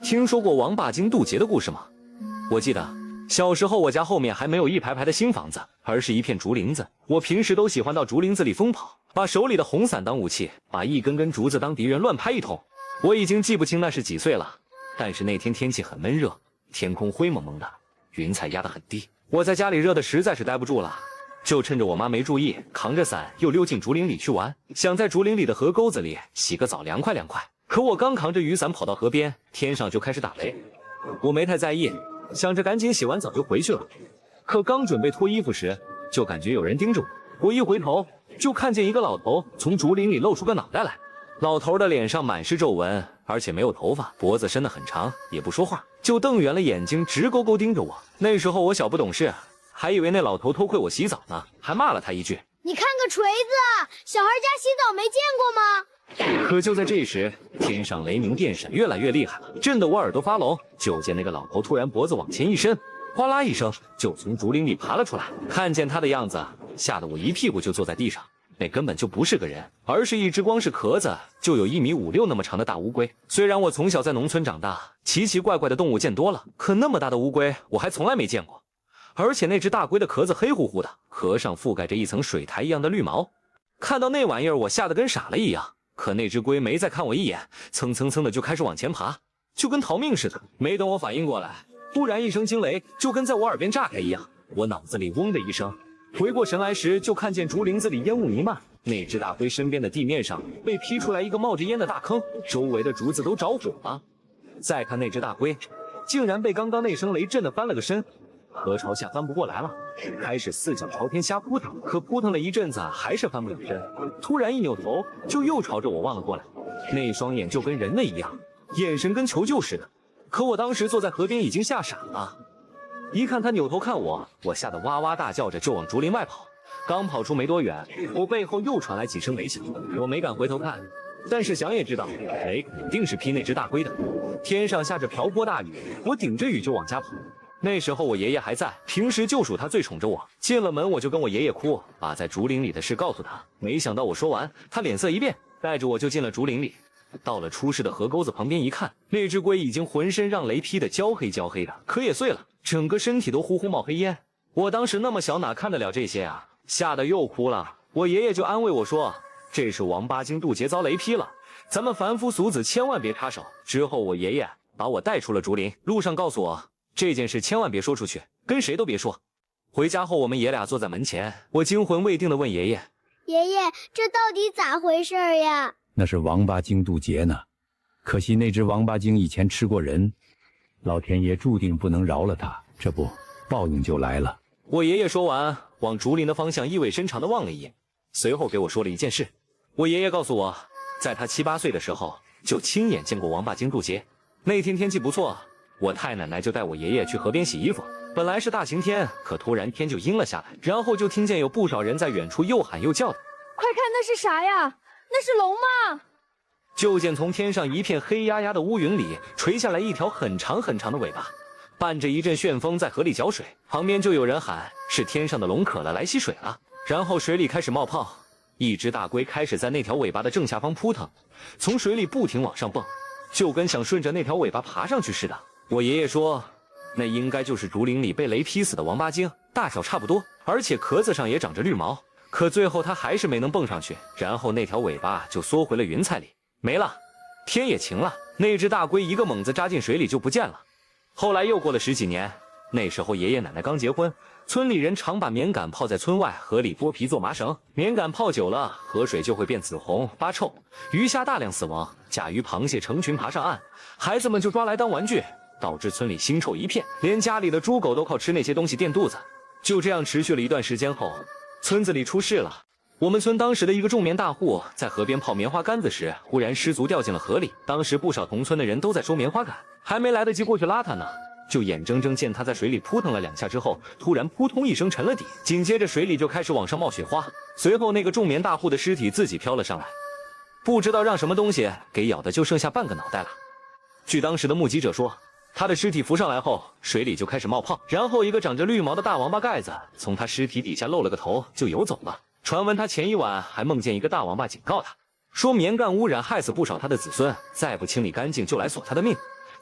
听说过王八精渡劫的故事吗？我记得小时候我家后面还没有一排排的新房子，而是一片竹林子。我平时都喜欢到竹林子里疯跑，把手里的红伞当武器，把一根根竹子当敌人乱拍一通。我已经记不清那是几岁了，但是那天天气很闷热，天空灰蒙蒙的，云彩压得很低。我在家里热得实在是待不住了，就趁着我妈没注意，扛着伞又溜进竹林里去玩，想在竹林里的河沟子里洗个澡凉快凉快。可我刚扛着雨伞跑到河边，天上就开始打雷。我没太在意，想着赶紧洗完澡就回去了。可刚准备脱衣服时，就感觉有人盯着我。我一回头，就看见一个老头从竹林里露出个脑袋来。老头的脸上满是皱纹，而且没有头发，脖子伸得很长，也不说话，就瞪圆了眼睛，直勾勾盯着我。那时候我小不懂事，还以为那老头偷窥我洗澡呢，还骂了他一句：“你看个锤子，小孩家洗澡没见过吗？”可就在这时，天上雷鸣电闪，越来越厉害了，震得我耳朵发聋。就见那个老头突然脖子往前一伸，哗啦一声就从竹林里爬了出来。看见他的样子，吓得我一屁股就坐在地上。那根本就不是个人，而是一只光是壳子就有1.5米6那么长的大乌龟。虽然我从小在农村长大，奇奇怪怪的动物见多了，可那么大的乌龟我还从来没见过。而且那只大龟的壳子黑乎乎的，壳上覆盖着一层水苔一样的绿毛。看到那玩意儿，我吓得跟傻了一样。可那只龟没再看我一眼，蹭蹭蹭的就开始往前爬，就跟逃命似的。没等我反应过来，突然一声惊雷就跟在我耳边炸开一样，我脑子里嗡的一声，回过神来时就看见竹林子里烟雾弥漫，那只大龟身边的地面上被劈出来一个冒着烟的大坑，周围的竹子都着火了。再看那只大龟，竟然被刚刚那声雷震得翻了个身，河朝下翻不过来了，开始四脚朝天瞎扑腾，可扑腾了一阵子还是翻不了身，突然一扭头就又朝着我望了过来，那双眼就跟人的一样，眼神跟求救似的。可我当时坐在河边已经吓傻了，一看他扭头看我，我吓得哇哇大叫着就往竹林外跑。刚跑出没多远，我背后又传来几声雷响，我没敢回头看，但是想也知道雷肯定是劈那只大龟的。天上下着瓢泼大雨，我顶着雨就往家跑。那时候我爷爷还在，平时就属他最宠着我。进了门我就跟我爷爷哭，把在竹林里的事告诉他。没想到我说完，他脸色一变，带着我就进了竹林里。到了出事的河沟子旁边一看，那只龟已经浑身让雷劈得焦黑焦黑的，壳也碎了，整个身体都呼呼冒黑烟。我当时那么小哪看得了这些啊，吓得又哭了。我爷爷就安慰我说，这是王八精渡劫遭雷劈了，咱们凡夫俗子千万别插手。之后我爷爷把我带出了竹林，路上告诉我这件事千万别说出去，跟谁都别说。回家后我们爷俩坐在门前，我惊魂未定地问爷爷，爷爷，这到底咋回事呀？那是王八精渡劫呢，可惜那只王八精以前吃过人，老天爷注定不能饶了他，这不报应就来了。我爷爷说完，往竹林的方向意味深长地望了一眼，随后给我说了一件事。我爷爷告诉我，在他7、8岁的时候就亲眼见过王八精渡劫。那天天气不错，我太奶奶就带我爷爷去河边洗衣服。本来是大晴天，可突然天就阴了下来，然后就听见有不少人在远处又喊又叫的。快看，那是啥呀？那是龙吗？就见从天上一片黑压压的乌云里垂下来一条很长很长的尾巴，伴着一阵旋风在河里搅水。旁边就有人喊，是天上的龙渴了来吸水了。然后水里开始冒泡，一只大龟开始在那条尾巴的正下方扑腾，从水里不停往上蹦，就跟想顺着那条尾巴爬上去似的。我爷爷说，那应该就是竹林里被雷劈死的王八精，大小差不多，而且壳子上也长着绿毛。可最后他还是没能蹦上去，然后那条尾巴就缩回了云彩里，没了。天也晴了，那只大龟一个猛子扎进水里就不见了。后来又过了10几年，那时候爷爷奶奶刚结婚，村里人常把棉杆泡在村外河里剥皮做麻绳，棉杆泡久了，河水就会变紫红发臭，鱼虾大量死亡，甲鱼螃蟹成群爬上岸，孩子们就抓来当玩具，导致村里腥臭一片，连家里的猪狗都靠吃那些东西垫肚子。就这样持续了一段时间后，村子里出事了。我们村当时的一个种棉大户在河边泡棉花杆子时，忽然失足掉进了河里。当时不少同村的人都在收棉花杆，还没来得及过去拉他呢，就眼睁睁见他在水里扑腾了2下之后，突然扑通一声沉了底，紧接着水里就开始往上冒雪花。随后那个种棉大户的尸体自己飘了上来，不知道让什么东西给咬的就剩下半个脑袋了。据当时的目击者说，他的尸体浮上来后，水里就开始冒泡，然后一个长着绿毛的大王八盖子从他尸体底下露了个头就游走了。传闻他前一晚还梦见一个大王八警告他，说棉杆污染害死不少他的子孙，再不清理干净就来索他的命。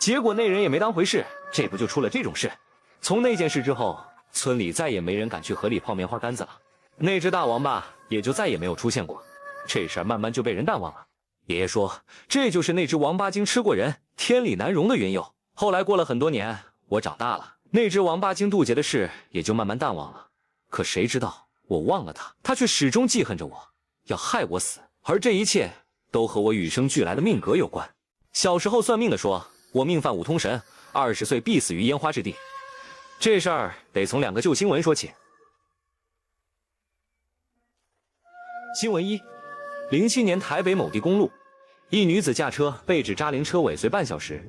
结果那人也没当回事，这不就出了这种事。从那件事之后，村里再也没人敢去河里泡棉花干子了，那只大王八也就再也没有出现过。这事儿慢慢就被人淡忘了。爷爷说，这就是那只王八精吃过人，天理难容的缘由。后来过了很多年，我长大了，那只王八精渡劫的事也就慢慢淡忘了。可谁知道，我忘了他却始终记恨着我，要害我死。而这一切都和我与生俱来的命格有关。小时候算命的说，我命犯五通神，20岁必死于烟花之地。这事儿得从2个旧新闻说起。新闻1。07年台北某地公路，一女子驾车被指扎铃车尾随半小时，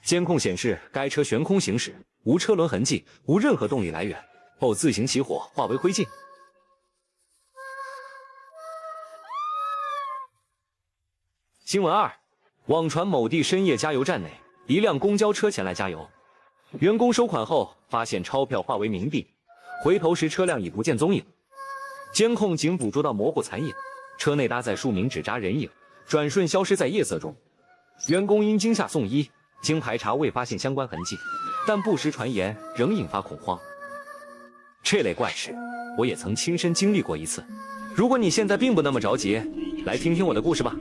监控显示该车悬空行驶，无车轮痕迹，无任何动力来源，后自行起火，化为灰烬。新闻2。网传某地深夜加油站内，一辆公交车前来加油，员工收款后发现钞票化为冥币，回头时车辆已不见踪影，监控仅捕捉到模糊残影，车内搭载数名纸扎人影，转瞬消失在夜色中。员工因惊吓送医，经排查未发现相关痕迹，但不实传言仍引发恐慌。这类怪事，我也曾亲身经历过一次。如果你现在并不那么着急，来听听我的故事吧。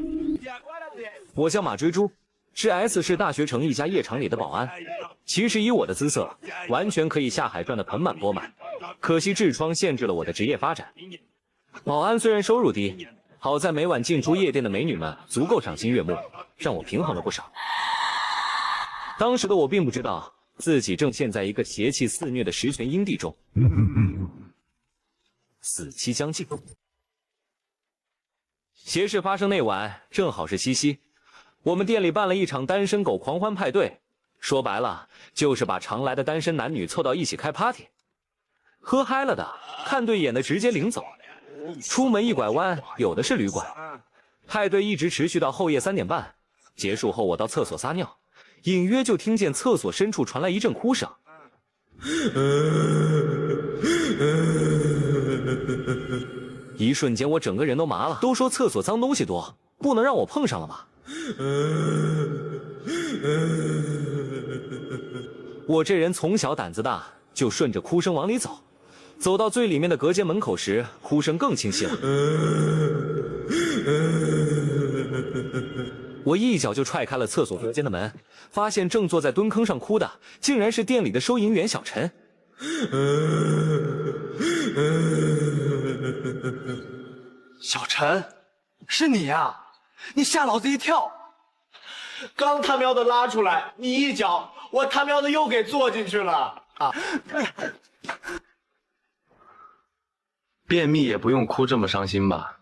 我叫马追猪，是 S 市大学城一家夜场里的保安。其实以我的姿色，完全可以下海赚得盆满钵满，可惜痔疮限制了我的职业发展。保安虽然收入低，好在每晚进出夜店的美女们足够赏心悦目，让我平衡了不少。当时的我并不知道自己正陷在一个邪气肆虐的十全阴地中，死期将近。邪事发生那晚正好是七夕，我们店里办了一场单身狗狂欢派对，说白了就是把常来的单身男女凑到一起开 party， 喝嗨了的，看对眼的直接领走，出门一拐弯有的是旅馆。派对一直持续到后夜3点半，结束后我到厕所撒尿，隐约就听见厕所深处传来一阵哭声。一瞬间我整个人都麻了，都说厕所脏东西多，不能让我碰上了吗？我这人从小胆子大，就顺着哭声往里走，走到最里面的隔间门口时，哭声更清晰了。我一脚就踹开了厕所隔间的门，发现正坐在蹲坑上哭的竟然是店里的收银员小陈。小陈，是你呀！你吓老子一跳！刚他喵的拉出来，你一脚，我他喵的又给坐进去了啊！便秘也不用哭这么伤心吧？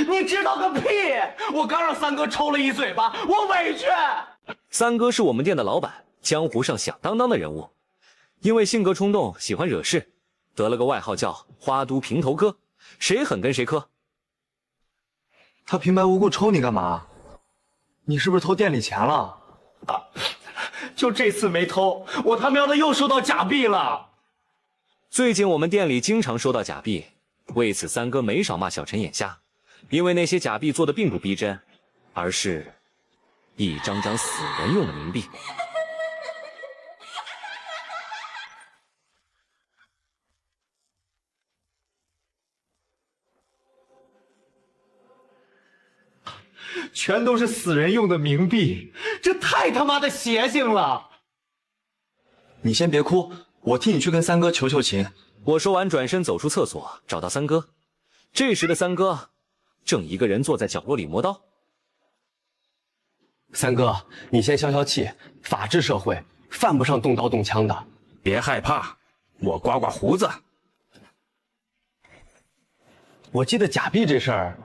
你知道个屁！我刚让三哥抽了一嘴巴，我委屈。三哥是我们店的老板，江湖上响当当的人物，因为性格冲动，喜欢惹事，得了个外号叫花都平头哥，谁狠跟谁磕。他平白无故抽你干嘛？你是不是偷店里钱了？啊，就这次没偷，我他喵的又收到假币了。最近我们店里经常收到假币，为此三哥没少骂小陈眼瞎，因为那些假币做的并不逼真，而是一张张死人用的冥币。全都是死人用的冥币，这太他妈的邪性了！你先别哭，我替你去跟三哥求求情。我说完，转身走出厕所，找到三哥。这时的三哥正一个人坐在角落里磨刀。三哥，你先消消气，法治社会犯不上动刀动枪的。别害怕，我刮刮胡子。我记得假币这事儿，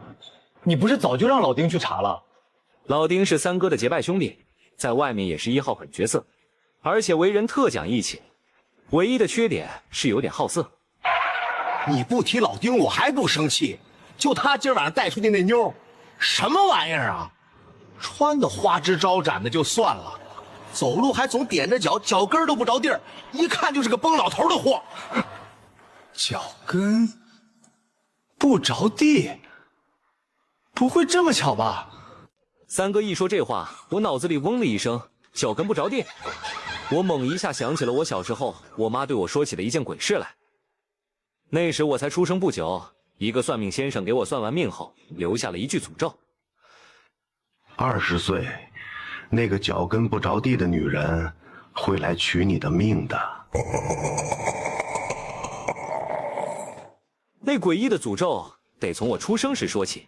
你不是早就让老丁去查了？老丁是三哥的结拜兄弟，在外面也是1号狠角色，而且为人特讲义气，唯一的缺点是有点好色。你不提老丁我还不生气，就他今晚上带出去那妞，什么玩意儿啊？穿的花枝招展的就算了，走路还总踮着脚，脚跟都不着地儿，一看就是个崩老头的货。脚跟不着地，不会这么巧吧？三哥一说这话，我脑子里嗡的一声，脚跟不着地。我猛一下想起了我小时候我妈对我说起的一件鬼事来。那时我才出生不久，一个算命先生给我算完命后，留下了一句诅咒：20岁，那个脚跟不着地的女人会来取你的命的。那诡异的诅咒得从我出生时说起。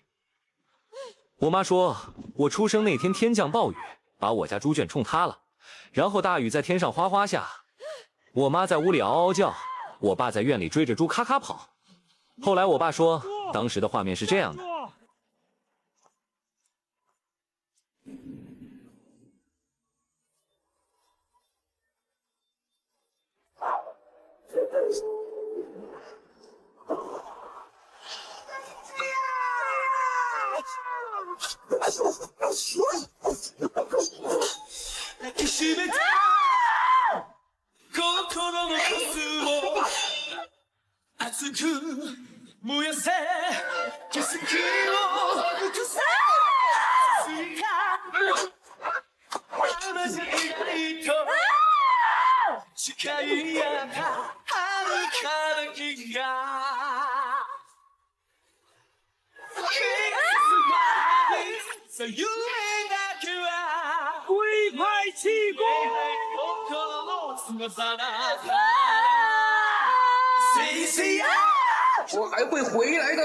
我妈说，我出生那天天降暴雨，把我家猪圈冲塌了，然后大雨在天上哗哗下，我妈在屋里嗷嗷叫，我爸在院里追着猪咔咔跑。后来我爸说，当时的画面是这样的。龟派气功。我还会回来的。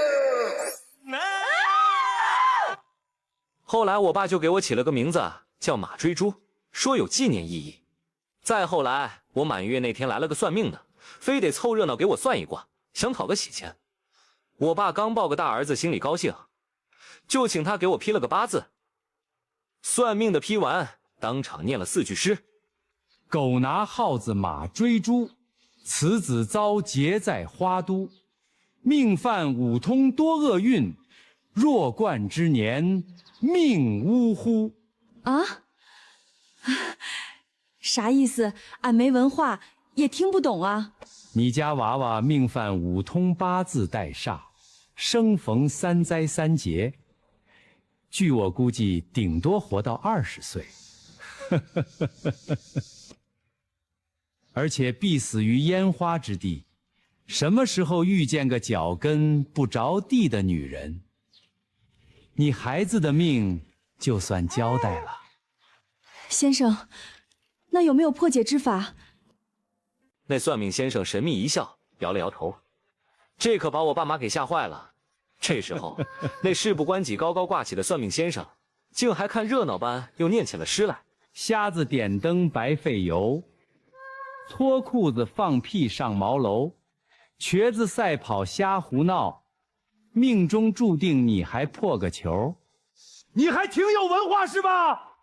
后来我爸就给我起了个名字叫马追猪，说有纪念意义。再后来我满月那天来了个算命的，非得凑热闹给我算一卦，想讨个喜钱。我爸刚抱个大儿子，心里高兴，就请他给我批了个八字。算命的批完，当场念了4句诗：狗拿耗子马追猪，此子遭劫在花都。命犯五通多厄运，弱冠之年命呜呼。啊？啥意思？俺没文化，也听不懂啊。你家娃娃命犯五通八字带煞，生逢3灾3劫，据我估计顶多活到20岁。而且必死于烟花之地。什么时候遇见个脚跟不着地的女人，你孩子的命就算交代了。先生，那有没有破解之法？那算命先生神秘一笑，摇了摇头。这可把我爸妈给吓坏了。这时候，那事不关己高高挂起的算命先生，竟还看热闹般又念起了诗来：瞎子点灯白费油，脱裤子放屁上茅楼。瘸子赛跑瞎胡闹，命中注定你还破个球。你还挺有文化是吧？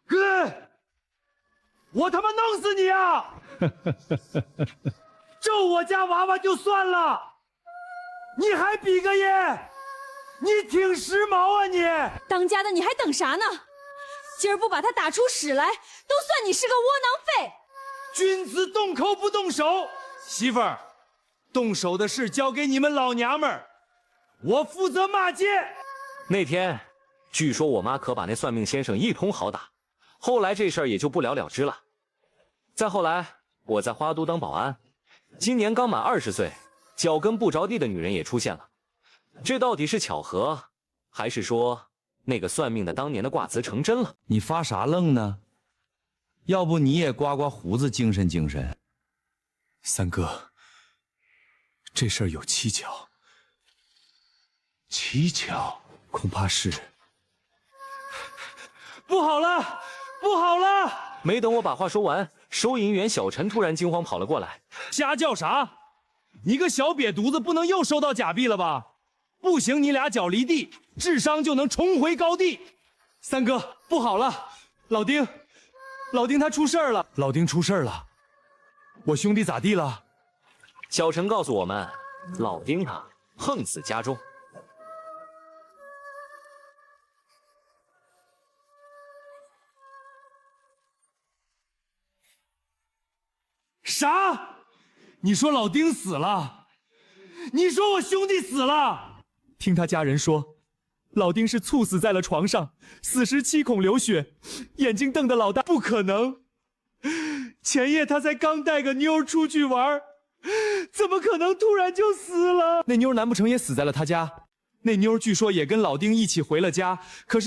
哥，我他妈弄死你啊！咒我家娃娃就算了，你还比个耶？你挺时髦啊你！当家的你还等啥呢？今儿不把他打出屎来，都算你是个窝囊废。君子动口不动手，媳妇儿。动手的事交给你们老娘们儿，我负责骂街。那天，据说我妈可把那算命先生一通好打，后来这事儿也就不了了之了。再后来，我在花都当保安，今年刚满20岁，脚跟不着地的女人也出现了。这到底是巧合，还是说那个算命的当年的卦辞成真了？你发啥愣呢？要不你也刮刮胡子精神精神。三哥。这事儿有蹊跷，蹊跷，恐怕是……不好了，不好了！没等我把话说完，收银员小陈突然惊慌跑了过来。瞎叫啥？你个小瘪犊子，不能又收到假币了吧？不行，你俩脚离地，智商就能重回高地。三哥，不好了，老丁他出事儿了。老丁出事儿了，我兄弟咋地了？小陈告诉我们，老丁他横死家中。啥？你说老丁死了？你说我兄弟死了？听他家人说，老丁是猝死在了床上，死时七孔流血，眼睛瞪得老大。不可能！前夜他才刚带个妞出去玩，怎么可能突然就死了？那妞难不成也死在了他家？那妞据说也跟老丁一起回了家，可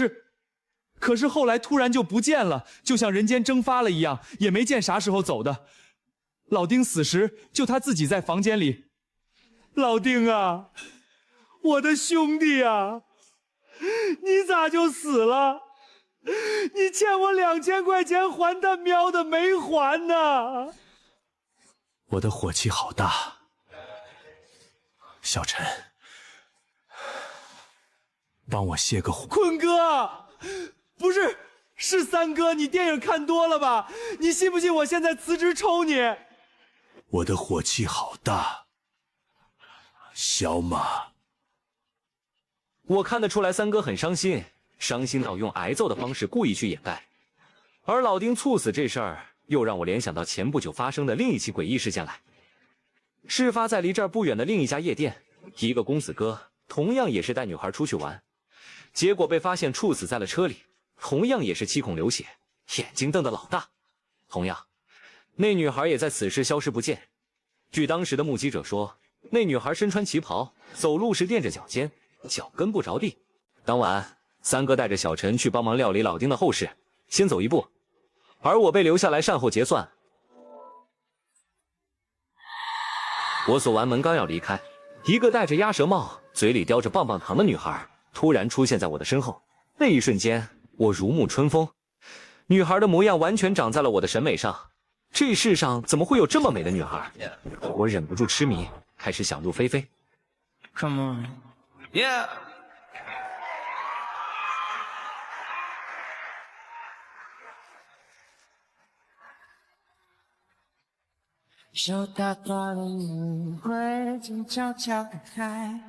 是后来突然就不见了，就像人间蒸发了一样，也没见啥时候走的。老丁死时就他自己在房间里。老丁啊，我的兄弟啊，你咋就死了？你欠我2000块钱还他喵的没还呢！我的火气好大，小陈，帮我泄个火。坤哥，不是，是三哥，你电影看多了吧？你信不信我现在辞职抽你？我的火气好大，小马。我看得出来，三哥很伤心，伤心到用挨揍的方式故意去掩盖。而老丁猝死这事儿，又让我联想到前不久发生的另一起诡异事件来。事发在离这儿不远的另一家夜店，一个公子哥同样也是带女孩出去玩，结果被发现猝死在了车里，同样也是七孔流血，眼睛瞪得老大。同样，那女孩也在此时消失不见。据当时的目击者说，那女孩身穿旗袍，走路时垫着脚尖，脚跟不着地。当晚，三哥带着小陈去帮忙料理老丁的后事，先走一步，而我被留下来善后结算。我锁完门刚要离开，一个戴着鸭舌帽、嘴里叼着棒棒糖的女孩突然出现在我的身后。那一瞬间，我如沐春风。女孩的模样完全长在了我的审美上。这世上怎么会有这么美的女孩？我忍不住痴迷，开始想入非非。Come on, yeah. 手打断了轮回，静悄悄地开，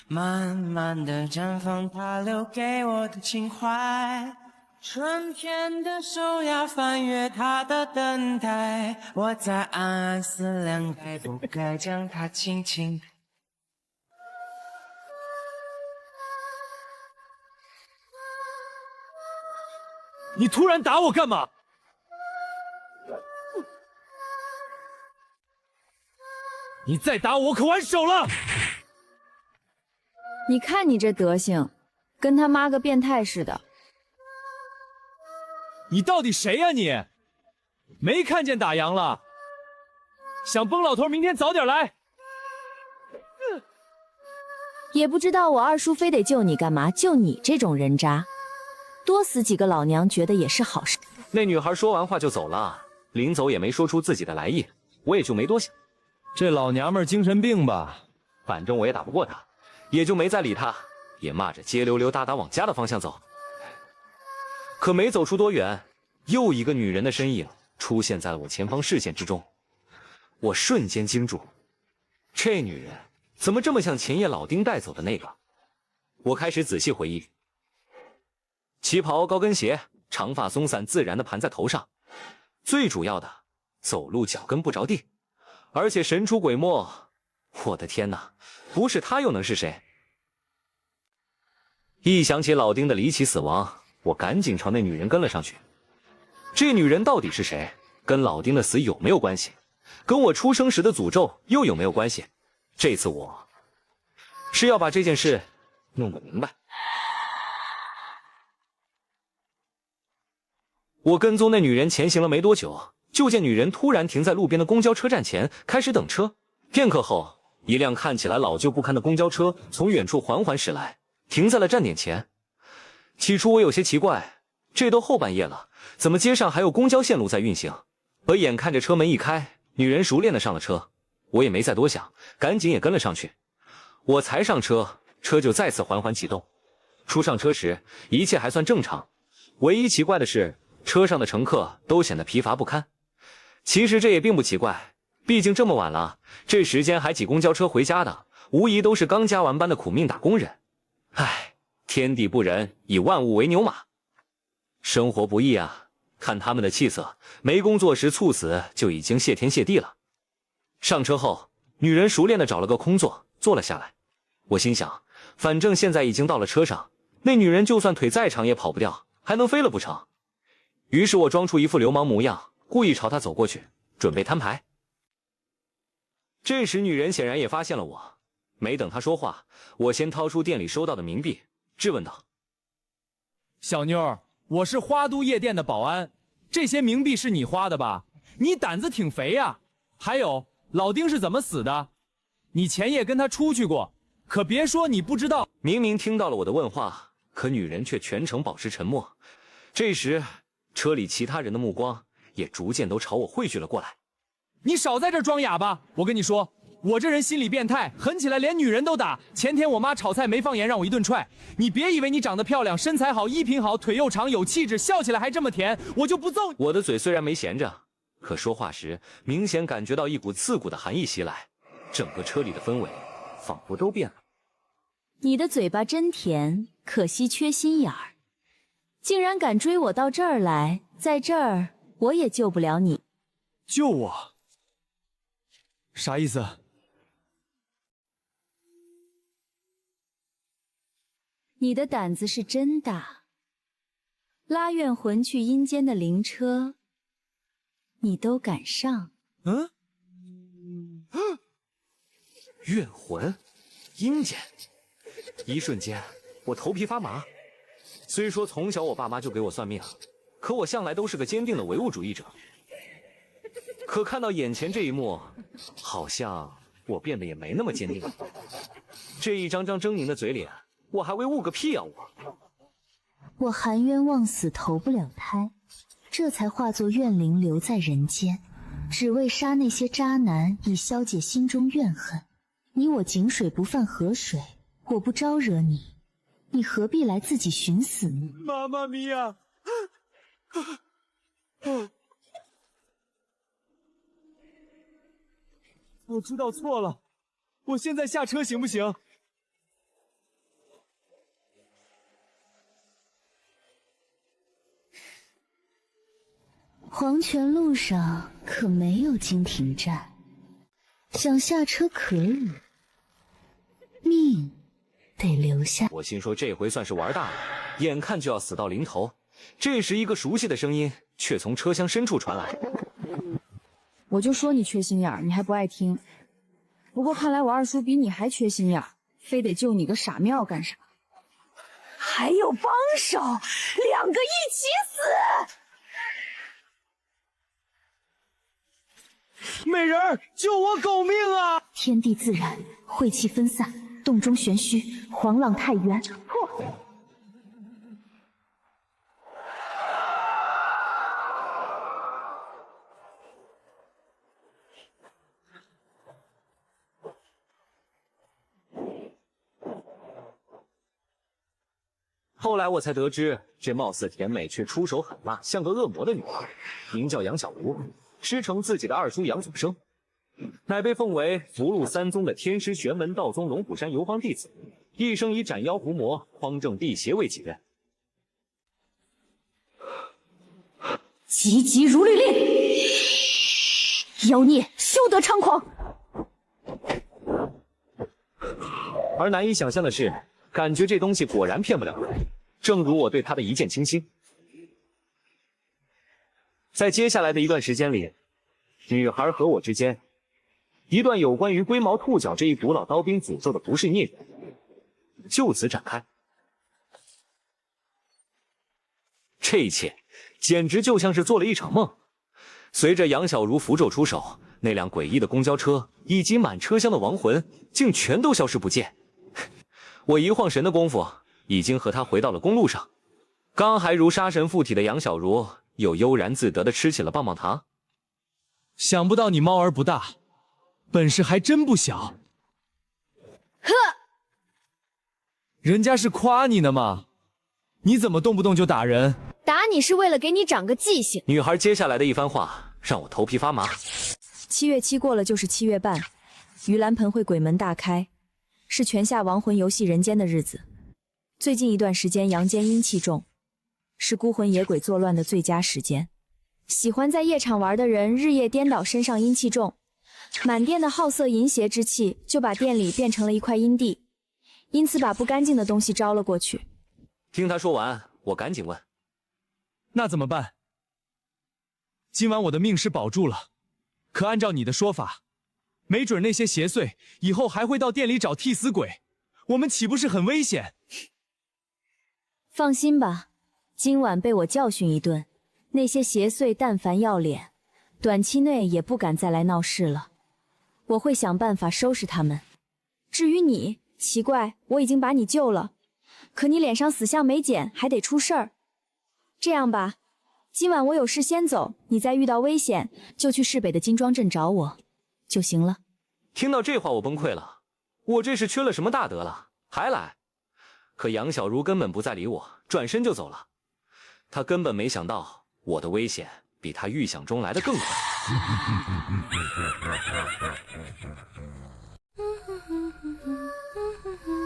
慢慢地绽放它留给我的情怀。春天的手要翻越它的等待，我在暗暗思量，该不该将它轻轻。你突然打我干嘛？你再打我，我可完手了！你看你这德行，跟他妈个变态似的。你到底谁呀你？没看见打烊了？想崩老头明天早点来。也不知道我二叔非得救你干嘛？救你这种人渣，多死几个老娘觉得也是好事。那女孩说完话就走了，临走也没说出自己的来意，我也就没多想。这老娘们精神病吧？反正我也打不过她，也就没再理她，也骂着街溜溜达达往家的方向走。可没走出多远，又一个女人的身影出现在了我前方视线之中。我瞬间惊住，这女人怎么这么像前夜老丁带走的那个？我开始仔细回忆，旗袍、高跟鞋，长发松散自然地盘在头上，最主要的，走路脚跟不着地，而且神出鬼没。我的天哪，不是她又能是谁？一想起老丁的离奇死亡，我赶紧朝那女人跟了上去。这女人到底是谁？跟老丁的死有没有关系？跟我出生时的诅咒又有没有关系？这次我是要把这件事弄个明白。我跟踪那女人前行了没多久，就见女人突然停在路边的公交车站前，开始等车。片刻后，一辆看起来老旧不堪的公交车从远处缓缓驶来，停在了站点前。起初我有些奇怪，这都后半夜了，怎么街上还有公交线路在运行？而眼看着车门一开，女人熟练地上了车，我也没再多想，赶紧也跟了上去。我才上车，车就再次缓缓启动。初上车时，一切还算正常，唯一奇怪的是，车上的乘客都显得疲乏不堪。其实这也并不奇怪，毕竟这么晚了，这时间还挤公交车回家的，无疑都是刚加完班的苦命打工人。唉，天地不仁，以万物为牛马，生活不易啊！看他们的气色，没工作时猝死就已经谢天谢地了。上车后，女人熟练地找了个空座，坐了下来。我心想，反正现在已经到了车上，那女人就算腿再长也跑不掉，还能飞了不成？于是我装出一副流氓模样，故意朝她走过去，准备摊牌。这时女人显然也发现了我，没等她说话，我先掏出店里收到的冥币，质问道：“小妞儿，我是花都夜店的保安，这些冥币是你花的吧？你胆子挺肥呀！还有，老丁是怎么死的？你前夜跟他出去过，可别说你不知道。”明明听到了我的问话，可女人却全程保持沉默。这时，车里其他人的目光也逐渐都朝我汇聚了过来。你少在这装哑巴！我跟你说，我这人心理变态，狠起来连女人都打。前天我妈炒菜没放盐，让我一顿踹。你别以为你长得漂亮、身材好、衣品好、腿又长、有气质，笑起来还这么甜，我就不揍你。我的嘴虽然没闲着，可说话时明显感觉到一股刺骨的寒意袭来，整个车里的氛围仿佛都变了。你的嘴巴真甜，可惜缺心眼儿，竟然敢追我到这儿来，在这儿我也救不了你。救我？啥意思？你的胆子是真大，拉怨魂去阴间的灵车，你都敢上？怨魂，阴间。一瞬间，我头皮发麻。虽说从小我爸妈就给我算命，可我向来都是个坚定的唯物主义者。可看到眼前这一幕，好像我变得也没那么坚定了。这一张张狰狞的嘴脸，我还会悟个屁啊！我含冤枉死投不了胎，这才化作怨灵留在人间，只为杀那些渣男，以消解心中怨恨。你我井水不犯河水，我不招惹你，你何必来自己寻死呢？妈妈咪呀！我知道错了，我现在下车行不行？黄泉路上可没有经停站，想下车可以，命得留下。我心说这回算是玩大了，眼看就要死到临头。这时，一个熟悉的声音却从车厢深处传来。我就说你缺心眼儿，你还不爱听。不过看来我二叔比你还缺心眼儿，非得救你个傻庙干啥？还有帮手，两个一起死！美人儿，救我狗命啊！天地自然，晦气分散，洞中玄虚，黄浪太渊。破！后来我才得知，这貌似甜美却出手狠辣，像个恶魔的女孩，名叫杨小茹，师承自己的二叔杨祖生，乃被奉为福禄三宗的天师玄门道宗龙虎山游方弟子，一生以斩妖伏魔、匡正辟邪为己任。急急如律令，妖孽休得猖狂！而难以想象的是，感觉这东西果然骗不了人，正如我对他的一见倾心。在接下来的一段时间里，女孩和我之间，一段有关于龟毛兔角这一古老刀兵诅咒的不是孽缘，就此展开。这一切简直就像是做了一场梦。随着杨小茹符咒出手，那辆诡异的公交车以及满车厢的亡魂竟全都消失不见。我一晃神的功夫，已经和他回到了公路上。刚还如杀神附体的杨小茹又悠然自得地吃起了棒棒糖。想不到你猫儿不大，本事还真不小。呵，人家是夸你呢嘛，你怎么动不动就打人？打你是为了给你长个记性。女孩接下来的一番话让我头皮发麻。7月7过了就是7月半，盂兰盆会鬼门大开，是泉下亡魂游戏人间的日子。最近一段时间阳间阴气重，是孤魂野鬼作乱的最佳时间。喜欢在夜场玩的人日夜颠倒，身上阴气重，满店的好色淫邪之气就把店里变成了一块阴地，因此把不干净的东西招了过去。听他说完，我赶紧问：“那怎么办？今晚我的命是保住了，可按照你的说法，没准那些邪祟以后还会到店里找替死鬼，我们岂不是很危险？”放心吧，今晚被我教训一顿，那些邪祟但凡要脸，短期内也不敢再来闹事了。我会想办法收拾他们。至于你，奇怪，我已经把你救了，可你脸上死相没减，还得出事儿。这样吧，今晚我有事先走，你再遇到危险就去市北的金庄镇找我就行了。听到这话我崩溃了，我这是缺了什么大德了，还来？可杨小茹根本不再理我，转身就走了。她根本没想到我的危险比她预想中来的更快。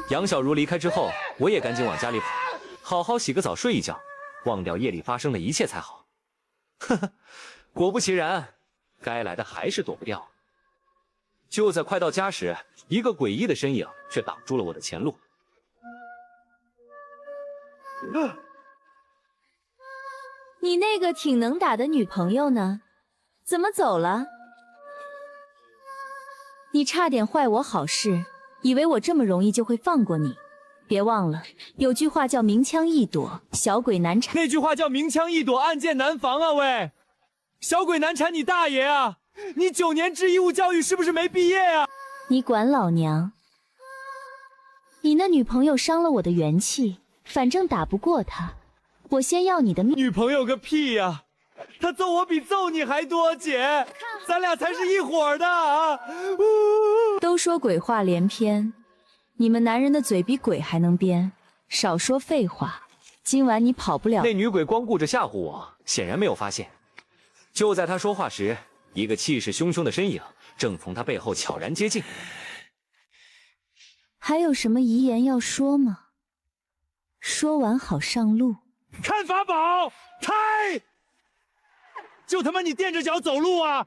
杨小茹离开之后，我也赶紧往家里跑，好好洗个澡睡一觉，忘掉夜里发生的一切才好。呵呵，果不其然，该来的还是躲不掉。就在快到家时，一个诡异的身影却挡住了我的前路。你那个挺能打的女朋友呢？怎么走了？你差点坏我好事，以为我这么容易就会放过你。别忘了，有句话叫明枪易躲，小鬼难缠。那句话叫明枪易躲，暗箭难防啊！喂，小鬼难缠你大爷啊！你9年制义务教育是不是没毕业啊？你管老娘！你那女朋友伤了我的元气，反正打不过她，我先要你的命。女朋友个屁呀！她揍我比揍你还多，姐，咱俩才是一伙的啊！都说鬼话连篇，你们男人的嘴比鬼还能编，少说废话。今晚你跑不了。那女鬼光顾着吓唬我，显然没有发现。就在她说话时，一个气势汹汹的身影正从她背后悄然接近。还有什么遗言要说吗？说完好上路。看法宝，开！就他妈你垫着脚走路啊！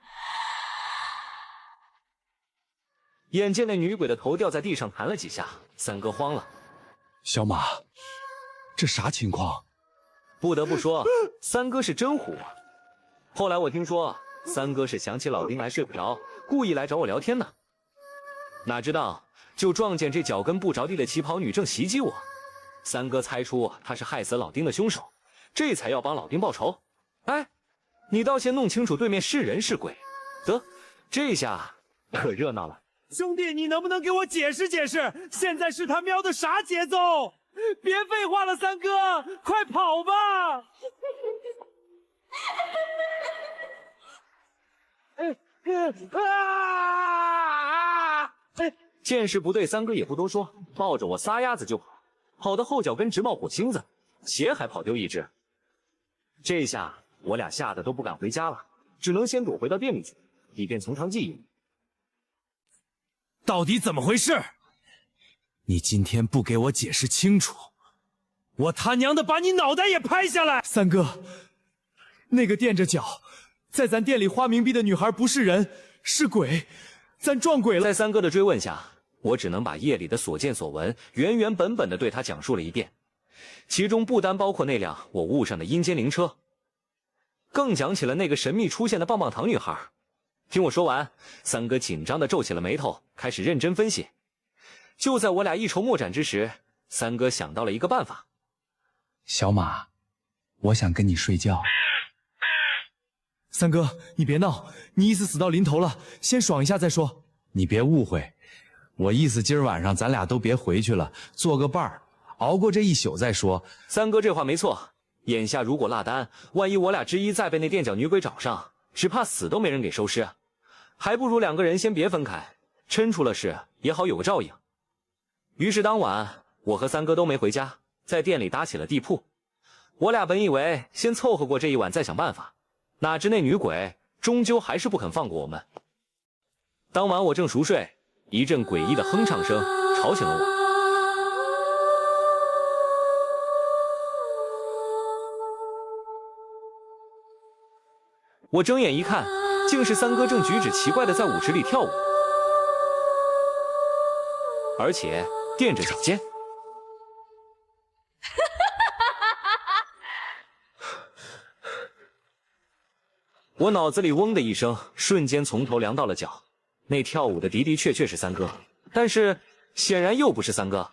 眼见那女鬼的头掉在地上弹了几下，三哥慌了。小马，这啥情况？不得不说，三哥是真唬我。后来我听说，三哥是想起老丁来睡不着，故意来找我聊天呢。哪知道，就撞见这脚跟不着地的旗袍女正袭击我。三哥猜出他是害死老丁的凶手，这才要帮老丁报仇。哎，你倒先弄清楚对面是人是鬼。得，这下可热闹了。兄弟，你能不能给我解释解释？现在是他喵的啥节奏？别废话了，三哥，快跑吧！见势不对，三哥也不多说，抱着我撒丫子就跑，跑得后脚跟直冒火星子，鞋还跑丢一只。这下我俩吓得都不敢回家了，只能先躲回到店里去，以便从长计议。到底怎么回事？你今天不给我解释清楚，我他娘的把你脑袋也拍下来！三哥，那个垫着脚在咱店里花冥币的女孩不是人，是鬼，咱撞鬼了。在三哥的追问下，我只能把夜里的所见所闻原原本本的对他讲述了一遍，其中不单包括那辆我误上的阴间灵车，更讲起了那个神秘出现的棒棒糖女孩。听我说完，三哥紧张地皱起了眉头，开始认真分析。就在我俩一筹莫展之时，三哥想到了一个办法。小马，我想跟你睡觉。三哥，你别闹，你意思死到临头了，先爽一下再说。你别误会，我意思今儿晚上咱俩都别回去了，做个伴儿，熬过这一宿再说。三哥这话没错，眼下如果落单，万一我俩之一再被那垫脚女鬼找上，只怕死都没人给收尸，还不如两个人先别分开，抻出了事也好有个照应。于是当晚我和三哥都没回家，在店里搭起了地铺。我俩本以为先凑合过这一晚再想办法，哪知那女鬼终究还是不肯放过我们。当晚我正熟睡，一阵诡异的哼唱声吵醒了我。我睁眼一看，竟是三哥正举止奇怪的在舞池里跳舞，而且垫着脚尖。我脑子里嗡的一声，瞬间从头凉到了脚。那跳舞的的确是三哥，但是显然又不是三哥，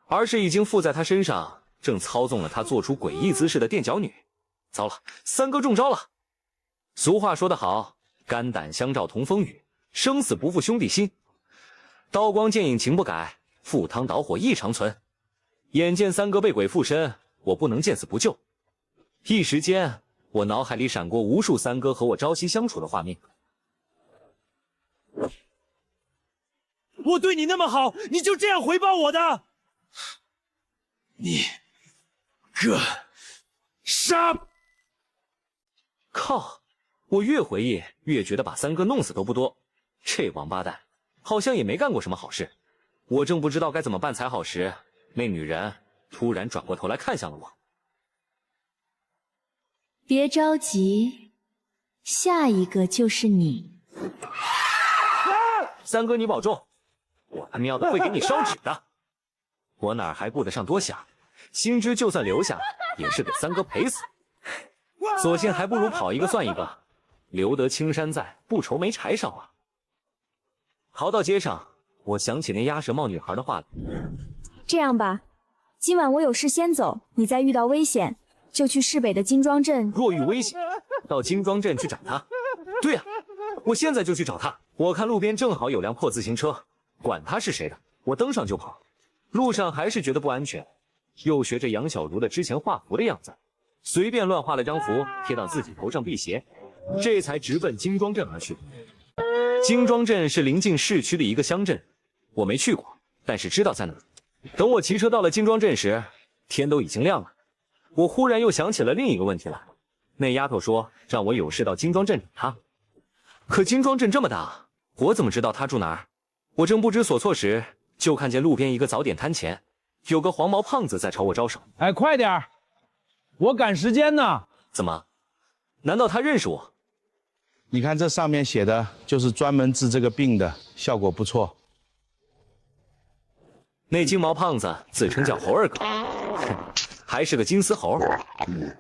而是已经附在他身上，正操纵了他做出诡异姿势的垫脚女。糟了，三哥中招了。俗话说得好，肝胆相照同风雨，生死不负兄弟心。刀光剑影情不改，赴汤蹈火亦长存。眼见三哥被鬼附身，我不能见死不救。一时间，我脑海里闪过无数三哥和我朝夕相处的画面。我对你那么好，你就这样回报我的？你个傻！靠！我越回忆越觉得把三哥弄死都不多，这王八蛋好像也没干过什么好事。我正不知道该怎么办才好时，那女人突然转过头来看向了我。别着急，下一个就是你。三哥你保重，我他喵的会给你烧纸的。我哪还顾得上多想，心知就算留下也是给三哥赔死，索性还不如跑一个算一个，留得青山在，不愁没柴烧啊。逃到街上，我想起那鸭舌帽女孩的话了。这样吧，今晚我有事先走，你再遇到危险就去市北的金庄镇。若遇危险，到金庄镇去找他。对呀，我现在就去找他。我看路边正好有辆破自行车，管他是谁的，我登上就跑。路上还是觉得不安全，又学着杨小茹的之前画符的样子，随便乱画了张符贴到自己头上辟邪，这才直奔金庄镇而去。金庄镇是临近市区的一个乡镇，我没去过，但是知道在哪。等我骑车到了金庄镇时，天都已经亮了。我忽然又想起了另一个问题来，那丫头说让我有事到金庄镇找她，可金庄镇这么大，我怎么知道她住哪儿？我正不知所措时，就看见路边一个早点摊前有个黄毛胖子在朝我招手。哎，快点儿，我赶时间呢。怎么？难道他认识我？你看这上面写的就是专门治这个病的，效果不错。那金毛胖子自称叫猴二哥，还是个金丝猴，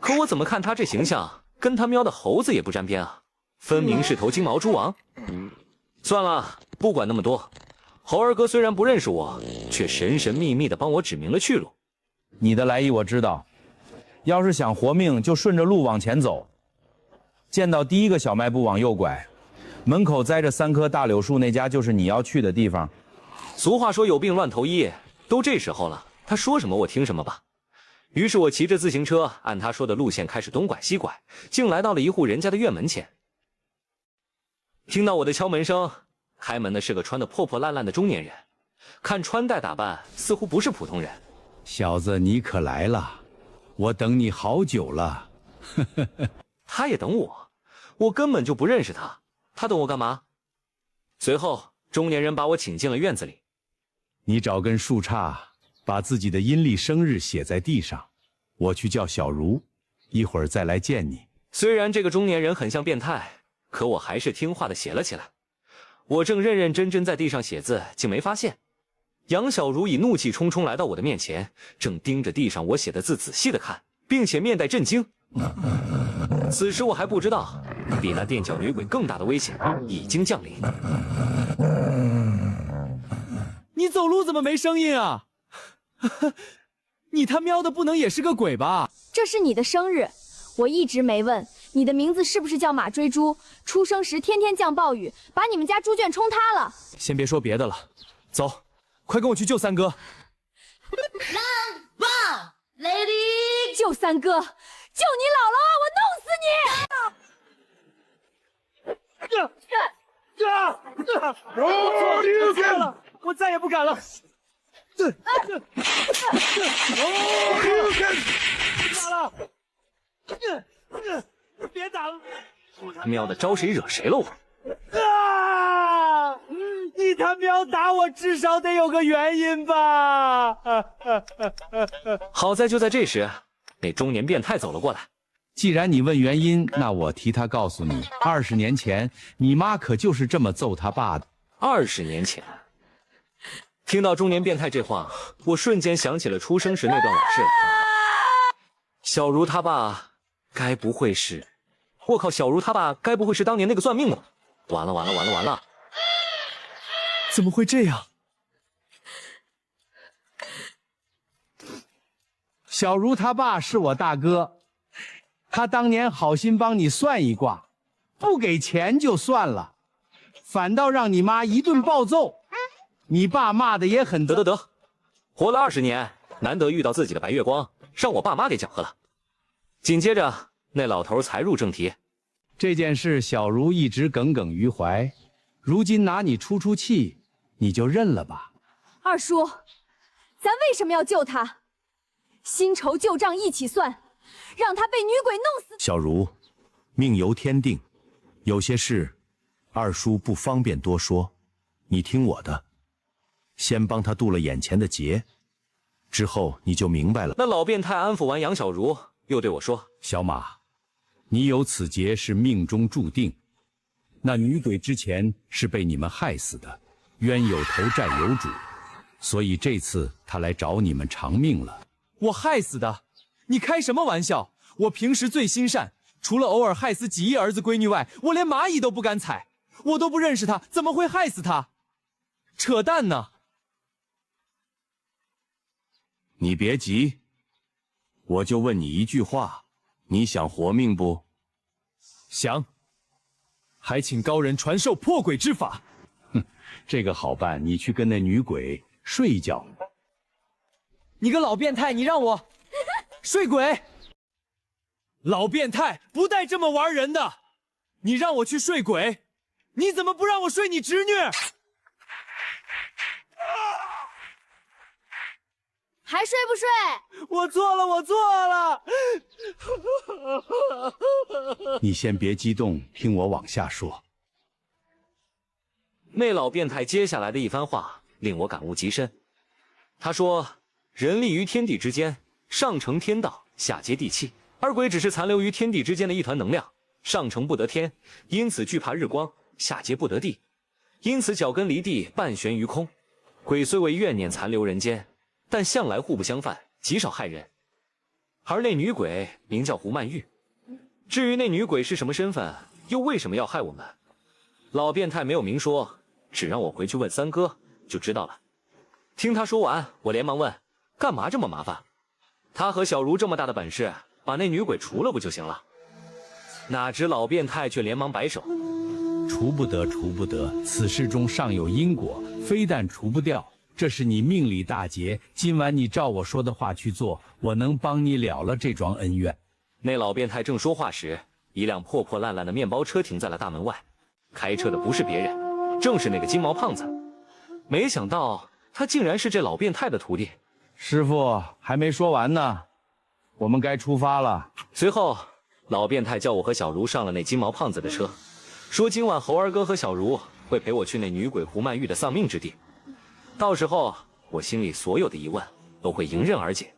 可我怎么看他这形象，跟他喵的猴子也不沾边啊，分明是头金毛猪王。算了，不管那么多。猴二哥虽然不认识我，却神神秘秘地帮我指明了去路。你的来意我知道，要是想活命，就顺着路往前走，见到第一个小卖部往右拐，门口栽着3棵大柳树，那家就是你要去的地方。俗话说有病乱投医，都这时候了，他说什么我听什么吧。于是我骑着自行车按他说的路线开始东拐西拐，竟来到了一户人家的院门前。听到我的敲门声，开门的是个穿得破破烂烂的中年人，看穿戴打扮似乎不是普通人。小子，你可来了，我等你好久了。他也等我，我根本就不认识他，他等我干嘛？随后中年人把我请进了院子里。你找根树杈，把自己的阴历生日写在地上，我去叫小茹，一会儿再来见你。虽然这个中年人很像变态，可我还是听话的写了起来。我正认认真真在地上写字，竟没发现杨小茹以怒气冲冲来到我的面前，正盯着地上我写的字仔细的看，并且面带震惊。此时我还不知道，比那垫脚女鬼更大的危险已经降临。你走路怎么没声音啊？你他喵的不能也是个鬼吧？这是你的生日，我一直没问你的名字是不是叫马追猪。出生时天天降暴雨，把你们家猪圈冲塌了。先别说别的了，走，快跟我去救三哥。棒 ，Lady， 救三哥，救你姥姥啊！我弄死你！我错了，我再也不敢了。打了！别打了！我他喵的招谁惹谁了我？啊！你他喵打我，至少得有个原因吧？好在就在这时，那中年变态走了过来。既然你问原因，那我替他告诉你，20年前你妈可就是这么揍他爸的。20年前，听到中年变态这话，我瞬间想起了出生时那段往事了。小茹他爸，该不会是我靠，小茹他爸该不会是当年那个算命的吧？完了完了完了完了！怎么会这样？小茹他爸是我大哥，他当年好心帮你算一卦，不给钱就算了，反倒让你妈一顿暴揍，你爸骂的也很得，活了20年，难得遇到自己的白月光，让我爸妈给搅和了。紧接着，那老头才入正题。这件事小茹一直耿耿于怀，如今拿你出气，你就认了吧。二叔，咱为什么要救他？新仇旧账一起算，让他被女鬼弄死。小茹，命由天定，有些事二叔不方便多说，你听我的，先帮他渡了眼前的劫，之后你就明白了。那老变态安抚完杨小茹，又对我说：“小马，你有此劫是命中注定。那女鬼之前是被你们害死的，冤有头债有主，所以这次她来找你们偿命了。”我害死的？你开什么玩笑？我平时最心善，除了偶尔害死几亿儿子闺女外，我连蚂蚁都不敢踩。我都不认识他，怎么会害死他？扯淡呢！你别急，我就问你一句话，你想活命不？想。还请高人传授破鬼之法。哼，这个好办，你去跟那女鬼睡一觉。你个老变态，你让我睡鬼！老变态，不带这么玩人的！你让我去睡鬼，你怎么不让我睡你侄女？还睡不睡？我错了，我错了！你先别激动，听我往下说。那老变态接下来的一番话令我感悟极深。他说：“人立于天地之间，上承天道，下接地气。而鬼只是残留于天地之间的一团能量，上承不得天，因此惧怕日光；下接不得地，因此脚跟离地，半悬于空。鬼虽为怨念残留人间，但向来互不相犯，极少害人。而那女鬼名叫胡曼玉。至于那女鬼是什么身份，又为什么要害我们，老变态没有明说，只让我回去问三哥就知道了。”听他说完，我连忙问：“干嘛这么麻烦？他和小茹这么大的本事，把那女鬼除了不就行了？”哪知老变态却连忙摆手：“除不得，除不得，此事中尚有因果，非但除不掉，这是你命里大劫。今晚你照我说的话去做，我能帮你了了这桩恩怨。”那老变态正说话时，一辆破破烂烂的面包车停在了大门外，开车的不是别人，正是那个金毛胖子。没想到他竟然是这老变态的徒弟。师傅还没说完呢，我们该出发了。随后，老变态叫我和小茹上了那金毛胖子的车，说今晚猴儿哥和小茹会陪我去那女鬼胡曼玉的丧命之地，到时候我心里所有的疑问都会迎刃而解。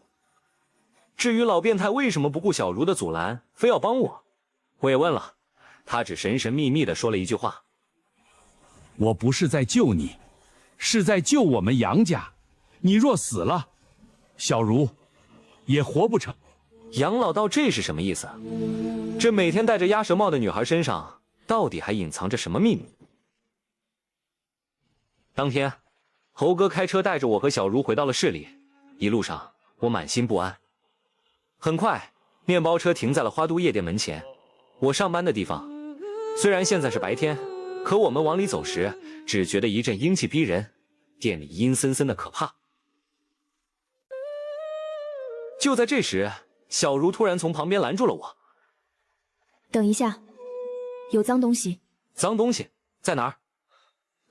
至于老变态为什么不顾小茹的阻拦，非要帮我，我也问了，他只神神秘秘地说了一句话：“我不是在救你，是在救我们杨家。你若死了，小茹也活不成。”杨老道这是什么意思？这每天戴着鸭舌帽的女孩身上到底还隐藏着什么秘密？当天，猴哥开车带着我和小茹回到了市里，一路上我满心不安。很快，面包车停在了花都夜店门前，我上班的地方。虽然现在是白天，可我们往里走时，只觉得一阵阴气逼人，店里阴森森的可怕。就在这时，小茹突然从旁边拦住了我。等一下，有脏东西。脏东西在哪儿？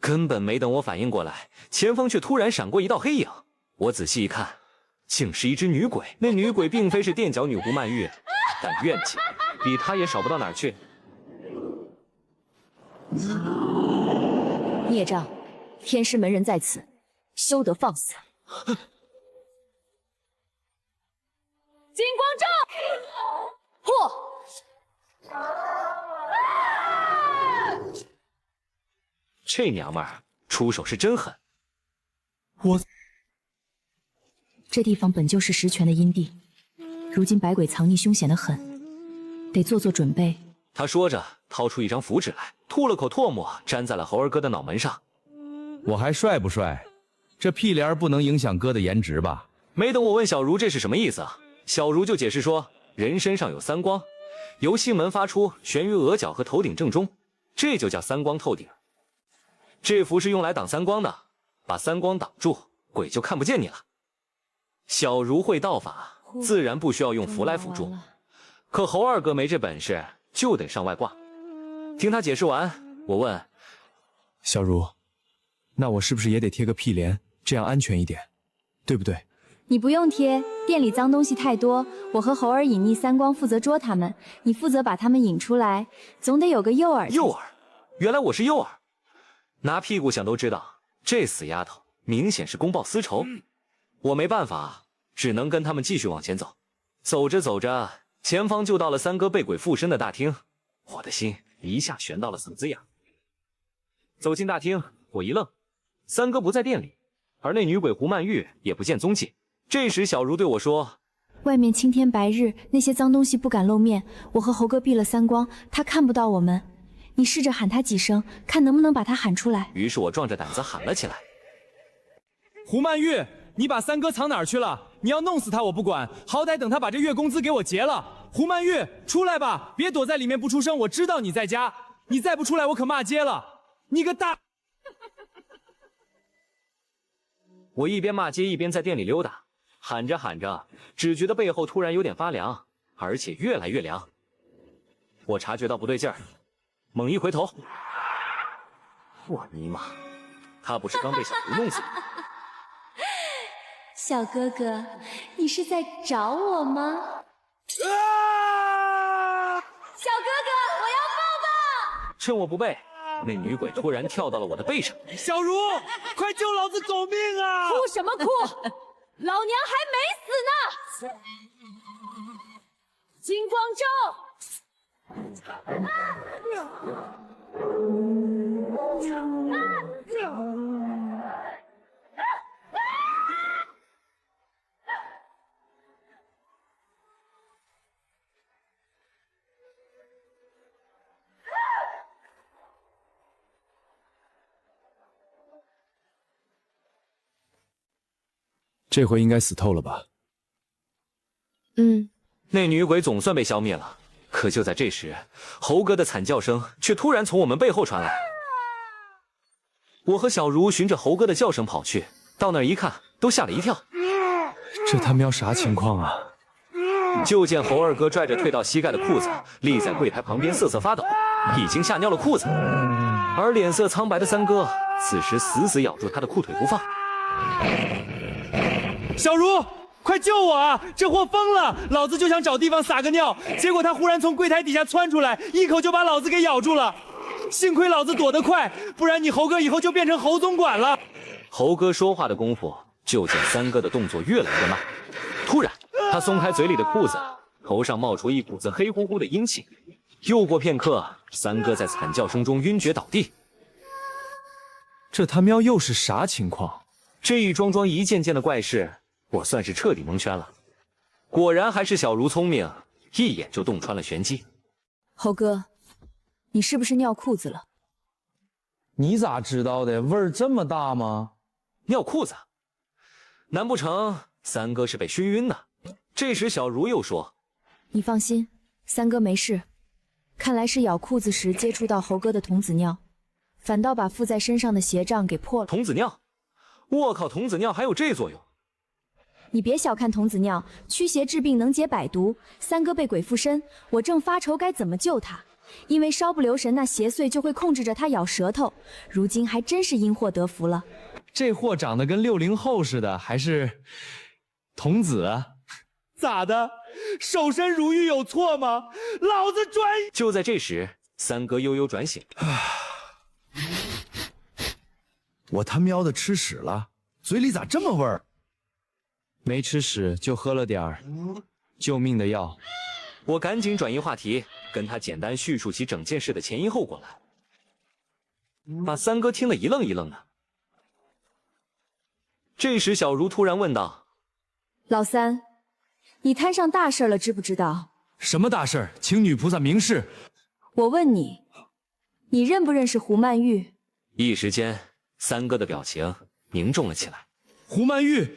根本没等我反应过来，前方却突然闪过一道黑影。我仔细一看，竟是一只女鬼。那女鬼并非是垫脚女胡曼玉，但怨气比她也少不到哪儿去。孽障，天师门人在此，休得放肆！金光咒！这娘们儿出手是真狠。这地方本就是实权的阴地，如今百鬼藏匿凶险的很，得做准备，他说着，掏出一张符纸来，吐了口唾沫，粘在了猴儿哥的脑门上。我还帅不帅？这屁帘不能影响哥的颜值吧？没等我问小茹这是什么意思啊，小茹就解释说，人身上有三光，由心门发出，悬于额角和头顶正中，这就叫三光透顶。这符是用来挡三光的，把三光挡住，鬼就看不见你了。小茹会道法，自然不需要用符来辅助，可猴二哥没这本事，就得上外挂。听他解释完，我问小茹，那我是不是也得贴个屁帘，这样安全一点，对不对？你不用贴，店里脏东西太多，我和猴儿隐匿三光负责捉他们，你负责把他们引出来，总得有个诱饵。诱饵？原来我是诱饵。拿屁股想都知道，这死丫头明显是公报私仇。我没办法，只能跟他们继续往前走。走着走着，前方就到了三哥被鬼附身的大厅，我的心一下悬到了嗓子眼。走进大厅，我一愣，三哥不在店里，而那女鬼胡曼玉也不见踪迹。这时小茹对我说，外面青天白日，那些脏东西不敢露面，我和猴哥闭了三光，他看不到我们，你试着喊他几声，看能不能把他喊出来。于是我壮着胆子喊了起来，胡曼玉，你把三哥藏哪儿去了？你要弄死他我不管，好歹等他把这月工资给我结了。胡曼玉，出来吧，别躲在里面不出声，我知道你在家，你再不出来我可骂街了，你个大……我一边骂街一边在店里溜达，喊着喊着，只觉得背后突然有点发凉，而且越来越凉。我察觉到不对劲儿，猛一回头，我尼玛，他不是刚被小茹弄死吗？小哥哥，你是在找我吗？小哥哥，我要抱抱！趁我不备，那女鬼突然跳到了我的背上。小茹，快救老子狗命啊！哭什么哭？老娘还没死呢！金光咒！这回应该死透了吧？那女鬼总算被消灭了。可就在这时，猴哥的惨叫声却突然从我们背后传来。我和小茹循着猴哥的叫声跑去，到那儿一看，都吓了一跳。这他喵啥情况啊？就见猴二哥拽着退到膝盖的裤子，立在柜台旁边瑟瑟发抖，已经吓尿了裤子。而脸色苍白的三哥此时死死咬住他的裤腿不放。小茹，快救我啊！这货疯了，老子就想找地方撒个尿，结果他忽然从柜台底下窜出来，一口就把老子给咬住了。幸亏老子躲得快，不然你猴哥以后就变成猴总管了。猴哥说话的功夫，就见三哥的动作越来越慢。突然，他松开嘴里的裤子，头上冒出一股子黑乎乎的阴气。又过片刻，三哥在惨叫声中晕厥倒地。这他喵又是啥情况？这一桩桩一件件的怪事，我算是彻底蒙圈了。果然还是小茹聪明，一眼就洞穿了玄机。猴哥，你是不是尿裤子了？你咋知道的？味儿这么大吗？尿裤子？难不成三哥是被熏晕的？这时小茹又说：“你放心，三哥没事。看来是咬裤子时接触到猴哥的童子尿，反倒把附在身上的邪障给破了。”童子尿？我靠，童子尿还有这作用？你别小看童子尿，驱邪治病能解百毒。三哥被鬼附身，我正发愁该怎么救他，因为稍不留神，那邪祟就会控制着他咬舌头。如今还真是因祸得福了。这货长得跟60后似的，还是童子啊？咋的？守身如玉有错吗？老子专……就在这时，三哥悠悠转醒。我他喵的吃屎了，嘴里咋这么味儿？没吃屎就喝了点儿救命的药。我赶紧转移话题，跟他简单叙述起整件事的前因后果来，把三哥听得一愣一愣的。这时小茹突然问道：“老三，你摊上大事了，知不知道？”什么大事？请女菩萨明示。我问你，你认不认识胡曼玉？一时间，三哥的表情凝重了起来。胡曼玉，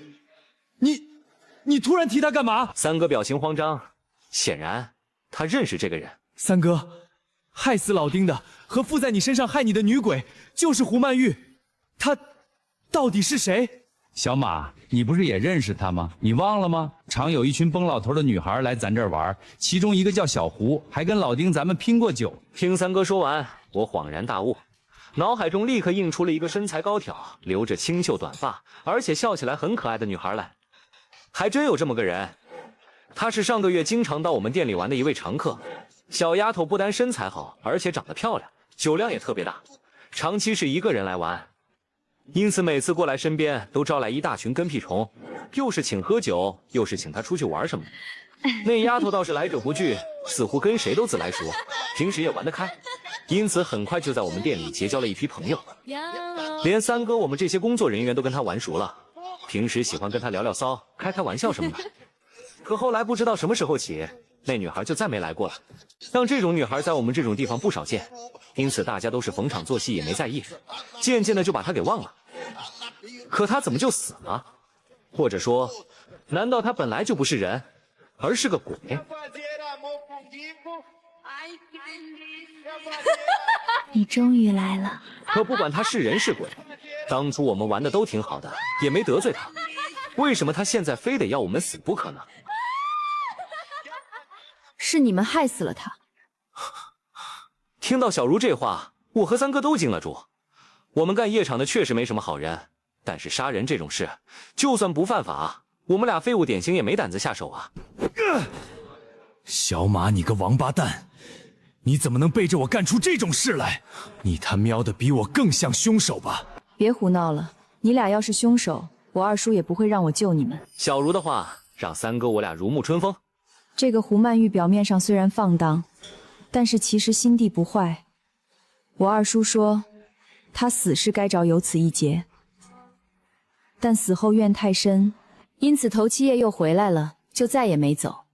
你突然提他干嘛？三哥表情慌张，显然他认识这个人。三哥，害死老丁的和附在你身上害你的女鬼就是胡曼玉，她到底是谁？小马，你不是也认识他吗？你忘了吗？常有一群崩老头的女孩来咱这儿玩，其中一个叫小胡，还跟老丁咱们拼过酒。听三哥说完，我恍然大悟，脑海中立刻映出了一个身材高挑、留着清秀短发，而且笑起来很可爱的女孩来。还真有这么个人，她是上个月经常到我们店里玩的一位常客。小丫头不单身材好，而且长得漂亮，酒量也特别大，长期是一个人来玩。因此每次过来身边都招来一大群跟屁虫，又是请喝酒，又是请他出去玩什么的。那丫头倒是来者不拒，似乎跟谁都自来熟，平时也玩得开，因此很快就在我们店里结交了一批朋友。连三哥我们这些工作人员都跟他玩熟了，平时喜欢跟他聊聊骚，开开玩笑什么的。可后来不知道什么时候起，那女孩就再没来过了。像这种女孩在我们这种地方不少见，因此大家都是逢场作戏，也没在意，渐渐的就把她给忘了。可她怎么就死了？或者说，难道她本来就不是人，而是个鬼？你终于来了。可不管她是人是鬼，当初我们玩的都挺好的，也没得罪她，为什么她现在非得要我们死不可呢？是你们害死了他。听到小茹这话，我和三哥都惊了住。我们干夜场的确实没什么好人，但是杀人这种事，就算不犯法，我们俩废物典型也没胆子下手啊。小马，你个王八蛋，你怎么能背着我干出这种事来？你他喵的比我更像凶手吧？别胡闹了，你俩要是凶手，我二叔也不会让我救你们。小茹的话让三哥我俩如沐春风。这个胡曼玉表面上虽然放荡，但是其实心地不坏。我二叔说，他死是该着有此一劫，但死后怨太深，因此头七夜又回来了，就再也没走。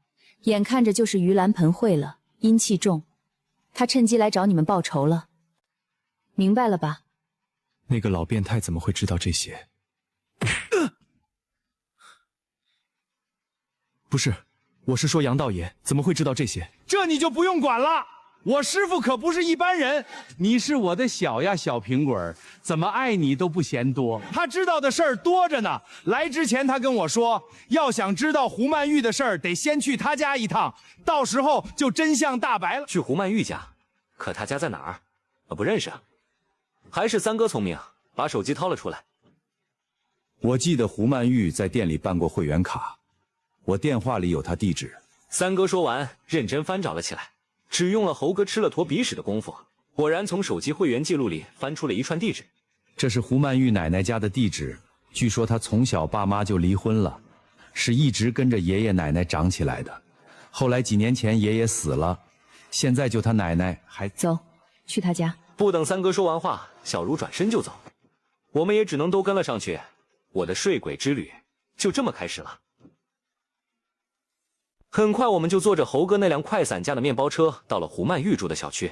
眼看着就是盂兰盆会了，阴气重，他趁机来找你们报仇了。明白了吧？那个老变态怎么会知道这些？不是，我是说杨道爷怎么会知道这些？这你就不用管了，我师傅可不是一般人。你是我的小呀小苹果儿，怎么爱你都不嫌多。他知道的事儿多着呢。来之前他跟我说，要想知道胡曼玉的事儿，得先去他家一趟，到时候就真相大白了。去胡曼玉家，可他家在哪儿？我不认识啊。还是三哥聪明，把手机掏了出来。我记得胡曼玉在店里办过会员卡，我电话里有他地址。三哥说完，认真翻找了起来，只用了猴哥吃了坨鼻屎的功夫，果然从手机会员记录里翻出了一串地址。这是胡曼玉奶奶家的地址，据说她从小爸妈就离婚了，是一直跟着爷爷奶奶长起来的。后来几年前爷爷死了，现在就她奶奶还……走，去他家。不等三哥说完话，小茹转身就走，我们也只能都跟了上去。我的睡鬼之旅就这么开始了。很快我们就坐着猴哥那辆快散架的面包车到了胡曼玉住的小区。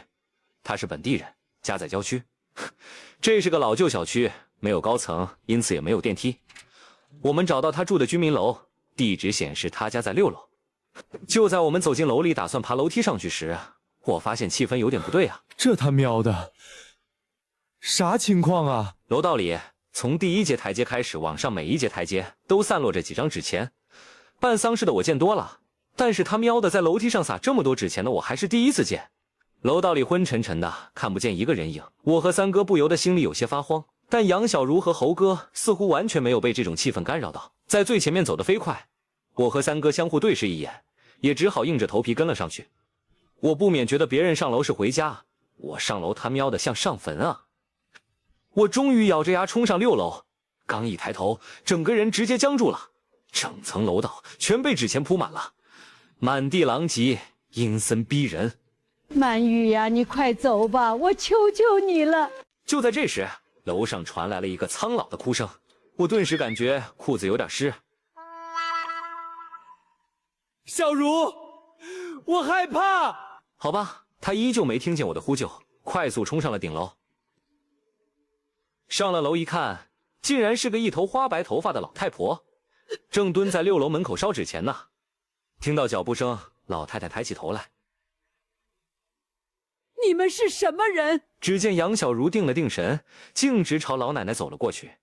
他是本地人，家在郊区，这是个老旧小区，没有高层，因此也没有电梯。我们找到他住的居民楼，地址显示他家在6楼。就在我们走进楼里打算爬楼梯上去时，我发现气氛有点不对啊。这他喵的啥情况啊？楼道里从第一节台阶开始往上，每一节台阶都散落着几张纸钱。办丧事的我见多了，但是他喵的在楼梯上撒这么多纸钱的我还是第一次见。楼道里昏沉沉的，看不见一个人影。我和三哥不由得心里有些发慌，但杨小茹和猴哥似乎完全没有被这种气氛干扰到，在最前面走得飞快。我和三哥相互对视一眼，也只好硬着头皮跟了上去。我不免觉得别人上楼是回家，我上楼他喵的像上坟啊。我终于咬着牙冲上6楼，刚一抬头，整个人直接僵住了。整层楼道全被纸钱铺满了，满地狼藉，阴森逼人。曼玉呀，你快走吧，我求求你了。就在这时，楼上传来了一个苍老的哭声，我顿时感觉裤子有点湿。小茹，我害怕。好吧，她依旧没听见我的呼救，快速冲上了顶楼。上了楼一看，竟然是个一头花白头发的老太婆，正蹲在6楼门口烧纸钱呢。听到脚步声，老太太抬起头来。你们是什么人？只见杨小茹定了定神，径直朝老奶奶走了过去。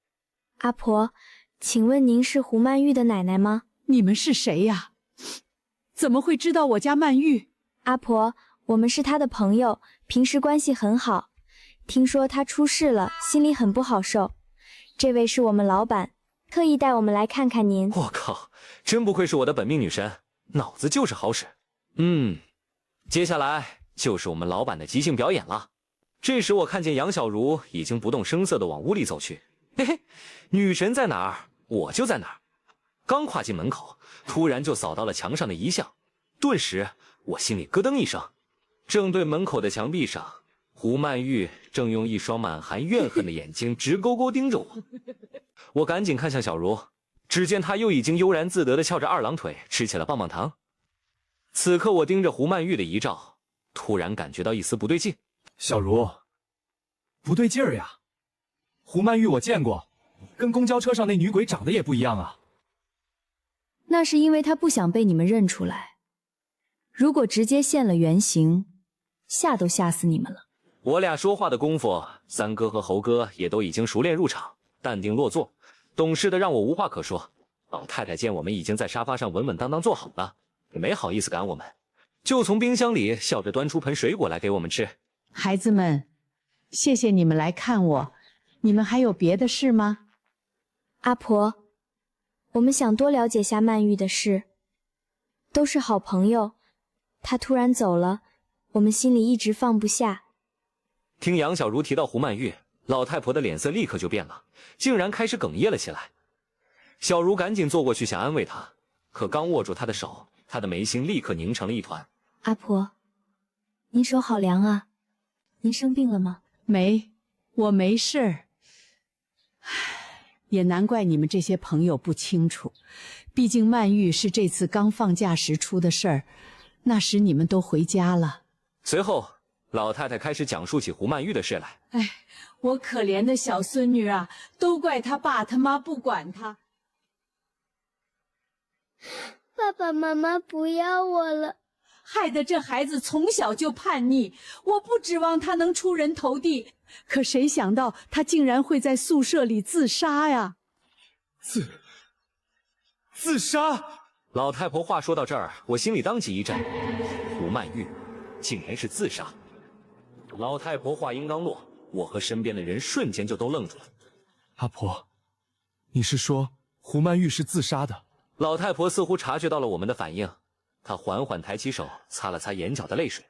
阿婆，请问您是胡曼玉的奶奶吗？你们是谁呀？怎么会知道我家曼玉？阿婆，我们是她的朋友，平时关系很好。听说她出事了，心里很不好受。这位是我们老板，特意带我们来看看您。我靠，真不愧是我的本命女神，脑子就是好使。接下来就是我们老板的即兴表演了。这时我看见杨小茹已经不动声色地往屋里走去。嘿嘿，女神在哪儿，我就在哪儿。刚跨进门口，突然就扫到了墙上的遗像，顿时我心里咯噔一声。正对门口的墙壁上，胡曼玉正用一双满含怨恨的眼睛直勾勾盯着我。我赶紧看向小茹，只见她又已经悠然自得地翘着二郎腿吃起了棒棒糖。此刻我盯着胡曼玉的遗照，突然感觉到一丝不对劲。小茹，不对劲儿呀！胡曼玉我见过，跟公交车上那女鬼长得也不一样啊。那是因为她不想被你们认出来。如果直接现了原形，吓都吓死你们了。我俩说话的功夫，三哥和猴哥也都已经熟练入场，淡定落座，懂事的让我无话可说。老太太见我们已经在沙发上稳稳当当坐好了，也没好意思赶我们，就从冰箱里笑着端出盆水果来给我们吃。孩子们，谢谢你们来看我，你们还有别的事吗？阿婆，我们想多了解下曼玉的事，都是好朋友，她突然走了，我们心里一直放不下。听杨小茹提到胡曼玉，老太婆的脸色立刻就变了，竟然开始哽咽了起来。小茹赶紧坐过去想安慰她，可刚握住她的手，她的眉心立刻凝成了一团。阿婆，您手好凉啊，您生病了吗？没，我没事儿。也难怪你们这些朋友不清楚，毕竟曼玉是这次刚放假时出的事儿，那时你们都回家了。随后老太太开始讲述起胡曼玉的事来。哎，我可怜的小孙女啊，都怪他爸他妈不管她。爸爸妈妈不要我了，害得这孩子从小就叛逆，我不指望他能出人头地，可谁想到他竟然会在宿舍里自杀呀！自杀！老太婆话说到这儿，我心里当即一震，胡曼玉竟然是自杀。老太婆话音刚落，我和身边的人瞬间就都愣住了。阿婆，你是说胡曼玉是自杀的？老太婆似乎察觉到了我们的反应，她缓缓抬起手，擦了擦眼角的泪水，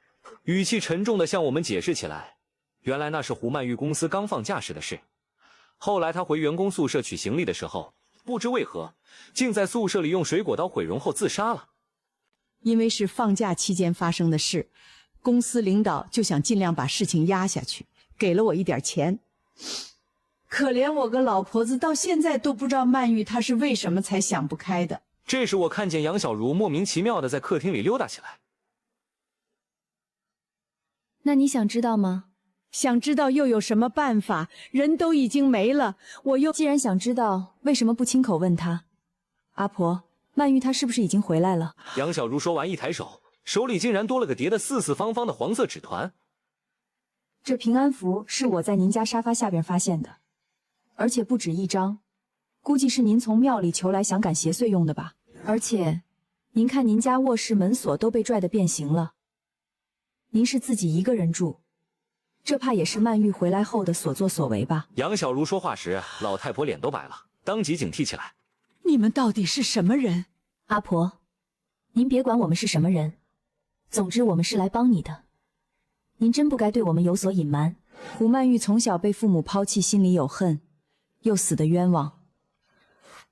语气沉重地向我们解释起来。原来那是胡曼玉公司刚放假时的事。后来她回员工宿舍取行李的时候，不知为何，竟在宿舍里用水果刀毁容后自杀了。因为是放假期间发生的事，公司领导就想尽量把事情压下去，给了我一点钱。可怜我个老婆子，到现在都不知道曼玉她是为什么才想不开的。这时我看见杨小茹莫名其妙地在客厅里溜达起来。那你想知道吗？想知道又有什么办法？人都已经没了，我又……既然想知道，为什么不亲口问她？阿婆，曼玉她是不是已经回来了？杨小茹说完一抬手，手里竟然多了个叠得四四方方的黄色纸团。这平安符是我在您家沙发下边发现的，而且不止一张，估计是您从庙里求来想赶邪祟用的吧。而且，您看您家卧室门锁都被拽得变形了，您是自己一个人住，这怕也是曼玉回来后的所作所为吧。杨小茹说话时，老太婆脸都白了，当即警惕起来。你们到底是什么人？阿婆，您别管我们是什么人，总之我们是来帮你的。您真不该对我们有所隐瞒。胡曼玉从小被父母抛弃，心里有恨，又死得冤枉，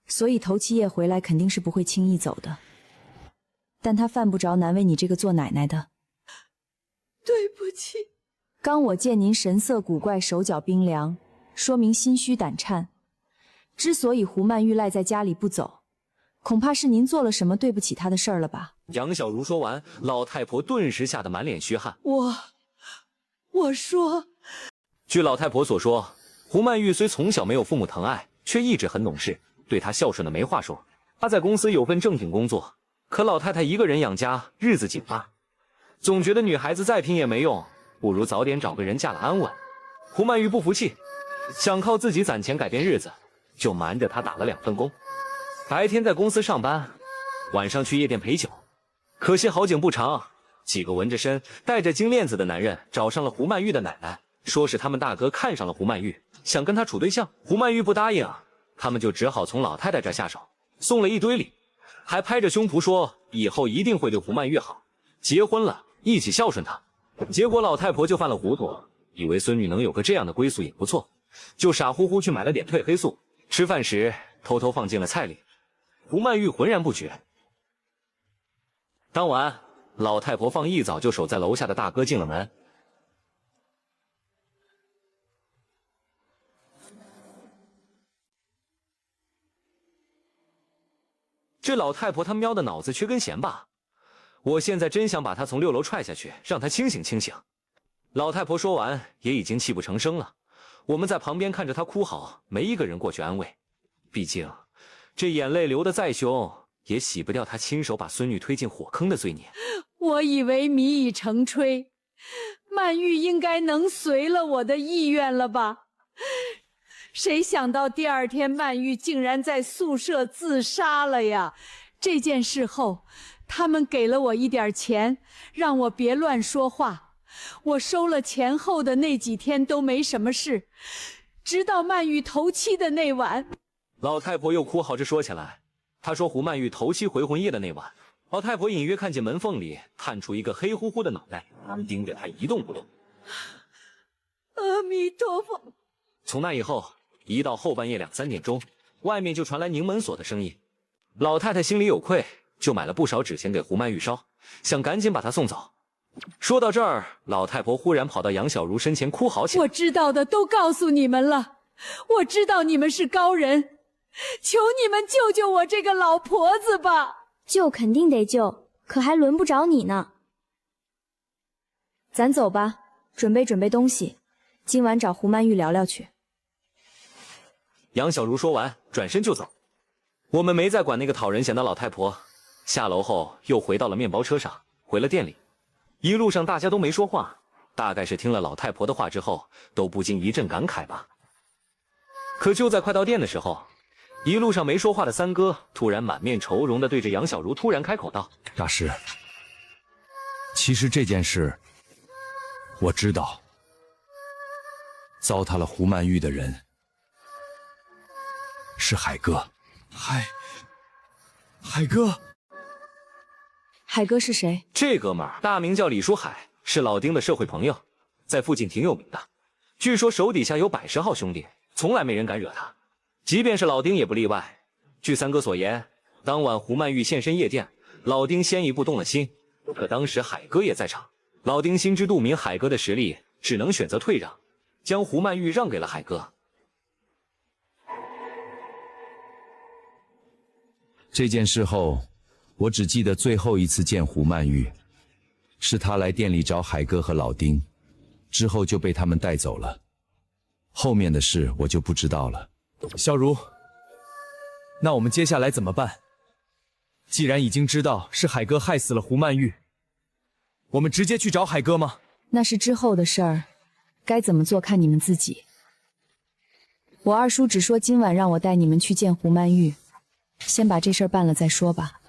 所以头七夜回来肯定是不会轻易走的。但她犯不着难为你这个做奶奶的。对不起。刚我见您神色古怪，手脚冰凉，说明心虚胆颤。之所以胡曼玉赖在家里不走，恐怕是您做了什么对不起她的事儿了吧？杨小茹说完，老太婆顿时吓得满脸虚汗。我说，据老太婆所说，胡曼玉虽从小没有父母疼爱，却一直很懂事，对她孝顺的没话说。她在公司有份正经工作，可老太太一个人养家，日子紧巴，总觉得女孩子再拼也没用，不如早点找个人嫁了安稳。胡曼玉不服气，想靠自己攒钱改变日子，就瞒着她打了2份工，白天在公司上班，晚上去夜店陪酒。可惜好景不长，几个纹着身、戴着金链子的男人找上了胡曼玉的奶奶，说是他们大哥看上了胡曼玉，想跟她处对象。胡曼玉不答应，他们就只好从老太太这下手，送了一堆礼，还拍着胸脯说以后一定会对胡曼玉好，结婚了一起孝顺她。结果老太婆就犯了糊涂，以为孙女能有个这样的归宿也不错，就傻乎乎去买了点褪黑素，吃饭时偷偷放进了菜里。胡曼玉浑然不觉。当晚，老太婆放一早就守在楼下的大哥进了门。这老太婆她喵的脑子缺根弦吧？我现在真想把她从6楼踹下去，让她清醒清醒。老太婆说完，也已经泣不成声了。我们在旁边看着她哭嚎，没一个人过去安慰。毕竟，这眼泪流得再凶，也洗不掉她亲手把孙女推进火坑的罪孽。我以为米已成炊，曼玉应该能随了我的意愿了吧？谁想到第2天曼玉竟然在宿舍自杀了呀！这件事后，他们给了我一点钱，让我别乱说话。我收了钱后的那几天都没什么事，直到曼玉头七的那晚。老太婆又哭嚎着说起来，她说胡曼玉头七回魂夜的那晚，老太婆隐约看见门缝里探出一个黑乎乎的脑袋，盯着她一动不动。阿弥陀佛。从那以后，一到后半夜2、3点钟，外面就传来拧门锁的声音。老太太心里有愧，就买了不少纸钱给胡曼玉烧，想赶紧把她送走。说到这儿，老太婆忽然跑到杨小茹身前哭嚎起来。我知道的都告诉你们了，我知道你们是高人，求你们救救我这个老婆子吧！救肯定得救，可还轮不着你呢。咱走吧，准备准备东西，今晚找胡曼玉聊聊去。杨小茹说完，转身就走。我们没再管那个讨人嫌的老太婆，下楼后又回到了面包车上，回了店里。一路上大家都没说话，大概是听了老太婆的话之后，都不禁一阵感慨吧。可就在快到店的时候，一路上没说话的三哥突然满面愁容地对着杨小茹突然开口道：“大师，其实这件事我知道，糟蹋了胡曼玉的人是海哥。”海哥？海哥是谁？这哥们儿大名叫李书海，是老丁的社会朋友，在附近挺有名的。据说手底下有110号兄弟，从来没人敢惹他，即便是老丁也不例外。据三哥所言，当晚胡曼玉现身夜店，老丁先一步动了心，可当时海哥也在场。老丁心知肚明海哥的实力，只能选择退让，将胡曼玉让给了海哥。这件事后，我只记得最后一次见胡曼玉，是他来店里找海哥和老丁，之后就被他们带走了。后面的事我就不知道了。小茹，那我们接下来怎么办？既然已经知道是海哥害死了胡曼玉，我们直接去找海哥吗？那是之后的事儿，该怎么做看你们自己。我二叔只说今晚让我带你们去见胡曼玉，先把这事儿办了再说吧。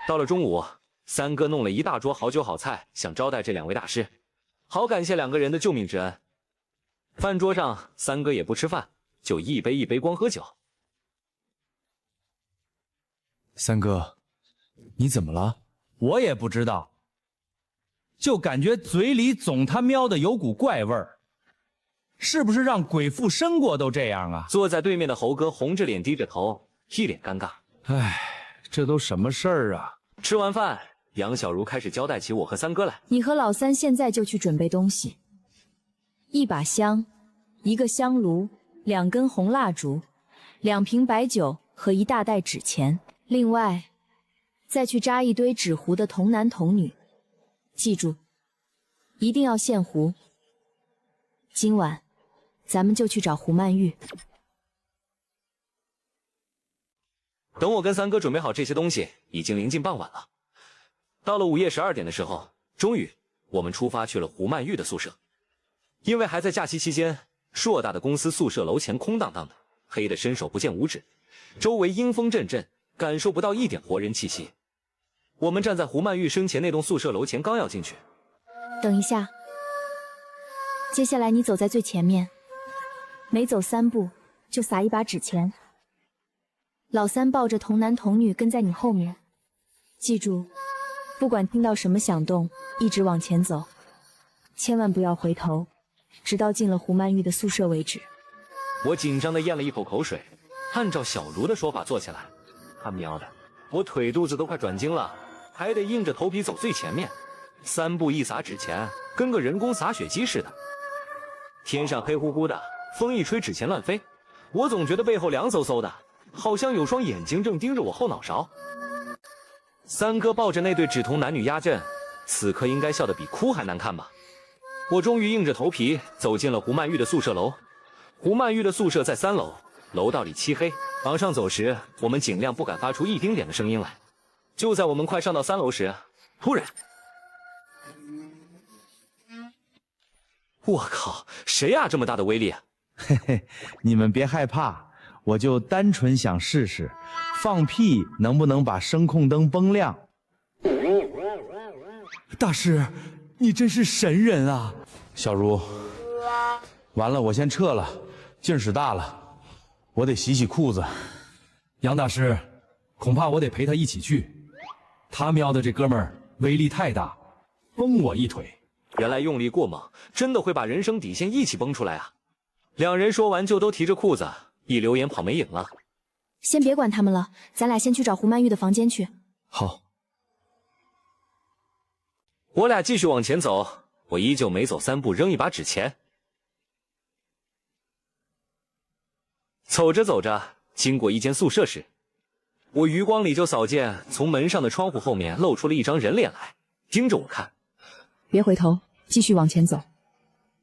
到了中午，三哥弄了一大桌好酒好菜，想招待这2位大师，好感谢2个人的救命之恩。饭桌上，三哥也不吃饭，就一杯一杯光喝酒。三哥，你怎么了？我也不知道，就感觉嘴里总他喵的有股怪味儿，是不是让鬼附身过都这样啊？坐在对面的猴哥红着脸低着头，一脸尴尬。唉，这都什么事儿啊？吃完饭，杨小茹开始交代起我和三哥来。你和老三现在就去准备东西：1把香，1个香炉，2根红蜡烛，2瓶白酒和1大袋纸钱。另外，再去扎一堆纸糊的童男童女，记住，一定要现胡。今晚，咱们就去找胡曼玉。等我跟三哥准备好这些东西，已经临近傍晚了。到了午夜12点的时候，终于我们出发去了胡曼玉的宿舍。因为还在假期期间，硕大的公司宿舍楼前空荡荡的，黑得伸手不见五指，周围阴风阵阵，感受不到一点活人气息。我们站在胡曼玉生前那栋宿舍楼前，刚要进去，等一下，接下来你走在最前面，每走3步就撒一把纸钱。老三抱着童男童女跟在你后面，记住，不管听到什么响动，一直往前走，千万不要回头，直到进了胡曼玉的宿舍为止。我紧张地咽了一口口水，按照小茹的说法做起来。他喵的，我腿肚子都快转筋了，还得硬着头皮走最前面，3步一撒纸钱，跟个人工撒血机似的。天上黑乎乎的，风一吹纸钱乱飞，我总觉得背后凉飕飕的，好像有双眼睛正盯着我后脑勺。三哥抱着那对纸童男女压阵，此刻应该笑得比哭还难看吧。我终于硬着头皮走进了胡曼玉的宿舍楼。胡曼玉的宿舍在3楼，楼道里漆黑，往上走时，我们尽量不敢发出一丁点的声音来。就在我们快上到3楼时，突然，我靠，谁呀这么大的威力啊？嘿嘿，你们别害怕，我就单纯想试试，放屁能不能把声控灯崩亮。大师，你真是神人啊！小茹，完了，我先撤了，劲使大了，我得洗洗裤子。杨大师，恐怕我得陪他一起去。他喵的这哥们儿威力太大，崩我一腿。原来用力过猛，真的会把人生底线一起崩出来啊！两人说完就都提着裤子，一溜烟跑没影了。先别管他们了，咱俩先去找胡曼玉的房间去。好。我俩继续往前走，我依旧每走3步扔一把纸钱。走着走着，经过一间宿舍时，我余光里就扫见从门上的窗户后面露出了一张人脸来，盯着我看。别回头，继续往前走，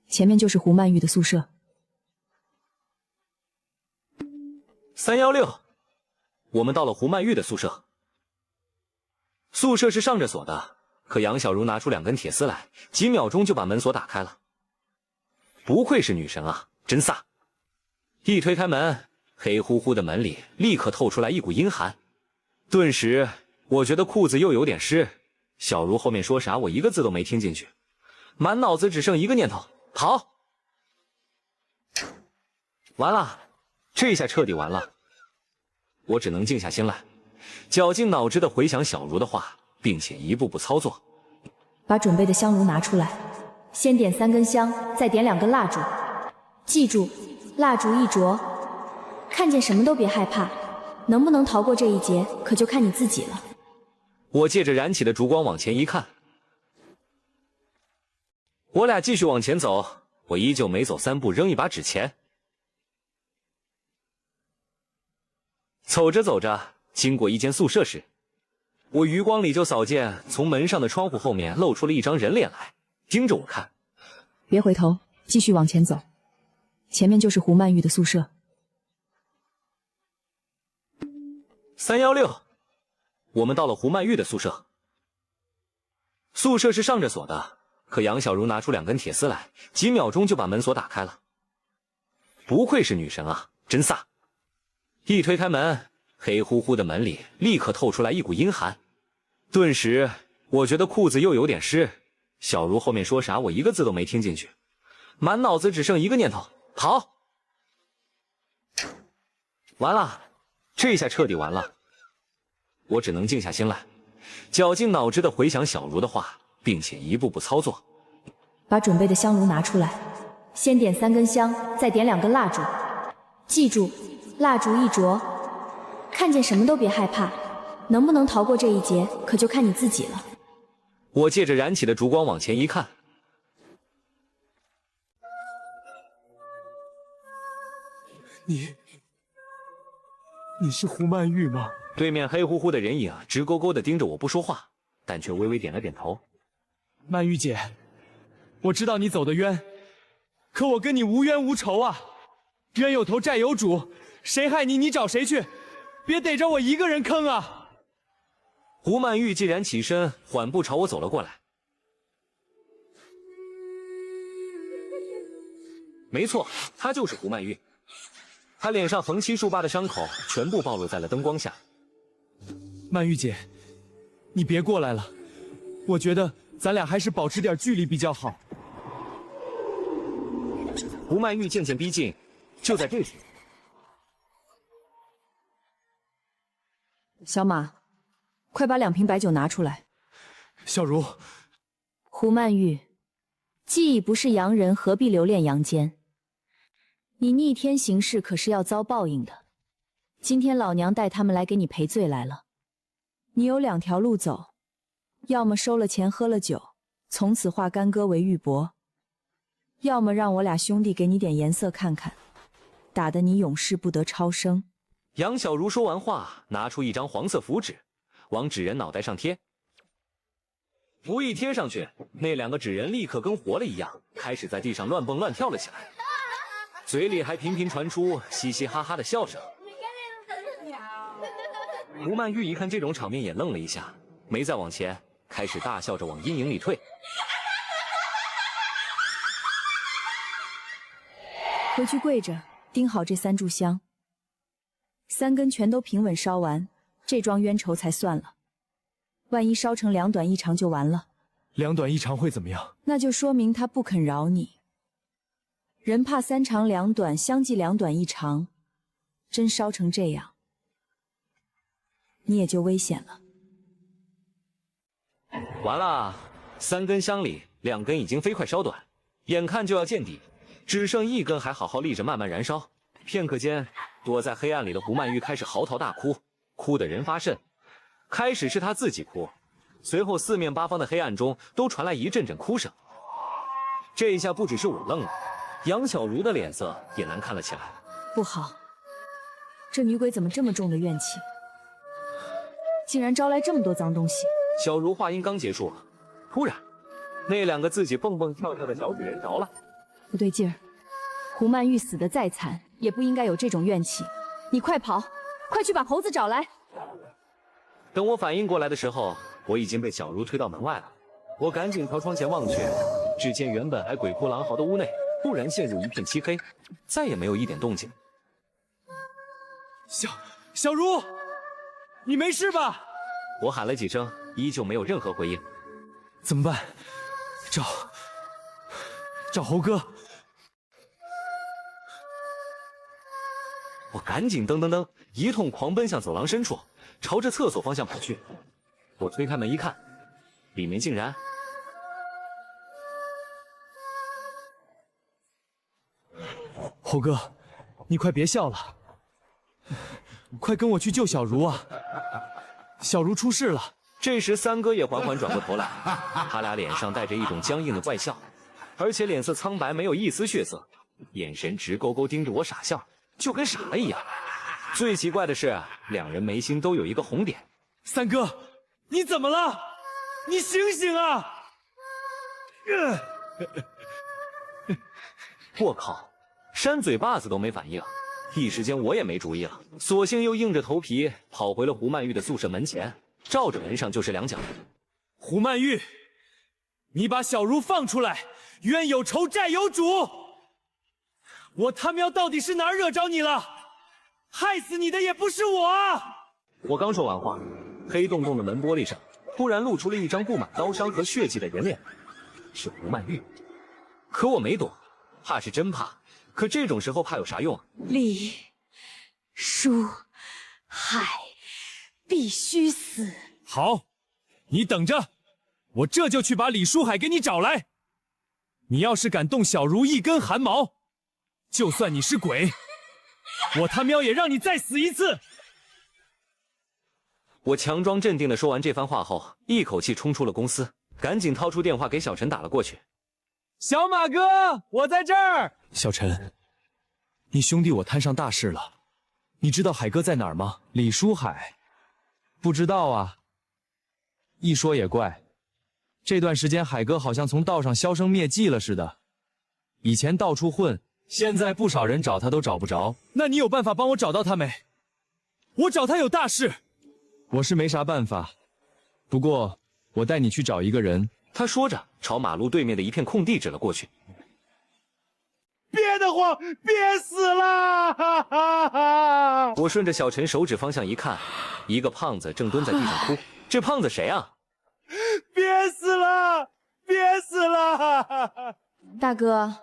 前面就是胡曼玉的宿舍。316，我们到了胡曼玉的宿舍。宿舍是上着锁的，可杨小茹拿出2根铁丝来，几秒钟就把门锁打开了。不愧是女神啊，真飒！一推开门，黑乎乎的门里立刻透出来一股阴寒，顿时我觉得裤子又有点湿。小茹后面说啥，我一个字都没听进去，满脑子只剩一个念头：跑！完了，这下彻底完了。我只能静下心来，绞尽脑汁地回想小茹的话，并且一步步操作。把准备的香炉拿出来，先点3根香，再点2根蜡烛。记住，蜡烛一着，看见什么都别害怕，能不能逃过这一劫，可就看你自己了。我借着燃起的烛光往前一看，我俩继续往前走，我依旧每走3步扔一把纸钱。走着走着，经过一间宿舍时，我余光里就扫见从门上的窗户后面露出了一张人脸来，盯着我看。别回头，继续往前走，前面就是胡曼玉的宿舍。316，我们到了胡曼玉的宿舍。宿舍是上着锁的，可杨小茹拿出2根铁丝来，几秒钟就把门锁打开了。不愧是女神啊，真飒！一推开门，黑乎乎的门里立刻透出来一股阴寒，顿时我觉得裤子又有点湿。小茹后面说啥，我一个字都没听进去，满脑子只剩一个念头：跑！完了，这下彻底完了。我只能静下心来，绞尽脑汁地回想小茹的话，并且一步步操作。把准备的香炉拿出来，先点3根香，再点2根蜡烛。记住，蜡烛一着，看见什么都别害怕，能不能逃过这一劫，可就看你自己了。我借着燃起的烛光往前一看，你是胡曼玉吗？对面黑乎乎的人影直勾勾地盯着我不说话，但却微微点了点头。曼玉姐，我知道你走得冤，可我跟你无冤无仇啊，冤有头债有主，谁害你，你找谁去？别逮着我一个人坑啊！胡曼玉既然起身，缓步朝我走了过来。没错，她就是胡曼玉。她脸上横七竖八的伤口全部暴露在了灯光下。曼玉姐，你别过来了，我觉得咱俩还是保持点距离比较好。胡曼玉渐渐逼近，就在这时，小马，快把2瓶白酒拿出来。小茹，胡曼玉，既已不是洋人，何必留恋阳间？你逆天行事，可是要遭报应的。今天老娘带他们来给你赔罪来了。你有2条路走，要么收了钱喝了酒，从此化干戈为玉帛；要么让我俩兄弟给你点颜色看看，打得你永世不得超生。杨小茹说完话，拿出一张黄色符纸，往纸人脑袋上贴。符一贴上去，那2个纸人立刻跟活了一样，开始在地上乱蹦乱跳了起来，嘴里还频频传出嘻嘻哈哈的笑声。胡曼玉一看这种场面也愣了一下，没再往前，开始大笑着往阴影里退。回去跪着盯好这3炷香，3根全都平稳烧完，这桩冤仇才算了。万一烧成2短1长就完了。2短1长会怎么样？那就说明他不肯饶你。人怕3长2短，相继2短1长，真烧成这样，你也就危险了。完了，3根香里2根已经飞快烧短，眼看就要见底，只剩1根还好好立着慢慢燃烧。片刻间，躲在黑暗里的胡曼玉开始嚎啕大哭，哭得人发瘆。开始是她自己哭，随后4面8方的黑暗中都传来一阵阵哭声。这一下不只是我愣了，杨小茹的脸色也难看了起来。不好，这女鬼怎么这么重的怨气，竟然招来这么多脏东西。小茹话音刚结束，突然，那2个自己蹦蹦跳跳的小纸人着了。不对劲儿，胡曼玉死得再惨，也不应该有这种怨气。你快跑，快去把猴子找来！等我反应过来的时候，我已经被小茹推到门外了。我赶紧朝窗前望去，只见原本还鬼哭狼嚎的屋内，突然陷入一片漆黑，再也没有一点动静。小茹，你没事吧？我喊了几声，依旧没有任何回应。怎么办？找猴哥。我赶紧噔噔噔一通狂奔向走廊深处，朝着厕所方向跑去。我推开门一看，里面竟然……猴哥，你快别笑了，快跟我去救小茹啊！小茹出事了。这时三哥也缓缓转过头来，他俩脸上带着一种僵硬的怪笑，而且脸色苍白，没有一丝血色，眼神直勾勾盯着我傻笑，就跟傻了一样。最奇怪的是，两人眉心都有一个红点。三哥，你怎么了？你醒醒啊！我靠，扇嘴巴子都没反应，一时间我也没主意了，索性又硬着头皮跑回了胡曼玉的宿舍门前，照着门上就是两脚。胡曼玉，你把小茹放出来，冤有仇债有主。我他喵到底是哪儿惹着你了？害死你的也不是我啊！我刚说完话，黑洞洞的门玻璃上突然露出了一张布满刀伤和血迹的人脸，是胡曼玉。可我没躲，怕是真怕，可这种时候怕有啥用啊？李书海必须死。好，你等着，我这就去把李书海给你找来。你要是敢动小茹一根汗毛，就算你是鬼，我他喵也让你再死一次！我强装镇定的说完这番话后，一口气冲出了公司，赶紧掏出电话给小陈打了过去。小马哥，我在这儿。小陈，你兄弟我摊上大事了，你知道海哥在哪儿吗？李书海，不知道啊。一说也怪，这段时间海哥好像从道上销声灭迹了似的，以前到处混，现在不少人找他都找不着。那你有办法帮我找到他没？我找他有大事。我是没啥办法，不过我带你去找一个人。他说着，朝马路对面的一片空地指了过去。憋得慌，憋死了！哈哈哈！我顺着小陈手指方向一看，一个胖子正蹲在地上哭。这胖子谁啊？憋死了，憋死了！大哥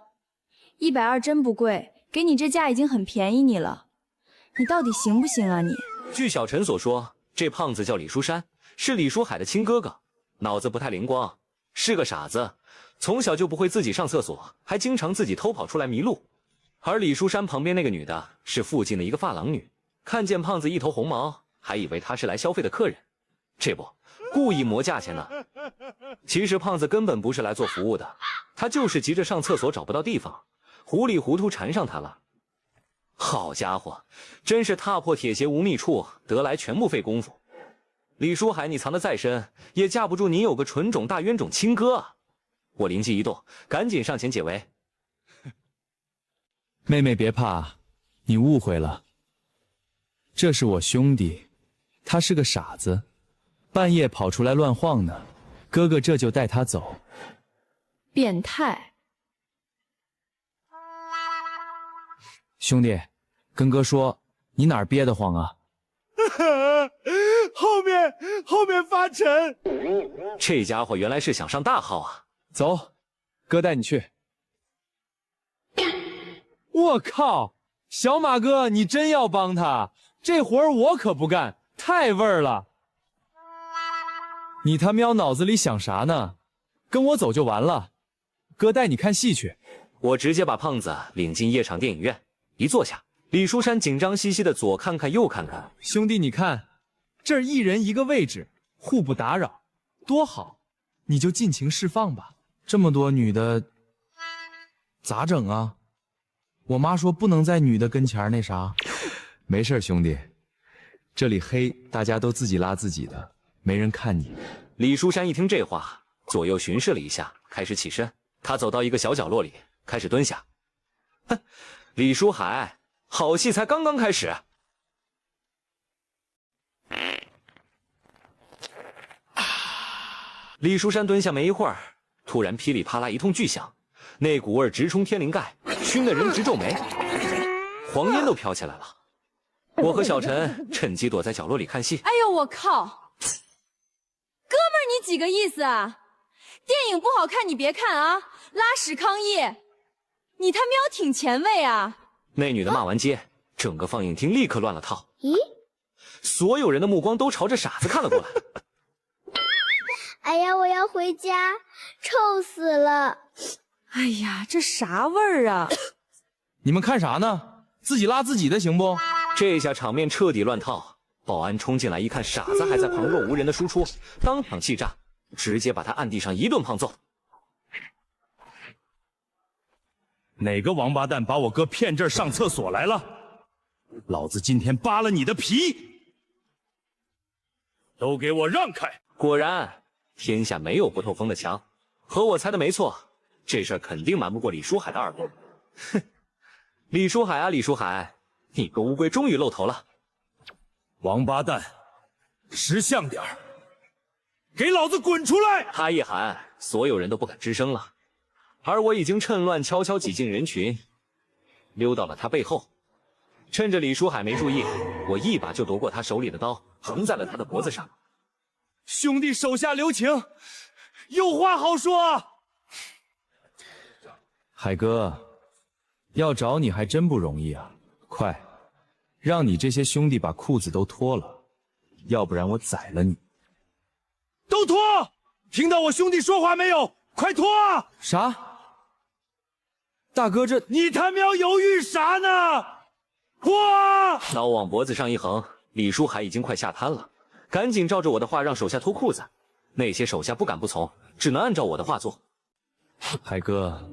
，120真不贵，给你这价已经很便宜你了，你到底行不行啊你？据小陈所说，这胖子叫李书山，是李书海的亲哥哥，脑子不太灵光，是个傻子，从小就不会自己上厕所，还经常自己偷跑出来迷路。而李书山旁边那个女的是附近的一个发廊女，看见胖子一头红毛，还以为他是来消费的客人，这不故意磨价钱呢。其实胖子根本不是来做服务的，他就是急着上厕所找不到地方，糊里糊涂缠上他了。好家伙，真是踏破铁鞋无觅处，得来全不费工夫。李书海，你藏得再深，也架不住你有个纯种大冤种亲哥啊！我灵机一动，赶紧上前解围。妹妹别怕，你误会了，这是我兄弟，他是个傻子，半夜跑出来乱晃呢，哥哥这就带他走。变态！兄弟，跟哥说，你哪儿憋得慌啊？后面发沉。这家伙原来是想上大号啊！走，哥带你去。我靠，小马哥，你真要帮他？这活儿我可不干，太味儿了。你他喵脑子里想啥呢？跟我走就完了，哥带你看戏去。我直接把胖子领进夜场电影院，一坐下，李书山紧张兮兮的左看看右看看。兄弟，你看，这儿一人一个位置，互不打扰，多好！你就尽情释放吧。这么多女的，咋整啊？我妈说不能在女的跟前那啥。没事，兄弟，这里黑，大家都自己拉自己的，没人看你。李书山一听这话，左右巡视了一下，开始起身。他走到一个小角落里，开始蹲下。哼，李书海，好戏才刚刚开始。李书山蹲下没一会儿，突然噼里啪啦一通巨响，那股味直冲天灵盖，熏得人直皱眉，黄烟都飘起来了。我和小陈趁机躲在角落里看戏。哎呦我靠！哥们儿，你几个意思啊？电影不好看你别看啊！拉屎抗议！你他喵挺前卫啊！那女的骂完街，整个放映厅立刻乱了套。咦？所有人的目光都朝着傻子看了过来。哎呀，我要回家，臭死了！哎呀，这啥味儿啊？你们看啥呢？自己拉自己的行不？这下场面彻底乱套。保安冲进来一看，傻子还在旁若无人的输出，当场气炸，直接把他按地上一顿胖揍。哪个王八蛋把我哥骗这儿上厕所来了？老子今天扒了你的皮！都给我让开！果然，天下没有不透风的墙。和我猜的没错，这事儿肯定瞒不过李书海的耳朵。哼，李书海啊，李书海，你个乌龟终于露头了！王八蛋，识相点儿，给老子滚出来！他一喊，所有人都不敢吱声了。而我已经趁乱悄悄挤进人群，溜到了他背后。趁着李书海没注意，我一把就夺过他手里的刀，横在了他的脖子上。兄弟手下留情，有话好说。海哥，要找你还真不容易啊！快，让你这些兄弟把裤子都脱了，要不然我宰了你！都脱！听到我兄弟说话没有？快脱！啥？大哥，这你他喵犹豫啥呢？脱！刀往脖子上一横，李书海已经快吓瘫了，赶紧照着我的话让手下脱裤子。那些手下不敢不从，只能按照我的话做。海哥，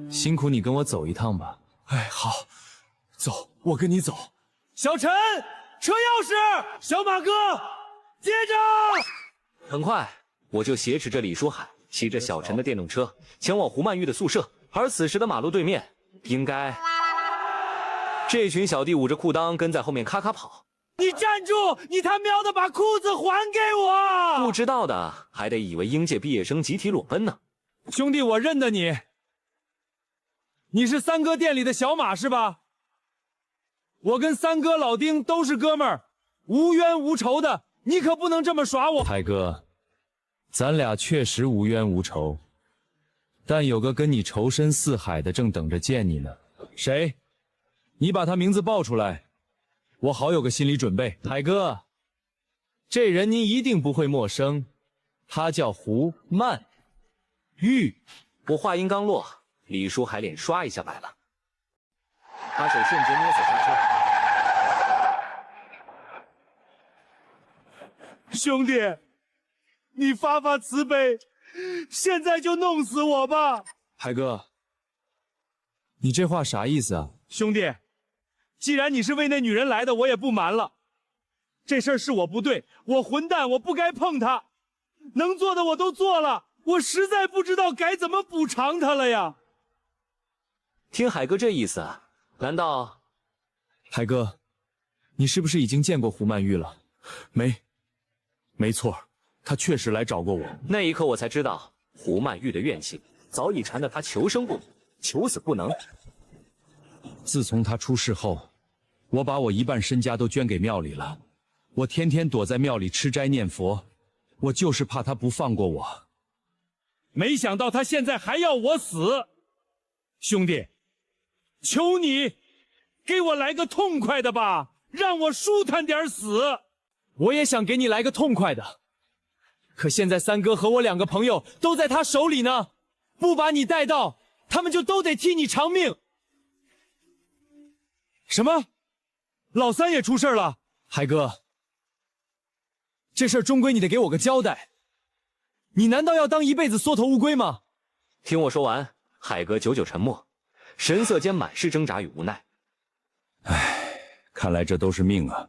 辛苦你跟我走一趟吧。哎，好，走，我跟你走。小陈，车钥匙，小马哥，接着。很快，我就挟持着李书海，骑着小陈的电动车前往胡曼玉的宿舍。而此时的马路对面，应该这群小弟捂着裤裆跟在后面咔咔跑。你站住！你他喵的把裤子还给我！不知道的还得以为应届毕业生集体裸奔呢。兄弟，我认得你，你是三哥店里的小马是吧？我跟三哥老丁都是哥们儿，无冤无仇的，你可不能这么耍我。海哥，咱俩确实无冤无仇，但有个跟你仇深似海的正等着见你呢。谁？你把他名字报出来，我好有个心理准备。海哥，这人您一定不会陌生，他叫胡曼玉。我话音刚落，李书海脸刷一下白了，他手瞬间捏死刹车。兄弟，你发发慈悲，现在就弄死我吧！海哥，你这话啥意思啊？兄弟，既然你是为那女人来的，我也不瞒了，这事儿是我不对，我混蛋，我不该碰她，能做的我都做了，我实在不知道该怎么补偿她了呀。听海哥这意思，难道……海哥，你是不是已经见过胡曼玉了？没错，他确实来找过我。那一刻我才知道，胡曼玉的怨气早已缠得他求生不得，求死不能。自从他出事后，我把我一半身家都捐给庙里了。我天天躲在庙里吃斋念佛，我就是怕他不放过我。没想到他现在还要我死，兄弟，求你给我来个痛快的吧，让我舒坦点死。我也想给你来个痛快的，可现在三哥和我2个朋友都在他手里呢，不把你带到，他们就都得替你偿命。什么？老三也出事了？海哥，这事儿终归你得给我个交代，你难道要当一辈子缩头乌龟吗？听我说完，海哥久久沉默，神色间满是挣扎与无奈。唉，看来这都是命啊。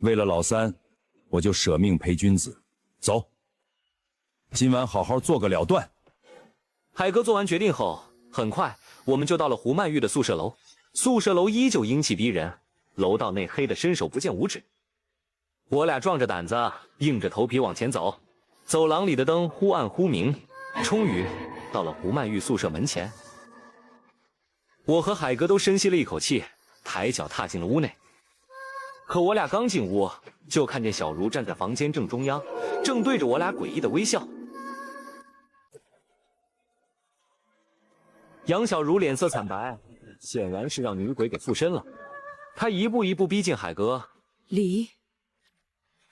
为了老三，我就舍命陪君子。走，今晚好好做个了断。海哥做完决定后，很快我们就到了胡曼玉的宿舍楼。宿舍楼依旧阴气逼人，楼道内黑得伸手不见五指。我俩壮着胆子，硬着头皮往前走。走廊里的灯忽暗忽明，终于到了胡曼玉宿舍门前。我和海哥都深吸了一口气，抬脚踏进了屋内。可我俩刚进屋，就看见小茹站在房间正中央，正对着我俩诡异的微笑。杨小茹脸色惨白，显然是让女鬼给附身了。她一步一步逼近海哥。李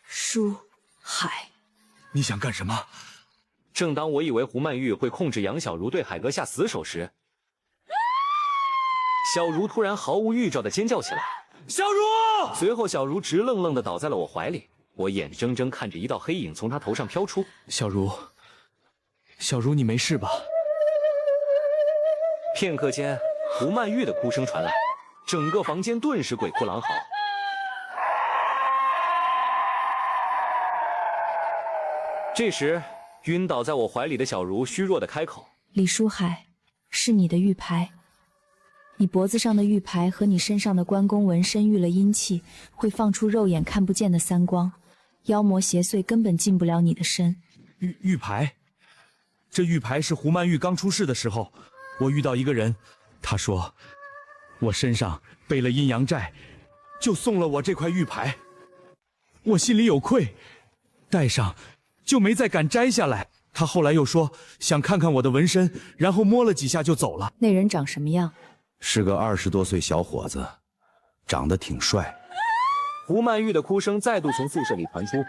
书海，你想干什么？正当我以为胡曼玉会控制杨小茹对海哥下死手时，小茹突然毫无预兆的尖叫起来。小茹！随后小茹直愣愣的倒在了我怀里，我眼睁睁看着一道黑影从她头上飘出。小茹，你没事吧？片刻间，胡曼玉的哭声传来，整个房间顿时鬼哭狼嚎。这时，晕倒在我怀里的小茹虚弱的开口：“李书海，是你的玉牌。你脖子上的玉牌和你身上的关公纹身遇了阴气，会放出肉眼看不见的三光，妖魔邪祟根本进不了你的身。玉牌，这玉牌是胡曼玉刚出事的时候，我遇到一个人，他说我身上背了阴阳债，就送了我这块玉牌。我心里有愧，戴上就没再敢摘下来。他后来又说想看看我的纹身，然后摸了几下就走了。那人长什么样？是个20多岁小伙子，长得挺帅。胡曼玉的哭声再度从宿舍里传出，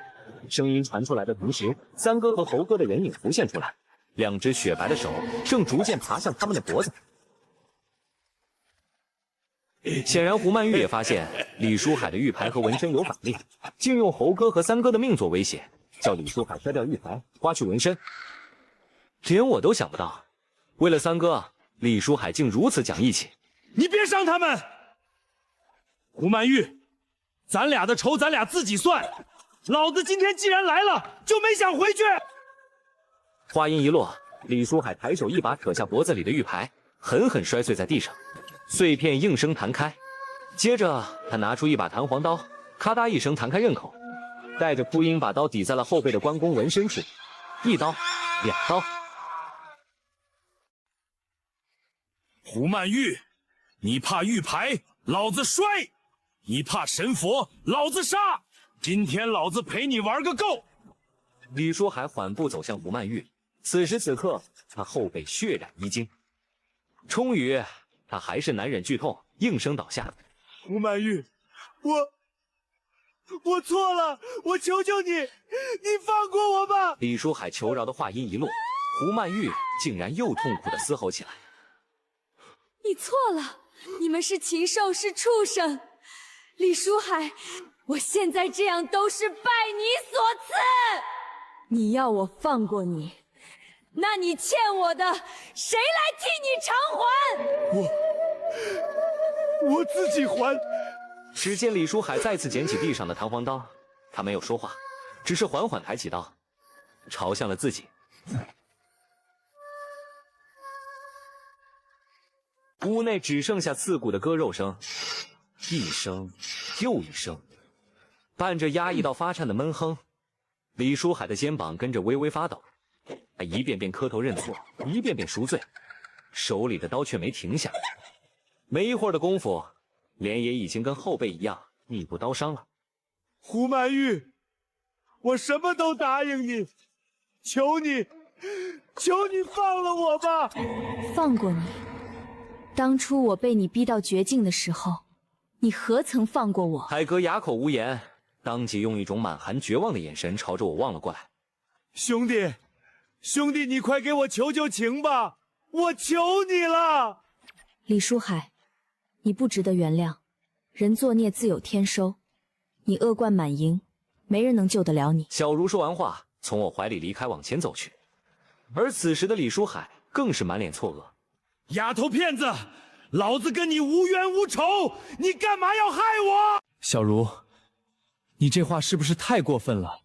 声音传出来的同时，三哥和猴哥的人影浮现出来，2只雪白的手正逐渐爬向他们的脖子。显然胡曼玉也发现李书海的玉牌和纹身有反例，竟用猴哥和三哥的命做威胁，叫李书海摘掉玉牌，刮去纹身。连我都想不到，为了三哥，李书海竟如此讲义气。你别伤他们，胡曼玉，咱俩的仇咱俩自己算，老子今天既然来了，就没想回去。话音一落，李书海抬手一把扯下脖子里的玉牌，狠狠摔碎在地上，碎片应声弹开。接着他拿出一把弹簧刀，咔嗒一声弹开刃口，带着哭音把刀抵在了后背的关公纹身处，一刀，两刀。胡曼玉，你怕玉牌，老子摔；你怕神佛，老子杀。今天老子陪你玩个够！李书海缓步走向胡曼玉，此时此刻他后背血染衣襟，终于他还是难忍剧痛，应声倒下。胡曼玉，我错了，我求求你，你放过我吧！李书海求饶的话音一落，胡曼玉竟然又痛苦地嘶吼起来。你错了，你们是禽兽，是畜生。李书海，我现在这样都是拜你所赐。你要我放过你，那你欠我的，谁来替你偿还？我自己还。只见李书海再次捡起地上的弹簧刀，他没有说话，只是缓缓抬起刀，朝向了自己。屋内只剩下刺骨的割肉声，一声又一声，伴着压抑到发颤的闷哼。李书海的肩膀跟着微微发抖，他一遍遍磕头认错，一遍遍赎罪，手里的刀却没停下。没一会儿的功夫，脸也已经跟后背一样密布刀伤了。胡曼玉，我什么都答应你，求你放了我吧！放过你？当初我被你逼到绝境的时候，你何曾放过我？海哥哑口无言，当即用一种满含绝望的眼神朝着我望了过来。兄弟，你快给我求求情吧，我求你了！李书海，你不值得原谅，人作孽自有天收，你恶贯满盈，没人能救得了你。小茹说完话，从我怀里离开，往前走去。而此时的李书海更是满脸错愕。丫头片子，老子跟你无冤无仇，你干嘛要害我？小茹，你这话是不是太过分了？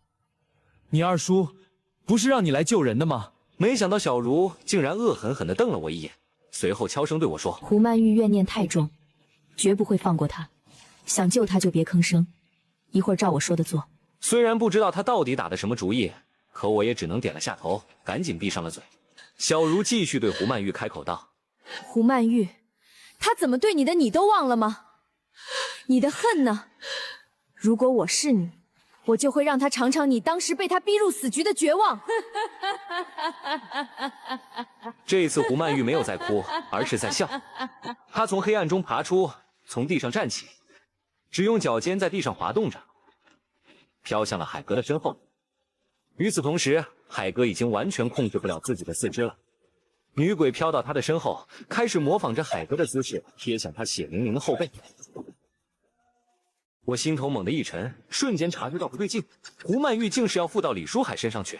你二叔不是让你来救人的吗？没想到小茹竟然恶狠狠地瞪了我一眼，随后悄声对我说：胡曼玉怨念太重，绝不会放过他，想救他就别吭声，一会儿照我说的做。虽然不知道他到底打的什么主意，可我也只能点了下头，赶紧闭上了嘴。小茹继续对胡曼玉开口道：胡曼玉，他怎么对你的你都忘了吗？你的恨呢？如果我是你，我就会让他尝尝你当时被他逼入死局的绝望。这次胡曼玉没有在哭，而是在笑。她从黑暗中爬出，从地上站起，只用脚尖在地上滑动着，飘向了海哥的身后。与此同时，海哥已经完全控制不了自己的四肢了。女鬼飘到他的身后，开始模仿着海哥的姿势贴向他血淋淋的后背。我心头猛地一沉，瞬间察觉到不对劲，胡曼玉竟是要附到李书海身上去。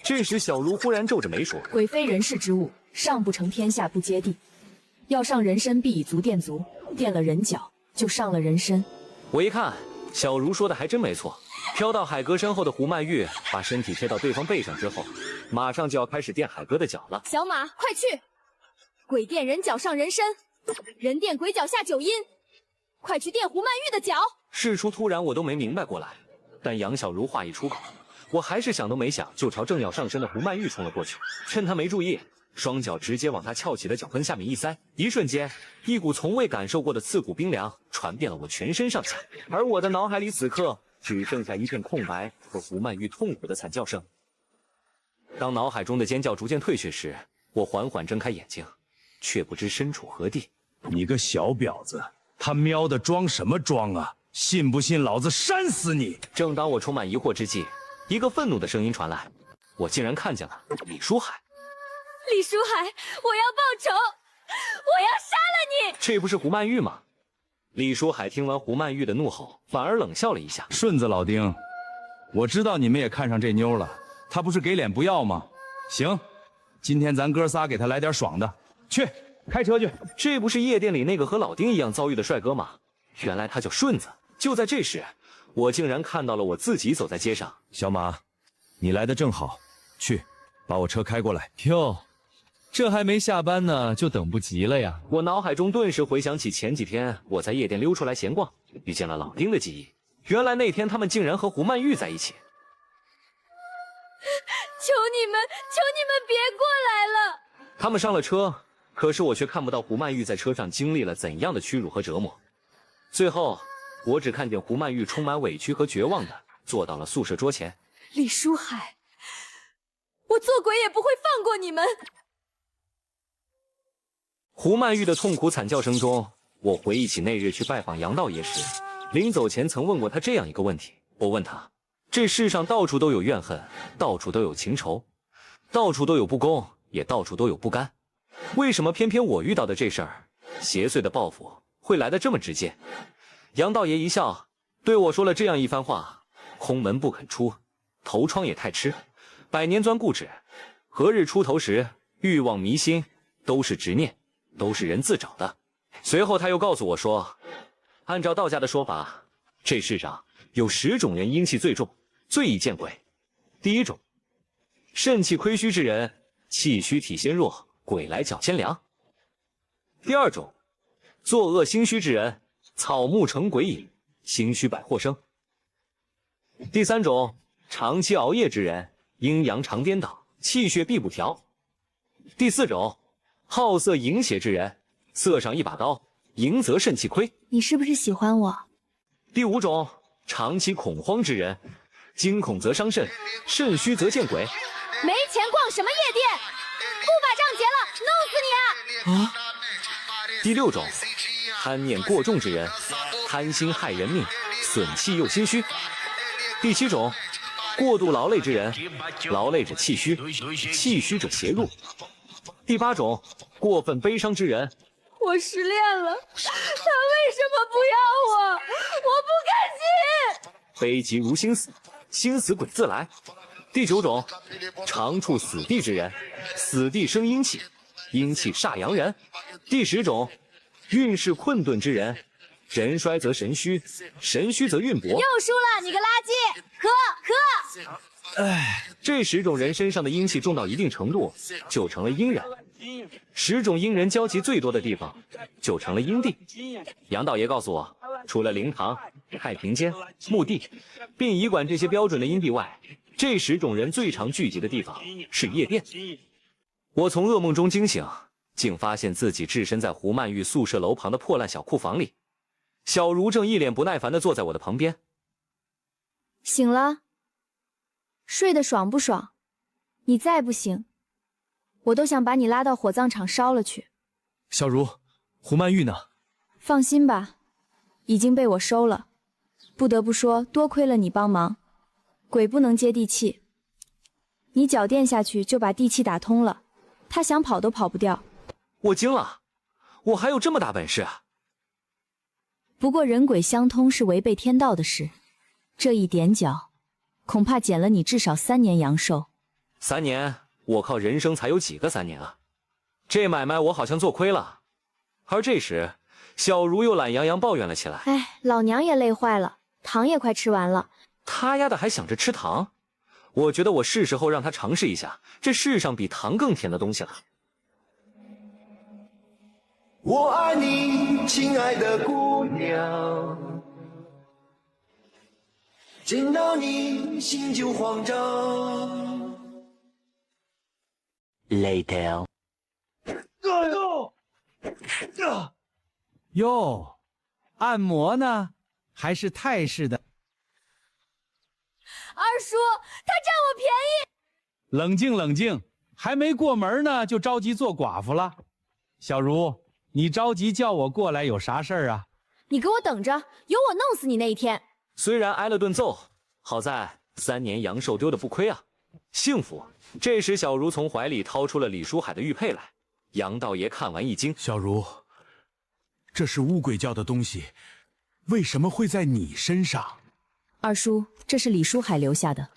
这时小茹忽然皱着眉说：鬼非人世之物，上不成天下不接地，要上人身必以足垫足，垫了人脚就上了人身。我一看，小茹说的还真没错。飘到海哥身后的胡曼玉把身体贴到对方背上之后，马上就要开始垫海哥的脚了。小马，快去！鬼垫人脚上人身，人垫鬼脚下九阴，快去垫胡曼玉的脚！事出突然，我都没明白过来，但杨小茹话一出口，我还是想都没想就朝正要上身的胡曼玉冲了过去，趁他没注意，双脚直接往他翘起的脚跟下面一塞，一瞬间，一股从未感受过的刺骨冰凉传遍了我全身上下，而我的脑海里此刻只剩下一片空白和胡曼玉痛苦的惨叫声。当脑海中的尖叫逐渐退去时，我缓缓睁开眼睛，却不知身处何地。你个小婊子，他喵的装什么装啊？信不信老子扇死你！正当我充满疑惑之际，一个愤怒的声音传来，我竟然看见了李书海。李书海，我要报仇，我要杀了你！这不是胡曼玉吗？李书海听完胡曼玉的怒吼，反而冷笑了一下。顺子老丁，我知道你们也看上这妞了，她不是给脸不要吗？行，今天咱哥仨给她来点爽的，去开车去。这不是夜店里那个和老丁一样遭遇的帅哥吗？原来他叫顺子。就在这时，我竟然看到了我自己走在街上。小马，你来的正好，去把我车开过来。哟，这还没下班呢，就等不及了呀！我脑海中顿时回想起前几天我在夜店溜出来闲逛，遇见了老丁的记忆。原来那天他们竟然和胡曼玉在一起。求你们别过来了！他们上了车，可是我却看不到胡曼玉在车上经历了怎样的屈辱和折磨。最后，我只看见胡曼玉充满委屈和绝望的坐到了宿舍桌前。李书海，我做鬼也不会放过你们！胡曼玉的痛苦惨叫声中，我回忆起那日去拜访杨道爷时，临走前曾问过他这样一个问题。我问他，这世上到处都有怨恨，到处都有情仇，到处都有不公，也到处都有不甘，为什么偏偏我遇到的这事儿，邪祟的报复会来得这么直接？杨道爷一笑，对我说了这样一番话：空门不肯出，头疮也太吃，百年钻固执，何日出头时，欲望迷心，都是执念，都是人自找的。随后他又告诉我说，按照道家的说法，这世上有10种人阴气最重，最易见鬼。第一种，肾气亏虚之人，气虚体先弱，鬼来脚先凉。第二种，作恶心虚之人，草木成鬼影，心虚百祸生。第三种，长期熬夜之人，阴阳常颠倒，气血必不调。第四种，好色淫邪之人，色上一把刀，淫则肾气亏。你是不是喜欢我？第五种，长期恐慌之人，惊恐则伤肾，肾虚则见鬼。没钱逛什么夜店？不把账结了，弄死你啊！第六种，贪念过重之人，贪心害人命，损气又心虚。第七种，过度劳累之人，劳累者气虚，气虚者邪入。第八种，过分悲伤之人。我失恋了，他为什么不要我？我不甘心！悲急如心死，心死鬼自来。第九种，常处死地之人，死地生阴气，阴气煞阳人。第10种，运势困顿之人，人衰则神虚，神虚则运薄。又输了，你个垃圾！喝！哎，这10种人身上的阴气重到一定程度，就成了阴人。10种阴人交集最多的地方，就成了阴地。杨道爷告诉我，除了灵堂、太平间、墓地、殡仪馆这些标准的阴地外，这10种人最常聚集的地方是夜店。我从噩梦中惊醒，竟发现自己置身在胡曼玉宿舍楼旁的破烂小库房里。小茹正一脸不耐烦地坐在我的旁边。醒了？睡得爽不爽？你再不醒，我都想把你拉到火葬场烧了去。小茹，胡曼玉呢？放心吧，已经被我收了。不得不说，多亏了你帮忙。鬼不能接地气，你脚垫下去就把地气打通了，他想跑都跑不掉。我惊了，我还有这么大本事啊！不过人鬼相通是违背天道的事，这一点脚，恐怕减了你至少3年阳寿。3年？我靠人生才有几个3年啊？这买卖我好像做亏了。而这时，小茹又懒洋洋抱怨了起来：“哎，老娘也累坏了，糖也快吃完了。”他丫的还想着吃糖，我觉得我是时候让他尝试一下这世上比糖更甜的东西了。我爱你，亲爱的姑娘，见到你心就慌张。Later。哟，按摩呢？还是泰式的？二叔，他占我便宜！冷静冷静，还没过门呢，就着急做寡妇了。小茹，你着急叫我过来有啥事儿啊？你给我等着，有我弄死你那一天。虽然挨了顿揍，好在3年阳寿丢的不亏啊，幸福。这时小茹从怀里掏出了李书海的玉佩来，杨道爷看完一惊：“小茹，这是巫鬼教的东西，为什么会在你身上？”二叔，这是李书海留下的。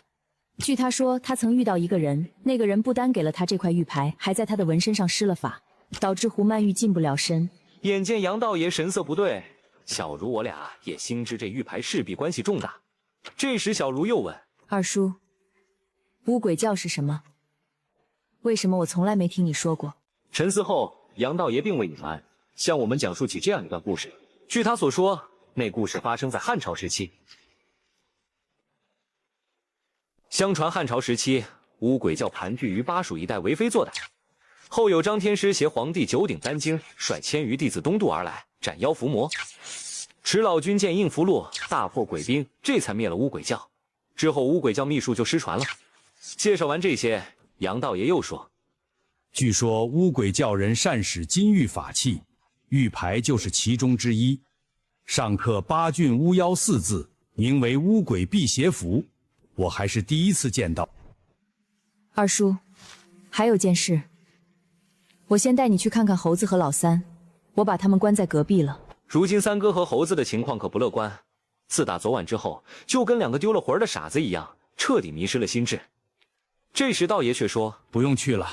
据他说，他曾遇到一个人，那个人不单给了他这块玉牌，还在他的纹身上施了法，导致胡曼玉近不了身。眼见杨道爷神色不对，小茹我俩也心知这玉牌势必关系重大，这时小茹又问：“二叔，乌鬼教是什么？为什么我从来没听你说过？”沉思后，杨道爷并未隐瞒，向我们讲述起这样一段故事。据他所说，那故事发生在汉朝时期。相传汉朝时期，乌鬼教盘踞于巴蜀一带，为非作歹。后有张天师携皇帝9鼎丹经，率1000余弟子东渡而来，斩妖伏魔。池老君见应符箓，大破鬼兵，这才灭了乌鬼教。之后乌鬼教秘术就失传了。介绍完这些，杨道爷又说：“据说乌鬼教人善使金玉法器，玉牌就是其中之一，上刻8郡巫妖4字，名为乌鬼辟邪符。我还是第一次见到。”二叔，还有件事，我先带你去看看猴子和老三，我把他们关在隔壁了。如今三哥和猴子的情况可不乐观，自打昨晚之后，就跟2个丢了魂的傻子一样，彻底迷失了心智。这时道爷却说：“不用去了，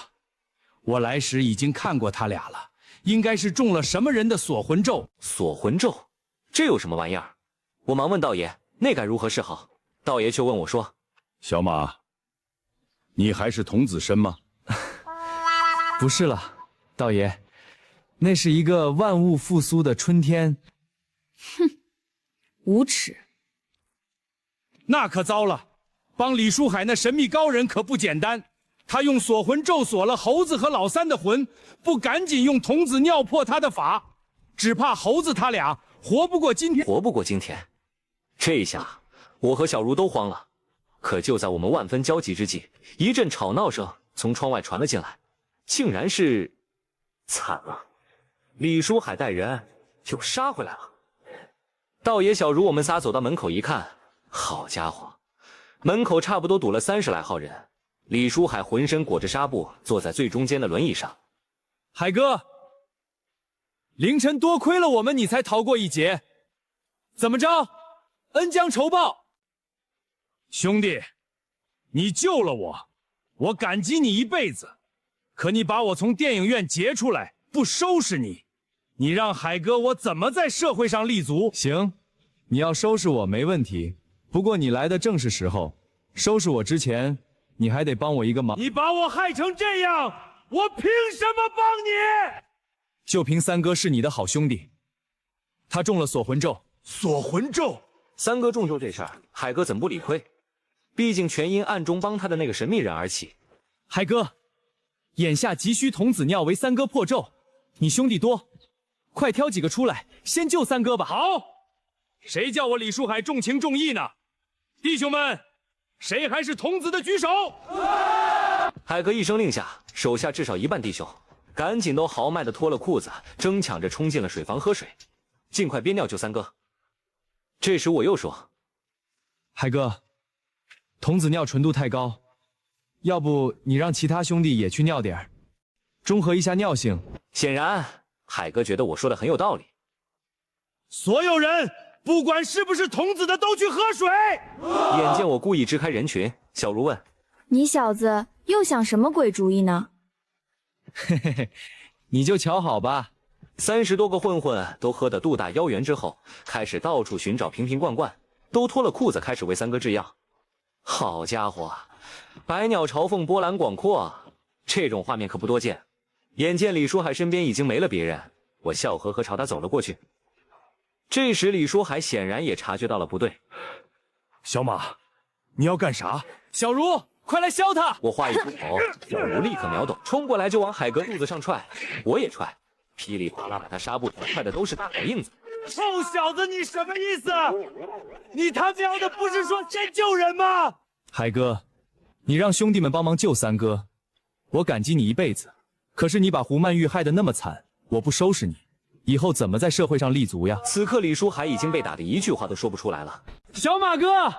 我来时已经看过他俩了，应该是中了什么人的锁魂咒。”锁魂咒，这有什么玩意儿？我忙问道爷，那该如何是好？道爷却问我说：“小马，你还是童子身吗？”不是了，道爷，那是一个万物复苏的春天。哼，无耻！那可糟了，帮李书海那神秘高人可不简单。他用锁魂咒锁了猴子和老三的魂，不赶紧用童子尿破他的法，只怕猴子他俩活不过今天。活不过今天，这一下我和小茹都慌了。可就在我们万分焦急之际，一阵吵闹声从窗外传了进来，竟然是……惨了，李书海带人又杀回来了。道爷、小茹我们仨走到门口一看，好家伙，门口差不多堵了30来号人。李书海浑身裹着纱布，坐在最中间的轮椅上。海哥，凌晨多亏了我们，你才逃过一劫。怎么着？恩将仇报。兄弟，你救了我，我感激你一辈子。可你把我从电影院劫出来，不收拾你，你让海哥我怎么在社会上立足？行，你要收拾我没问题，不过你来的正是时候。收拾我之前，你还得帮我一个忙。你把我害成这样，我凭什么帮你？就凭三哥是你的好兄弟，他中了锁魂咒。锁魂咒，三哥中咒这事儿，海哥怎不理亏？毕竟全因暗中帮他的那个神秘人而起。海哥，眼下急需童子尿为三哥破咒，你兄弟多，快挑几个出来，先救三哥吧。好，谁叫我李书海重情重义呢？弟兄们，谁还是童子的举手！海哥一声令下，手下至少1半弟兄赶紧都豪迈地脱了裤子，争抢着冲进了水房喝水，尽快憋尿救三哥。这时我又说：“海哥，童子尿纯度太高，要不你让其他兄弟也去尿点儿，中和一下尿性。”显然，海哥觉得我说的很有道理。所有人，不管是不是童子的，都去喝水。眼见我故意支开人群，小茹问：“你小子又想什么鬼主意呢？”嘿嘿嘿，你就瞧好吧。30多个混混都喝得肚大腰圆之后，开始到处寻找瓶瓶罐罐，都脱了裤子开始为三哥制药。好家伙，百鸟朝凤，波澜广阔，这种画面可不多见。眼见李书海身边已经没了别人，我笑呵呵朝他走了过去。这时李书海显然也察觉到了不对。小马，你要干啥？小茹，快来削他！我话一出口，小茹立刻秒懂，冲过来就往海哥肚子上踹，我也踹，噼里啪啦把他纱布踹的都是大脚印子。臭小子，你什么意思？你他喵的不是说先救人吗？海哥，你让兄弟们帮忙救三哥，我感激你一辈子。可是你把胡曼玉害得那么惨，我不收拾你，以后怎么在社会上立足呀？此刻李书海已经被打得一句话都说不出来了。小马哥，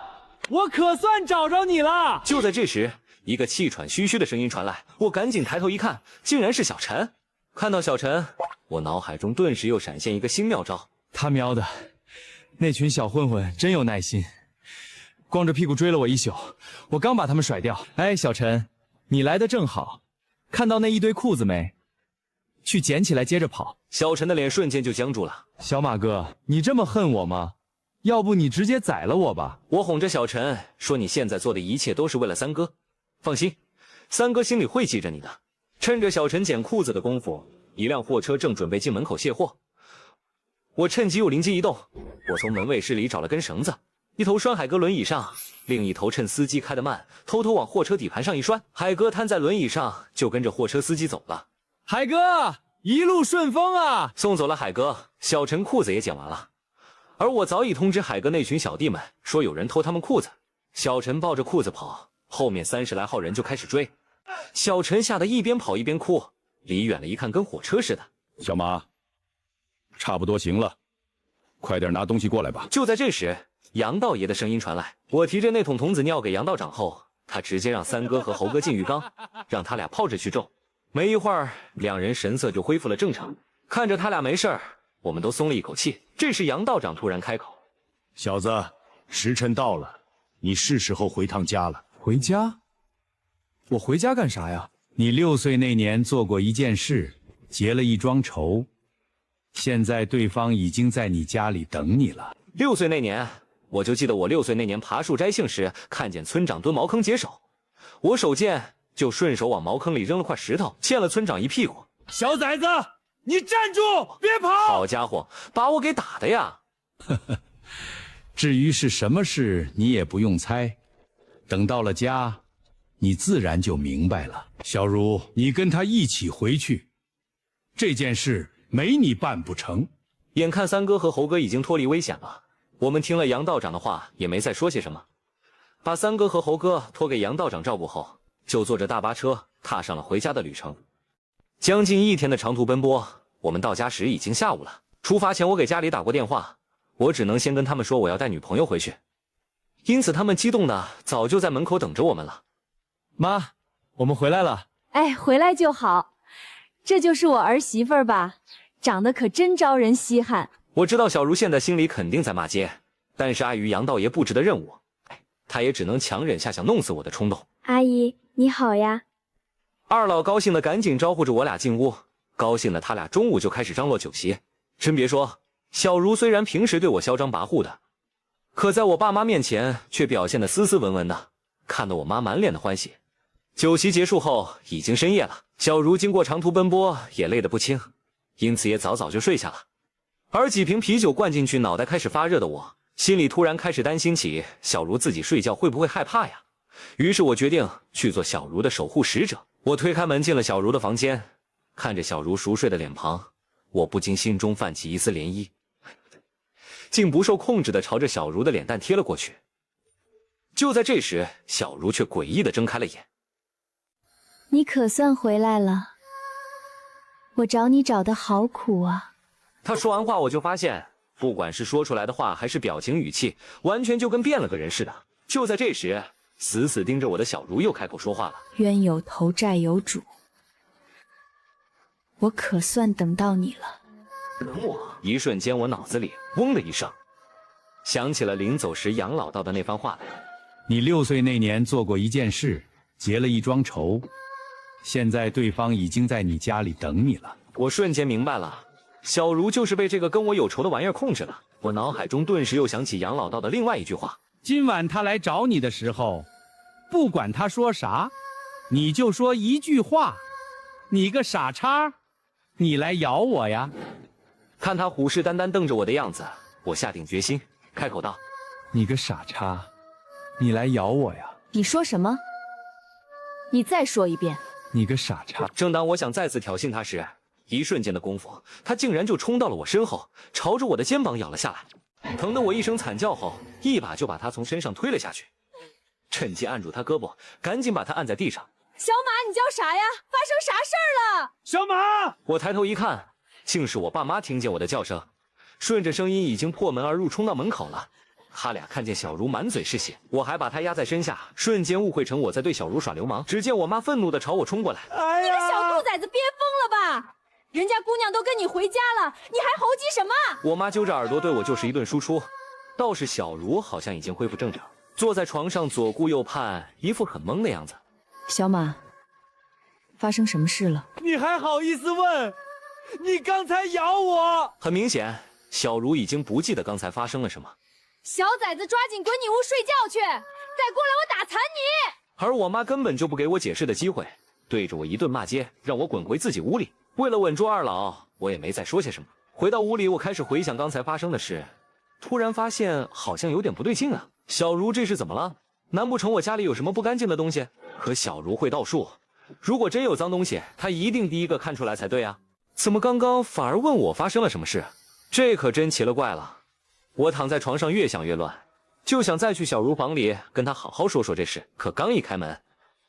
我可算找着你了！就在这时，一个气喘吁吁的声音传来，我赶紧抬头一看，竟然是小陈。看到小陈，我脑海中顿时又闪现一个新妙招。他喵的，那群小混混真有耐心，光着屁股追了我一宿，我刚把他们甩掉。哎，小陈，你来的正好，看到那一堆裤子没？去捡起来接着跑。小陈的脸瞬间就僵住了。小马哥，你这么恨我吗？要不你直接宰了我吧。我哄着小陈说：“你现在做的一切都是为了三哥，放心，三哥心里会记着你的。”趁着小陈捡裤子的功夫，一辆货车正准备进门口卸货，我趁机又灵机一动，我从门卫室里找了根绳子，一头拴海哥轮椅上，另一头趁司机开得慢，偷偷往货车底盘上一拴，海哥瘫在轮椅上，就跟着货车司机走了。海哥，一路顺风啊！送走了海哥，小陈裤子也捡完了，而我早已通知海哥那群小弟们说有人偷他们裤子。小陈抱着裤子跑，后面30来号人就开始追。小陈吓得一边跑一边哭，离远了一看跟火车似的。小马，差不多行了，快点拿东西过来吧。就在这时，杨道爷的声音传来，我提着那桶童子尿给杨道长后，他直接让三哥和猴哥进浴缸，让他俩泡着去种。没一会儿，两人神色就恢复了正常。看着他俩没事儿，我们都松了一口气。这时杨道长突然开口：“小子，时辰到了，你是时候回趟家了。”回家？我回家干啥呀？你6岁那年做过一件事，结了一桩仇，现在对方已经在你家里等你了。 6岁那年，我就记得我6岁那年爬树摘杏时，看见村长蹲茅坑解手，我手贱就顺手往茅坑里扔了块石头，欠了村长一屁股。小崽子，你站住，别跑！好家伙，把我给打的呀！至于是什么事，你也不用猜，等到了家，你自然就明白了。小茹，你跟他一起回去，这件事没你办不成。眼看三哥和猴哥已经脱离危险了，我们听了杨道长的话，也没再说些什么，把三哥和猴哥托给杨道长照顾后，就坐着大巴车踏上了回家的旅程。将近1天的长途奔波，我们到家时已经下午了。出发前我给家里打过电话，我只能先跟他们说我要带女朋友回去，因此他们激动的早就在门口等着我们了。妈，我们回来了。哎，回来就好，这就是我儿媳妇儿吧？长得可真招人稀罕。我知道小茹现在心里肯定在骂街，但是碍于杨道爷布置的任务，她也只能强忍下想弄死我的冲动。阿姨你好呀。二老高兴的赶紧招呼着我俩进屋，高兴的他俩中午就开始张罗酒席。真别说，小茹虽然平时对我嚣张跋扈的，可在我爸妈面前却表现得斯斯文文的，看得我妈满脸的欢喜。酒席结束后已经深夜了，小茹经过长途奔波也累得不轻，因此也早早就睡下了。而几瓶啤酒灌进去，脑袋开始发热的我，心里突然开始担心起小茹自己睡觉会不会害怕呀。于是我决定去做小茹的守护使者。我推开门进了小茹的房间，看着小茹熟睡的脸庞，我不禁心中泛起一丝涟漪，竟不受控制地朝着小茹的脸蛋贴了过去。就在这时，小茹却诡异地睁开了眼。你可算回来了，我找你找得好苦啊。他说完话，我就发现不管是说出来的话还是表情语气，完全就跟变了个人似的。就在这时，死死盯着我的小茹又开口说话了：冤有头债有主，我可算等到你了。等我！一瞬间，我脑子里嗡的一声，想起了临走时杨老道的那番话来。你6岁那年做过一件事，结了一桩仇，现在对方已经在你家里等你了。我瞬间明白了，小茹就是被这个跟我有仇的玩意儿控制了。我脑海中顿时又想起杨老道的另外一句话：今晚他来找你的时候，不管他说啥，你就说一句话：你个傻叉，你来咬我呀！看他虎视眈眈瞪着我的样子，我下定决心，开口道：你个傻叉，你来咬我呀！你说什么？你再说一遍。你个傻叉！正当我想再次挑衅他时，一瞬间的功夫，他竟然就冲到了我身后，朝着我的肩膀咬了下来。疼得我一声惨叫后，一把就把他从身上推了下去，趁机按住他胳膊，赶紧把他按在地上。小马，你叫啥呀？发生啥事儿了？小马！我抬头一看，竟是我爸妈听见我的叫声，顺着声音已经破门而入，冲到门口了。他俩看见小茹满嘴是血，我还把她压在身下，瞬间误会成我在对小茹耍流氓。只见我妈愤怒地朝我冲过来：你个小兔崽子，憋疯了吧？人家姑娘都跟你回家了，你还猴急什么？我妈揪着耳朵对我就是一顿输出。倒是小茹好像已经恢复正常，坐在床上左顾右盼，一副很懵的样子。小马，发生什么事了？你还好意思问？你刚才咬我！很明显，小茹已经不记得刚才发生了什么。小崽子，抓紧滚你屋睡觉去！再过来我打残你！而我妈根本就不给我解释的机会，对着我一顿骂街，让我滚回自己屋里。为了稳住二老，我也没再说些什么。回到屋里，我开始回想刚才发生的事，突然发现好像有点不对劲啊。小茹这是怎么了？难不成我家里有什么不干净的东西？可小茹会道术，如果真有脏东西，她一定第一个看出来才对啊。怎么刚刚反而问我发生了什么事？这可真奇了怪了。我躺在床上越想越乱，就想再去小茹房里跟她好好说说这事。可刚一开门，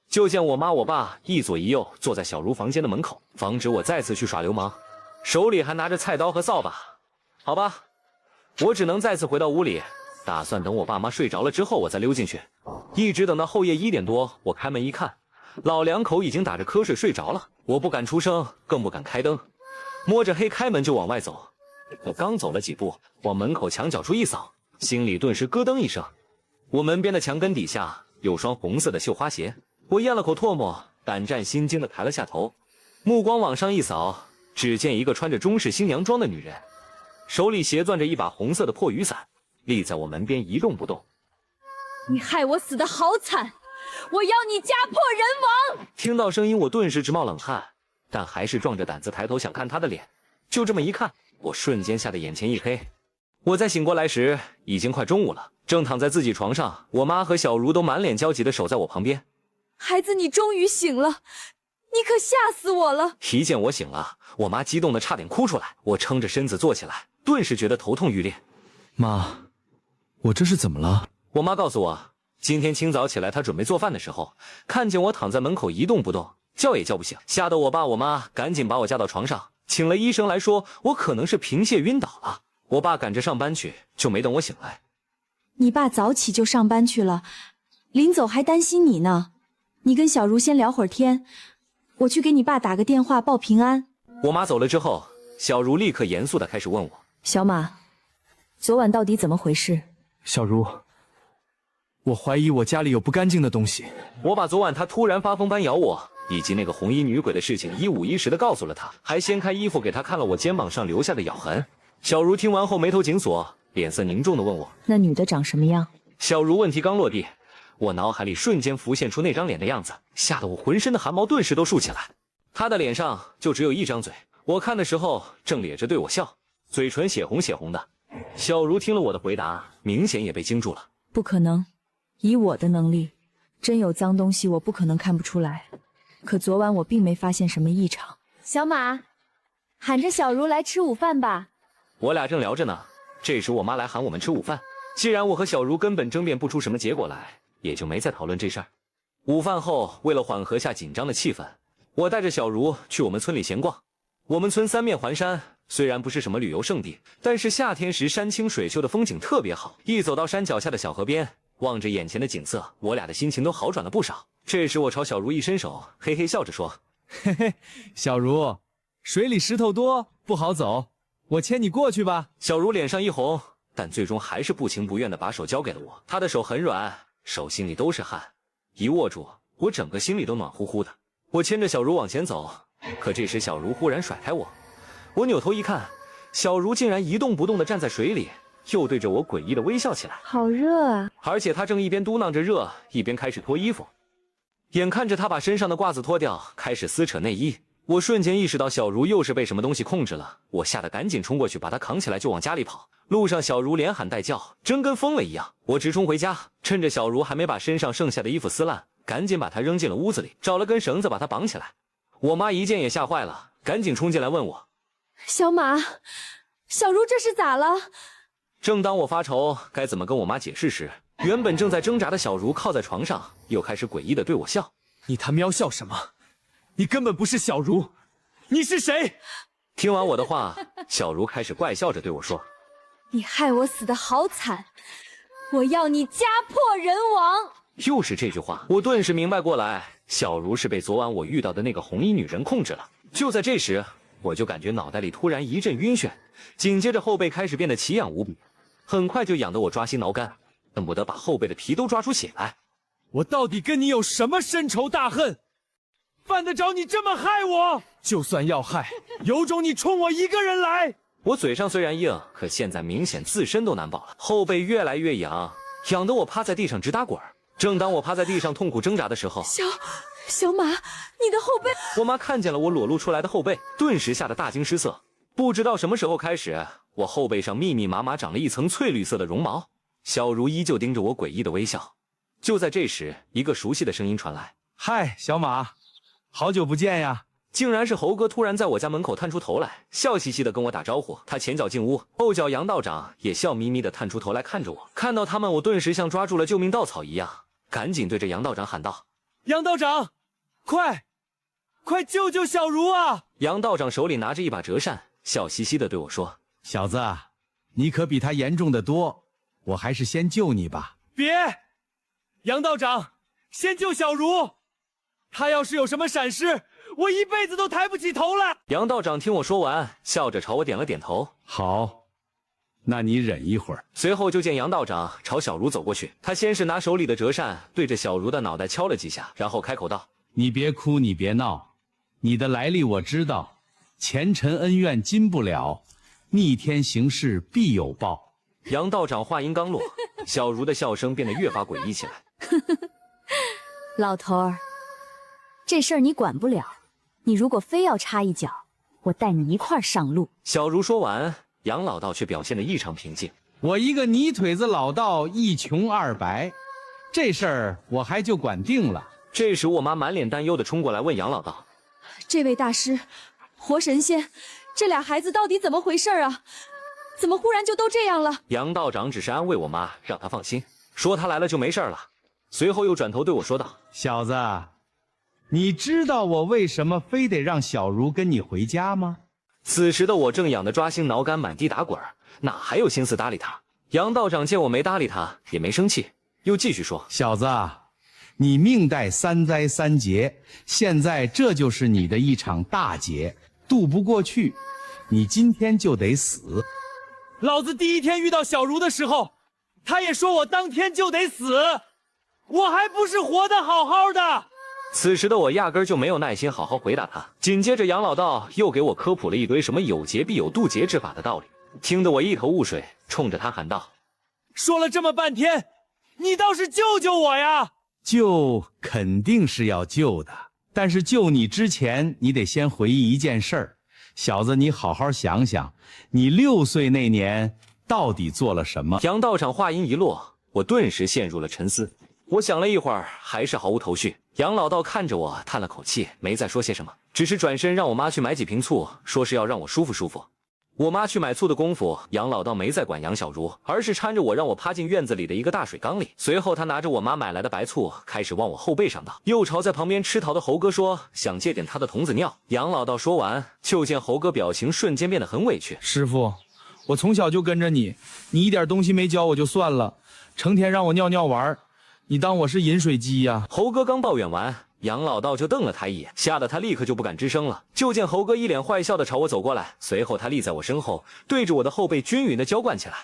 就见我妈我爸一左一右坐在小茹房间的门口，防止我再次去耍流氓，手里还拿着菜刀和扫把。好吧，我只能再次回到屋里，打算等我爸妈睡着了之后我再溜进去。一直等到后夜1点多，我开门一看，老两口已经打着瞌睡睡着了。我不敢出声，更不敢开灯，摸着黑开门就往外走。可刚走了几步，往门口墙角处一扫，心里顿时咯噔一声。我门边的墙根底下有双红色的绣花鞋。我咽了口唾沫，胆战心惊地抬了下头，目光往上一扫，只见一个穿着中式新娘装的女人，手里斜攥着一把红色的破雨伞，立在我门边一动不动。你害我死得好惨，我要你家破人亡！听到声音，我顿时直冒冷汗，但还是壮着胆子抬头想看她的脸。就这么一看，我瞬间吓得眼前一黑。我再醒过来时，已经快中午了，正躺在自己床上，我妈和小茹都满脸焦急地守在我旁边。孩子，你终于醒了，你可吓死我了！一见我醒了，我妈激动得差点哭出来。我撑着身子坐起来，顿时觉得头痛欲裂。妈，我这是怎么了？我妈告诉我，今天清早起来，她准备做饭的时候，看见我躺在门口一动不动，叫也叫不醒，吓得我爸我妈赶紧把我架到床上，请了医生来说我可能是贫血晕倒了。我爸赶着上班去，就没等我醒来。你爸早起就上班去了，临走还担心你呢。你跟小茹先聊会儿天，我去给你爸打个电话报平安。我妈走了之后，小茹立刻严肃地开始问我：小马，昨晚到底怎么回事？小茹，我怀疑我家里有不干净的东西。我把昨晚她突然发疯般咬我，以及那个红衣女鬼的事情一五一十地告诉了她，还掀开衣服给她看了我肩膀上留下的咬痕。小茹听完后眉头紧锁，脸色凝重地问我：那女的长什么样？小茹问题刚落地，我脑海里瞬间浮现出那张脸的样子，吓得我浑身的汗毛顿时都竖起来。她的脸上就只有一张嘴，我看的时候正咧着对我笑，嘴唇血红血红的。小茹听了我的回答，明显也被惊住了。不可能，以我的能力，真有脏东西我不可能看不出来。可昨晚我并没发现什么异常。小马，喊着小茹来吃午饭吧。我俩正聊着呢，这时我妈来喊我们吃午饭。既然我和小茹根本争辩不出什么结果来，也就没再讨论这事儿。午饭后，为了缓和下紧张的气氛，我带着小茹去我们村里闲逛。我们村三面环山，虽然不是什么旅游胜地，但是夏天时山清水秀的风景特别好。一走到山脚下的小河边，望着眼前的景色，我俩的心情都好转了不少。这时我朝小茹一伸手，嘿嘿笑着说：嘿嘿，小茹，水里石头多，不好走，我牵你过去吧。小茹脸上一红，但最终还是不情不愿地把手交给了我。她的手很软，手心里都是汗，一握住，我整个心里都暖乎乎的。我牵着小茹往前走，可这时小茹忽然甩开我。我扭头一看，小茹竟然一动不动地站在水里，又对着我诡异地微笑起来。好热啊！而且她正一边嘟囔着热，一边开始脱衣服。眼看着她把身上的褂子脱掉，开始撕扯内衣，我瞬间意识到小茹又是被什么东西控制了。我吓得赶紧冲过去把她扛起来就往家里跑。路上小茹连喊带叫，真跟疯了一样。我直冲回家，趁着小茹还没把身上剩下的衣服撕烂，赶紧把她扔进了屋子里，找了根绳子把她绑起来。我妈一见也吓坏了，赶紧冲进来问我：小马，小茹这是咋了？正当我发愁该怎么跟我妈解释时，原本正在挣扎的小茹靠在床上，又开始诡异地对我笑。你他喵笑什么？你根本不是小茹，你是谁？听完我的话，小茹开始怪笑着对我说：你害我死得好惨，我要你家破人亡！又是这句话，我顿时明白过来，小茹是被昨晚我遇到的那个红衣女人控制了。就在这时，我就感觉脑袋里突然一阵晕眩，紧接着后背开始变得奇痒无比，很快就痒得我抓心挠肝，恨不得把后背的皮都抓出血来。我到底跟你有什么深仇大恨，犯得着你这么害我？就算要害，有种你冲我一个人来！我嘴上虽然硬，可现在明显自身都难保了，后背越来越痒，痒得我趴在地上直打滚。正当我趴在地上痛苦挣扎的时候，小马，你的后背……我妈看见了我裸露出来的后背，顿时吓得大惊失色。不知道什么时候开始，我后背上密密麻麻长了一层翠绿色的绒毛。小茹依旧盯着我诡异的微笑。就在这时，一个熟悉的声音传来：“嗨，小马，好久不见呀！”竟然是猴哥突然在我家门口探出头来，笑嘻嘻的跟我打招呼。他前脚进屋，后脚杨道长也笑眯眯的探出头来看着我。看到他们，我顿时像抓住了救命稻草一样，赶紧对着杨道长喊道：“杨道长，快救救小茹啊！”杨道长手里拿着一把折扇，笑嘻嘻的对我说：“小子，你可比他严重的多，我还是先救你吧。”别，杨道长，先救小茹，他要是有什么闪失，我一辈子都抬不起头来。杨道长听我说完，笑着朝我点了点头。好，那你忍一会儿。随后就见杨道长朝小茹走过去，他先是拿手里的折扇对着小茹的脑袋敲了几下，然后开口道：“你别哭，你别闹，你的来历我知道，前尘恩怨禁不了，逆天行事必有报。”杨道长话音刚落，小茹的笑声变得越发诡异起来。老头儿，这事儿你管不了，你如果非要插一脚，我带你一块儿上路。小茹说完，杨老道却表现得异常平静。我一个泥腿子老道，一穷二白，这事儿我还就管定了。这时我妈满脸担忧地冲过来问杨老道：“这位大师，活神仙，这俩孩子到底怎么回事啊？怎么忽然就都这样了？”杨道长只是安慰我妈，让她放心，说他来了就没事了。随后又转头对我说道：“小子，你知道我为什么非得让小茹跟你回家吗？”此时的我正痒得抓心挠肝，满地打滚，哪还有心思搭理他？杨道长见我没搭理他，也没生气，又继续说：“小子，你命带三灾三劫，现在这就是你的一场大劫，渡不过去，你今天就得死。”老子第一天遇到小茹的时候，他也说我当天就得死，我还不是活得好好的。此时的我压根就没有耐心好好回答他。紧接着杨老道又给我科普了一堆什么有劫必有渡劫之法的道理，听得我一头雾水，冲着他喊道：“说了这么半天，你倒是救救我呀！”救肯定是要救的，但是救你之前，你得先回忆一件事儿。小子，你好好想想，你6岁那年到底做了什么？杨道长话音一落，我顿时陷入了沉思。我想了一会儿，还是毫无头绪。杨老道看着我，叹了口气，没再说些什么，只是转身让我妈去买几瓶醋，说是要让我舒服舒服。我妈去买醋的功夫，杨老道没再管杨小茹，而是搀着我让我趴进院子里的一个大水缸里。随后他拿着我妈买来的白醋，开始往我后背上倒，又朝在旁边吃桃的猴哥说想借点他的童子尿。杨老道说完，就见猴哥表情瞬间变得很委屈。师傅，我从小就跟着你，你一点东西没教我就算了，成天让我尿尿玩，你当我是饮水机呀？猴哥刚抱怨完，杨老道就瞪了他一眼，吓得他立刻就不敢吱声了。就见猴哥一脸坏笑的朝我走过来，随后他立在我身后，对着我的后背均匀的浇灌起来。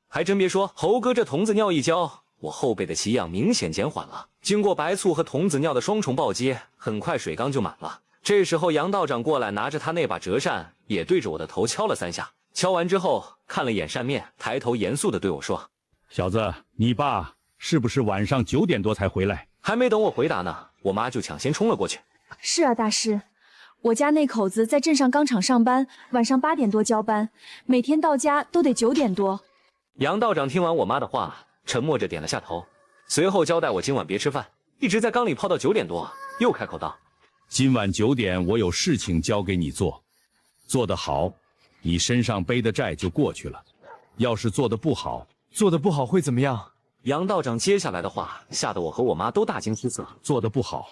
还真别说，猴哥这童子尿一浇，我后背的奇痒明显减缓了。经过白醋和童子尿的双重暴击，很快水缸就满了。这时候杨道长过来，拿着他那把折扇，也对着我的头敲了3下。敲完之后，看了眼扇面，抬头严肃地对我说：“小子，你爸是不是晚上9点多才回来？”还没等我回答呢，我妈就抢先冲了过去。是啊，大师，我家那口子在镇上钢厂上班，晚上8点多交班，每天到家都得9点多。杨道长听完我妈的话，沉默着点了下头，随后交代我今晚别吃饭，一直在缸里泡到9点多，又开口道：“今晚9点我有事情交给你做，做得好，你身上背的债就过去了；要是做得不好，会怎么样？”杨道长接下来的话吓得我和我妈都大惊失色。做得不好，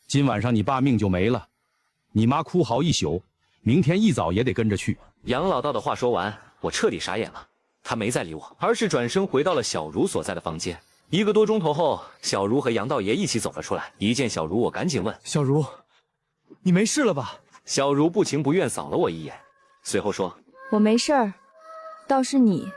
今晚上你爸命就没了，你妈哭嚎一宿，明天一早也得跟着去。杨老道的话说完，我彻底傻眼了。他没再理我，而是转身回到了小茹所在的房间。1个多钟头后，小茹和杨道爷一起走了出来。一见小茹，我赶紧问：“小茹，你没事了吧？”小茹不情不愿扫了我一眼，随后说：“我没事儿，倒是你，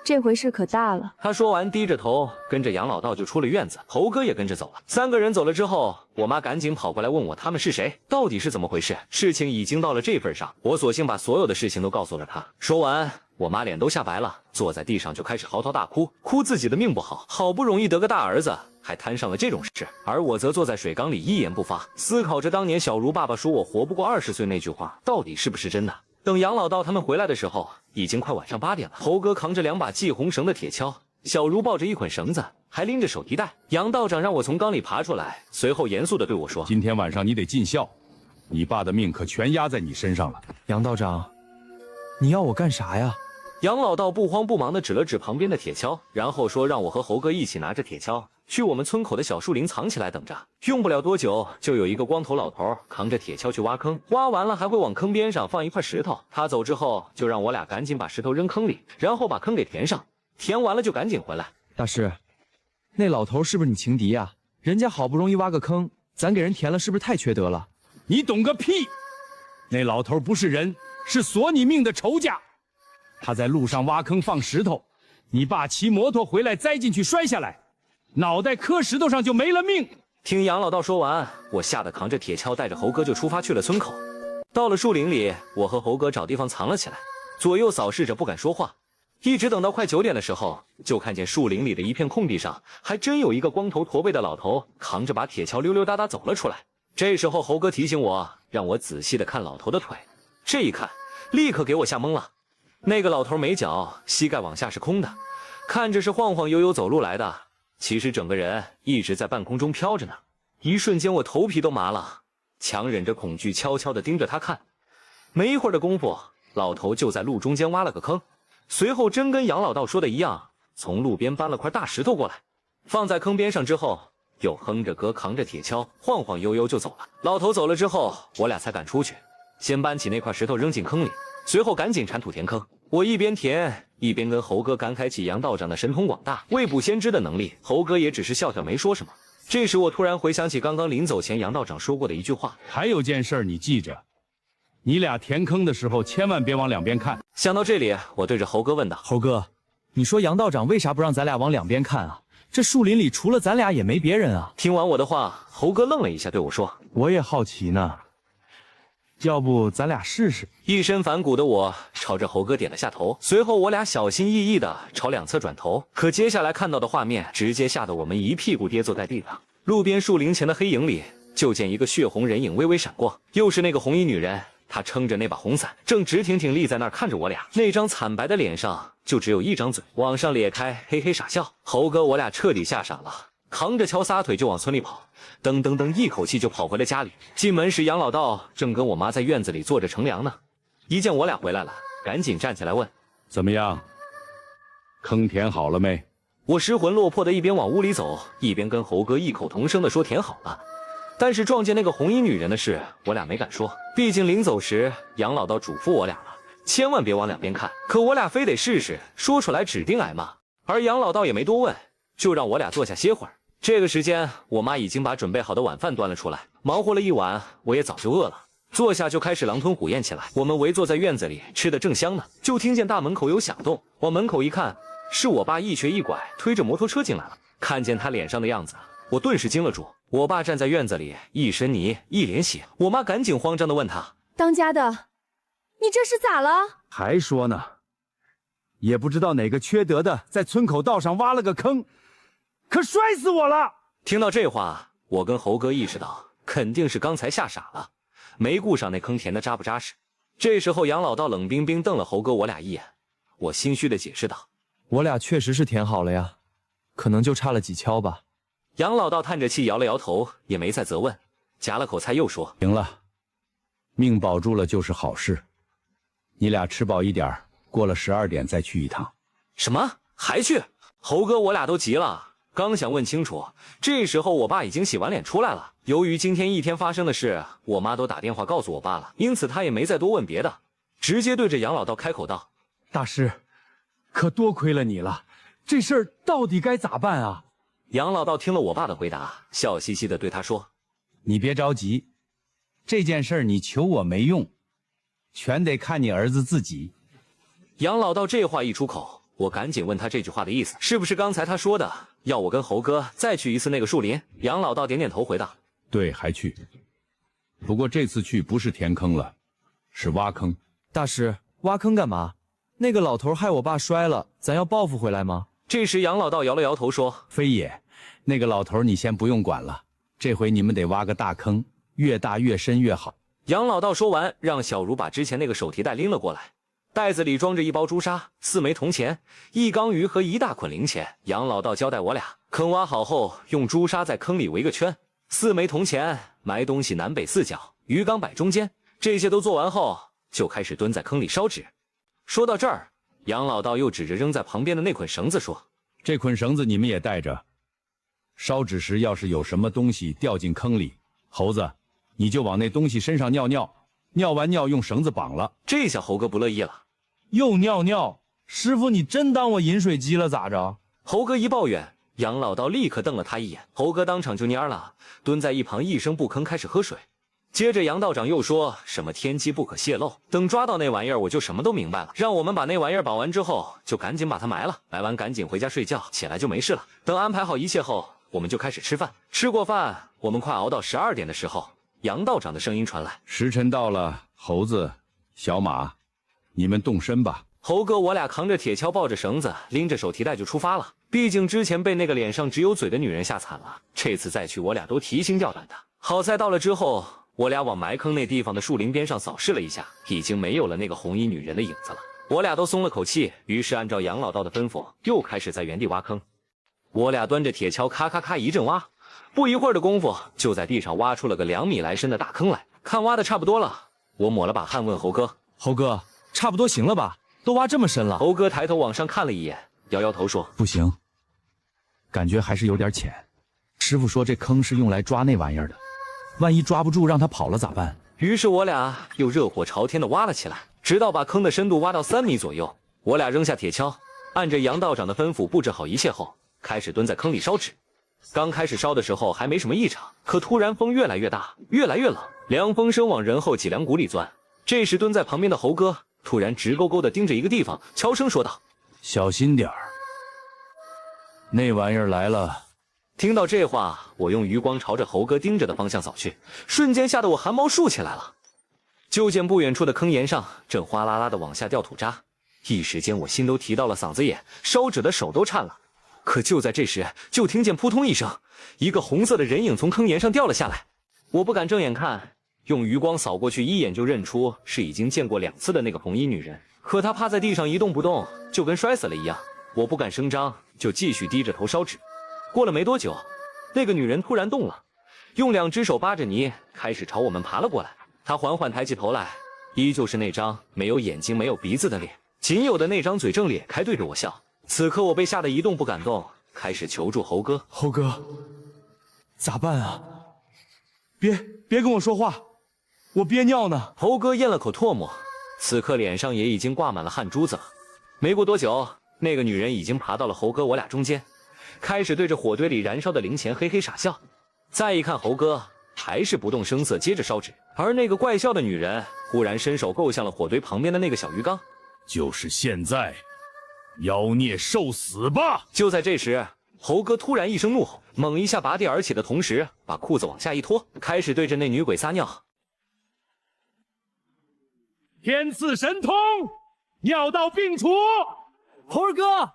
这回事可大了。他说完，低着头跟着杨老道就出了院子，猴哥也跟着走了。3个人走了之后，我妈赶紧跑过来问我他们是谁，到底是怎么回事。事情已经到了这份上，我索性把所有的事情都告诉了她。说完，我妈脸都吓白了，坐在地上就开始嚎啕大哭，哭自己的命不好，好不容易得个大儿子，还摊上了这种事。而我则坐在水缸里一言不发，思考着当年小茹爸爸说我活不过20岁那句话到底是不是真的。等杨老道他们回来的时候，已经快晚上8点了。猴哥扛着2把系红绳的铁锹，小茹抱着一捆绳子，还拎着手提袋。杨道长让我从缸里爬出来，随后严肃地对我说：“今天晚上你得尽孝，你爸的命可全压在你身上了。”杨道长，你要我干啥呀？杨老道不慌不忙地指了指旁边的铁锹，然后说让我和猴哥一起拿着铁锹去我们村口的小树林藏起来等着。用不了多久，就有一个光头老头扛着铁锹去挖坑，挖完了还会往坑边上放一块石头。他走之后，就让我俩赶紧把石头扔坑里，然后把坑给填上，填完了就赶紧回来。大师，那老头是不是你情敌呀？人家好不容易挖个坑，咱给人填了，是不是太缺德了？你懂个屁！那老头不是人，是索你命的仇家。他在路上挖坑放石头，你爸骑摩托回来栽进去摔下来，脑袋磕石头上就没了命。听杨老道说完，我吓得扛着铁锹带着猴哥就出发去了村口。到了树林里，我和猴哥找地方藏了起来，左右扫视着不敢说话，一直等到快9点的时候，就看见树林里的一片空地上还真有一个光头驼背的老头扛着把铁锹溜溜达达走了出来。这时候猴哥提醒我，让我仔细的看老头的腿，这一看立刻给我吓懵了。那个老头没脚，膝盖往下是空的，看着是晃晃悠悠走路来的，其实整个人一直在半空中飘着呢。一瞬间我头皮都麻了，强忍着恐惧悄悄地盯着他看。没一会儿的功夫，老头就在路中间挖了个坑，随后真跟杨老道说的一样，从路边搬了块大石头过来，放在坑边上之后，又哼着歌扛着铁锹晃晃悠悠就走了。老头走了之后，我俩才敢出去，先搬起那块石头扔进坑里，随后赶紧铲土填坑。我一边填一边跟猴哥感慨起杨道长的神通广大、未卜先知的能力，猴哥也只是笑笑没说什么。这时我突然回想起刚刚临走前杨道长说过的一句话，还有件事你记着，你俩填坑的时候千万别往两边看。想到这里，我对着猴哥问道：“猴哥，你说杨道长为啥不让咱俩往两边看啊？这树林里除了咱俩也没别人啊。”听完我的话，猴哥愣了一下，对我说：“我也好奇呢，要不咱俩试试？”一身反骨的我朝着猴哥点了下头，随后我俩小心翼翼地朝两侧转头。可接下来看到的画面直接吓得我们一屁股跌坐在地上。路边树林前的黑影里，就见一个血红人影微微闪过，又是那个红衣女人。她撑着那把红伞，正直挺挺立在那儿看着我俩，那张惨白的脸上就只有一张嘴往上咧开，嘿嘿傻笑。猴哥我俩彻底吓傻了，扛着锹撒腿就往村里跑，噔噔噔一口气就跑回了家里。进门时，杨老道正跟我妈在院子里坐着乘凉呢，一见我俩回来了，赶紧站起来问：“怎么样？坑填好了没？”我失魂落魄的一边往屋里走，一边跟猴哥异口同声的说填好了。但是撞见那个红衣女人的事，我俩没敢说，毕竟临走时杨老道嘱咐我俩了，千万别往两边看。可我俩非得试试，说出来指定挨骂。而杨老道也没多问，就让我俩坐下歇会儿。这个时间，我妈已经把准备好的晚饭端了出来，忙活了一晚，我也早就饿了，坐下就开始狼吞虎咽起来。我们围坐在院子里吃得正香呢，就听见大门口有响动，往门口一看，是我爸一瘸一拐推着摩托车进来了。看见他脸上的样子，我顿时惊了住。我爸站在院子里，一身泥，一脸血。我妈赶紧慌张地问他：“当家的，你这是咋了？”还说呢，也不知道哪个缺德的在村口道上挖了个坑，可摔死我了。听到这话，我跟猴哥意识到肯定是刚才吓傻了，没顾上那坑填的扎不扎实。这时候杨老道冷冰冰瞪了猴哥我俩一眼，我心虚地解释道：“我俩确实是填好了呀，可能就差了几锹吧。”杨老道叹着气摇了摇头，也没再责问，夹了口菜又说：“行了，命保住了就是好事。你俩吃饱一点，过了12点再去一趟。”什么？还去？猴哥我俩都急了，刚想问清楚，这时候我爸已经洗完脸出来了。由于今天一天发生的事，我妈都打电话告诉我爸了，因此他也没再多问别的，直接对着杨老道开口道：“大师，可多亏了你了，这事儿到底该咋办啊？”杨老道听了我爸的回答，笑嘻嘻地对他说：“你别着急，这件事儿你求我没用，全得看你儿子自己。”杨老道这话一出口，我赶紧问他这句话的意思，是不是刚才他说的要我跟猴哥再去一次那个树林？杨老道点点头回答：对，还去。不过这次去不是填坑了，是挖坑。大师，挖坑干嘛？那个老头害我爸摔了，咱要报复回来吗？这时杨老道摇了摇头说：非也，那个老头你先不用管了，这回你们得挖个大坑，越大越深越好。杨老道说完，让小茹把之前那个手提袋拎了过来，袋子里装着1包朱砂、4枚铜钱、1缸鱼和一大捆零钱。杨老道交代我俩，坑挖好后，用朱砂在坑里围个圈，4枚铜钱埋东西南北4角，鱼缸摆中间。这些都做完后，就开始蹲在坑里烧纸。说到这儿，杨老道又指着扔在旁边的那捆绳子说：这捆绳子你们也带着，烧纸时要是有什么东西掉进坑里，猴子你就往那东西身上尿尿，尿完尿用绳子绑了。这下猴哥不乐意了，又尿尿，师傅你真当我饮水机了咋着？猴哥一抱怨，杨老道立刻瞪了他一眼，猴哥当场就蔫了，蹲在一旁一声不吭开始喝水。接着杨道长又说什么天机不可泄露，等抓到那玩意儿我就什么都明白了，让我们把那玩意儿绑完之后就赶紧把它埋了，埋完赶紧回家睡觉，起来就没事了。等安排好一切后，我们就开始吃饭。吃过饭，我们快熬到12点的时候，杨道长的声音传来：时辰到了，猴子、小马，你们动身吧。猴哥我俩扛着铁锹，抱着绳子，拎着手提袋就出发了。毕竟之前被那个脸上只有嘴的女人吓惨了，这次再去我俩都提心吊胆的。好在到了之后，我俩往埋坑那地方的树林边上扫视了一下，已经没有了那个红衣女人的影子了。我俩都松了口气，于是按照杨老道的吩咐，又开始在原地挖坑。我俩端着铁锹咔咔咔一阵挖，不一会儿的功夫，就在地上挖出了个2米来深的大坑来。看挖的差不多了，我抹了把汗问猴哥：猴哥，差不多行了吧？都挖这么深了。猴哥抬头往上看了一眼，摇摇头说：不行，感觉还是有点浅。师傅说这坑是用来抓那玩意儿的，万一抓不住让他跑了咋办？于是我俩又热火朝天的挖了起来，直到把坑的深度挖到3米左右。我俩扔下铁锹，按着杨道长的吩咐布置好一切后，开始蹲在坑里烧纸。刚开始烧的时候还没什么异常，可突然风越来越大，越来越冷，凉风声往人后脊梁骨里钻。这时蹲在旁边的猴哥突然直勾勾的盯着一个地方，悄声说道：小心点儿，那玩意儿来了。听到这话，我用余光朝着猴哥盯着的方向扫去，瞬间吓得我汗毛竖起来了。就见不远处的坑沿上正哗啦啦的往下掉土渣，一时间我心都提到了嗓子眼，烧纸的手都颤了。可就在这时，就听见扑通一声，一个红色的人影从坑沿上掉了下来。我不敢正眼看，用余光扫过去，一眼就认出是已经见过2次的那个红衣女人。可她趴在地上一动不动，就跟摔死了一样。我不敢声张，就继续低着头烧纸。过了没多久，那个女人突然动了，用2只手扒着泥，开始朝我们爬了过来。她缓缓抬起头来，依旧是那张没有眼睛没有鼻子的脸，仅有的那张嘴正咧开对着我笑。此刻我被吓得一动不敢动，开始求助猴哥。猴哥，咋办啊？别跟我说话，我憋尿呢。猴哥咽了口唾沫，此刻脸上也已经挂满了汗珠子了。没过多久，那个女人已经爬到了猴哥我俩中间，开始对着火堆里燃烧的零钱嘿嘿傻笑。再一看猴哥还是不动声色接着烧纸，而那个怪笑的女人忽然伸手够向了火堆旁边的那个小鱼缸。就是现在，妖孽受死吧！就在这时，猴哥突然一声怒吼，猛一下拔地而起的同时，把裤子往下一脱，开始对着那女鬼撒尿。天赐神通，尿道并除。猴儿哥，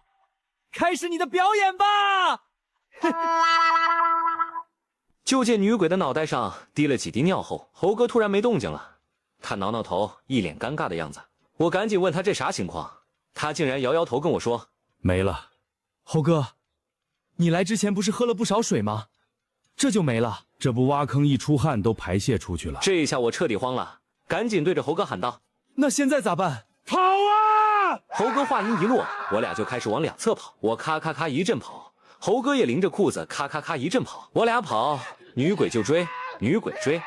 开始你的表演吧！就见女鬼的脑袋上滴了几滴尿后，猴哥突然没动静了，他挠挠头，一脸尴尬的样子。我赶紧问他这啥情况，他竟然摇摇头跟我说没了。猴哥，你来之前不是喝了不少水吗？这就没了？这不挖坑一出汗都排泄出去了。这一下我彻底慌了，赶紧对着猴哥喊道：那现在咋办？跑啊！猴哥话音一落，我俩就开始往2侧跑。我咔咔咔一阵跑，猴哥也拎着裤子咔咔咔一阵跑。我俩跑，女鬼就追，女鬼追，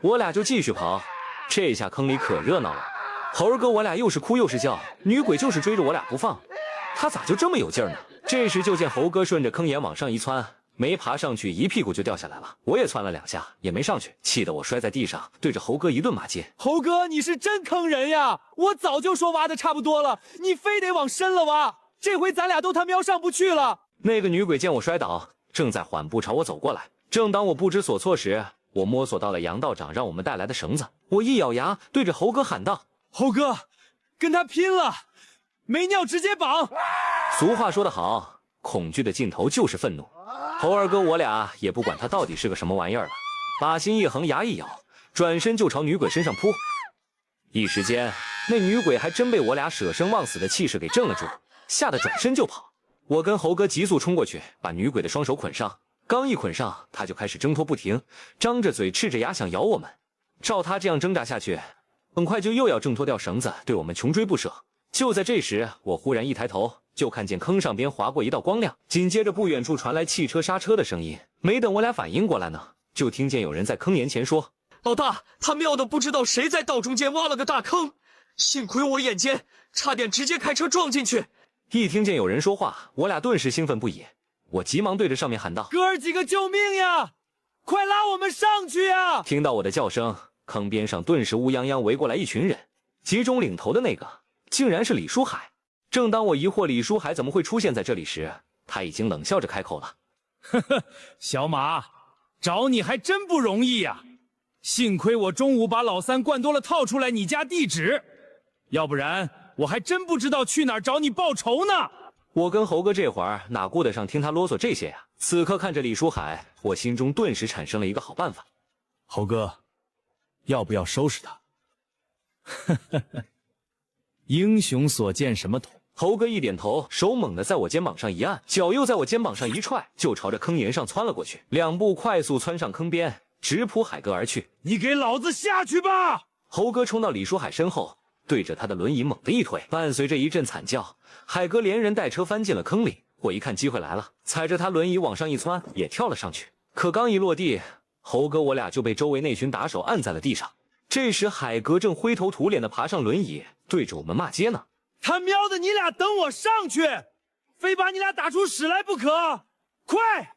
我俩就继续跑。这下坑里可热闹了，猴哥我俩又是哭又是叫，女鬼就是追着我俩不放。他咋就这么有劲儿呢？这时就见猴哥顺着坑沿往上一窜，没爬上去，一屁股就掉下来了。我也窜了2下，也没上去，气得我摔在地上，对着猴哥一顿骂街。猴哥，你是真坑人呀！我早就说挖的差不多了，你非得往深了挖。这回咱俩都他喵上不去了。那个女鬼见我摔倒，正在缓步朝我走过来。正当我不知所措时，我摸索到了杨道长让我们带来的绳子。我一咬牙，对着猴哥喊道：“猴哥，跟他拼了！没尿直接绑！”俗话说得好，恐惧的尽头就是愤怒。猴儿哥我俩也不管他到底是个什么玩意儿了，把心一横，牙一咬，转身就朝女鬼身上扑。一时间，那女鬼还真被我俩舍生忘死的气势给镇了住，吓得转身就跑。我跟猴哥急速冲过去，把女鬼的双手捆上。刚一捆上，她就开始挣脱不停，张着嘴斥着牙想咬我们。照她这样挣扎下去，很快就又要挣脱掉绳子，对我们穷追不舍。就在这时，我忽然一抬头，就看见坑上边划过一道光亮，紧接着不远处传来汽车刹车的声音。没等我俩反应过来呢，就听见有人在坑沿前说：“老大，他喵的不知道谁在道中间挖了个大坑，幸亏我眼尖，差点直接开车撞进去。”一听见有人说话，我俩顿时兴奋不已。我急忙对着上面喊道：“哥儿几个救命呀！快拉我们上去呀！”听到我的叫声，坑边上顿时乌泱泱围过来一群人，其中领头的那个竟然是李书海。正当我疑惑李书海怎么会出现在这里时，他已经冷笑着开口了：“呵呵，小马，找你还真不容易呀！幸亏我中午把老三灌多了套出来你家地址，要不然我还真不知道去哪儿找你报仇呢。”我跟猴哥这会儿哪顾得上听他啰嗦这些呀？此刻看着李书海，我心中顿时产生了一个好办法。猴哥，要不要收拾他？呵呵呵，英雄所见什么同？猴哥一点头，手猛地在我肩膀上一按，脚又在我肩膀上一踹，就朝着坑沿上窜了过去，两步快速窜上坑边，直扑海哥而去。你给老子下去吧！猴哥冲到李书海身后，对着他的轮椅猛地一推，伴随着一阵惨叫，海哥连人带车翻进了坑里。我一看机会来了，踩着他轮椅往上一窜，也跳了上去。可刚一落地，猴哥我俩就被周围那群打手按在了地上。这时海哥正灰头土脸地爬上轮椅，对着我们骂街呢：“他喵的，你俩等我上去，非把你俩打出屎来不可！快，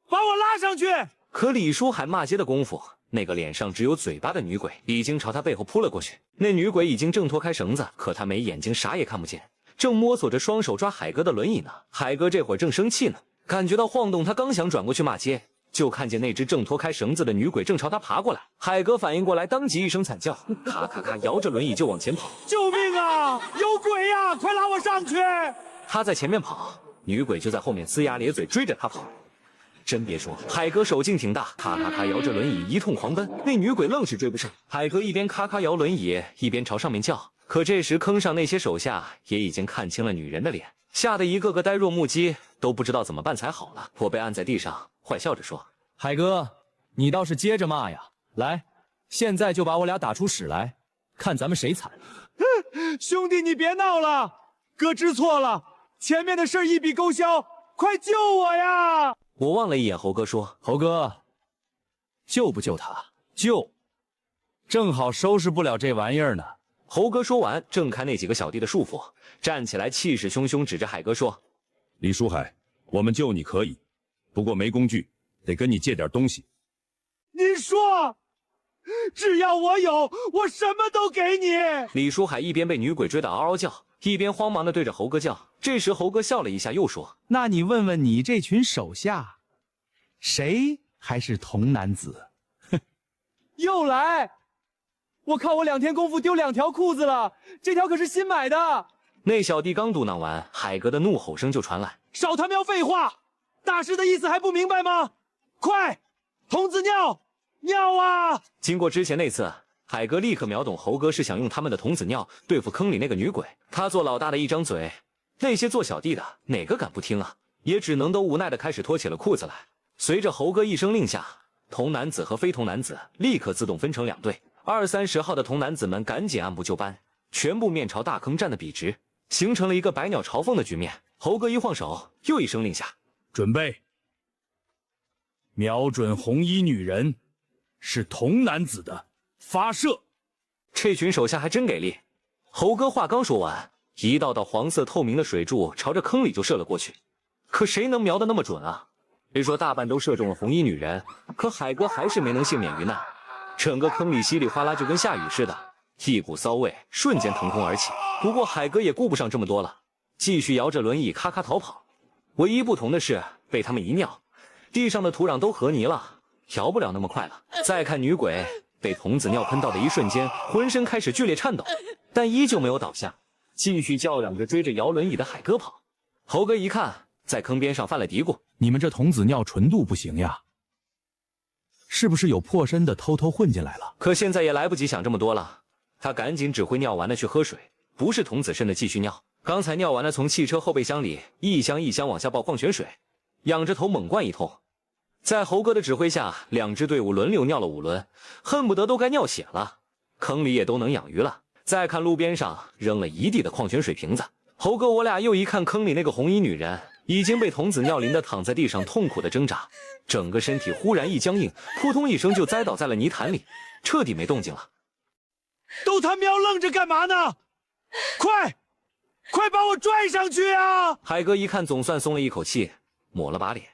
把我拉上去！”可李书海骂街的功夫，那个脸上只有嘴巴的女鬼已经朝他背后扑了过去。那女鬼已经挣脱开绳子，可她没眼睛，啥也看不见，正摸索着双手抓海哥的轮椅呢。海哥这会儿正生气呢，感觉到晃动，他刚想转过去骂街，就看见那只挣脱开绳子的女鬼正朝他爬过来。海哥反应过来，当即一声惨叫，咔咔咔摇着轮椅就往前跑。救命啊！有鬼呀！快拉我上去！他在前面跑，女鬼就在后面龇牙咧嘴追着他跑。真别说，海哥手劲挺大，咔咔咔摇着轮椅一通狂奔，那女鬼愣是追不上。海哥一边咔咔摇轮椅，一边朝上面叫。可这时坑上那些手下也已经看清了女人的脸，吓得一个个呆若木鸡，都不知道怎么办才好了。我被按在地上，坏笑着说：“海哥，你倒是接着骂呀！来，现在就把我俩打出屎来，看咱们谁惨！”兄弟，你别闹了，哥知错了，前面的事一笔勾销，快救我呀！我望了一眼猴哥，说：“猴哥，救不救他？救，正好收拾不了这玩意儿呢。”猴哥说完，挣开那几个小弟的束缚，站起来，气势汹汹指着海哥说：“李书海，我们救你可以，不过没工具，得跟你借点东西。”您说，只要我有，我什么都给你。李书海一边被女鬼追得嗷嗷叫，一边慌忙地对着猴哥叫。这时猴哥笑了一下，又说：“那你问问你这群手下，谁还是童男子？”又来！我靠，我2天功夫丢2条裤子了，这条可是新买的。那小弟刚嘟囔完，海哥的怒吼声就传来：“少他喵废话！大师的意思还不明白吗？快，童子尿！尿啊！”经过之前那次，海哥立刻秒懂猴哥是想用他们的童子尿对付坑里那个女鬼。他做老大的一张嘴，那些做小弟的哪个敢不听啊？也只能都无奈的开始脱起了裤子来。随着猴哥一声令下，童男子和非童男子立刻自动分成2队，20、30号的童男子们赶紧按部就班，全部面朝大坑站得笔直，形成了一个百鸟朝凤的局面。猴哥一晃手，又一声令下：“准备，瞄准红衣女人，是童男子的，发射。”这群手下还真给力。猴哥话刚说完，一道道黄色透明的水柱朝着坑里就射了过去。可谁能瞄得那么准啊？别说大半都射中了红衣女人，可海哥还是没能幸免于难。整个坑里稀里哗啦，就跟下雨似的，一股骚味瞬间腾空而起。不过海哥也顾不上这么多了，继续摇着轮椅咔咔逃跑。唯一不同的是，被他们一尿，地上的土壤都和泥了，摇不了那么快了。再看女鬼，被童子尿喷到的一瞬间，浑身开始剧烈颤抖，但依旧没有倒下，继续叫嚷着追着摇轮椅的海哥跑。猴哥一看，在坑边上犯了嘀咕：你们这童子尿纯度不行呀，是不是有破身的偷偷混进来了？可现在也来不及想这么多了，他赶紧指挥尿完了去喝水，不是童子肾的继续尿。刚才尿完了，从汽车后备箱里一箱一箱往下抱矿泉水，仰着头猛灌一通。在猴哥的指挥下，2支队伍轮流尿了5轮，恨不得都该尿血了。坑里也都能养鱼了。再看路边上扔了一地的矿泉水瓶子，猴哥我俩又一看坑里那个红衣女人，已经被童子尿淋得躺在地上痛苦的挣扎，整个身体忽然一僵硬，扑通一声就栽倒在了泥潭里，彻底没动静了。都他喵愣着干嘛呢？快把我拽上去啊！海哥一看总算松了一口气，抹了把脸，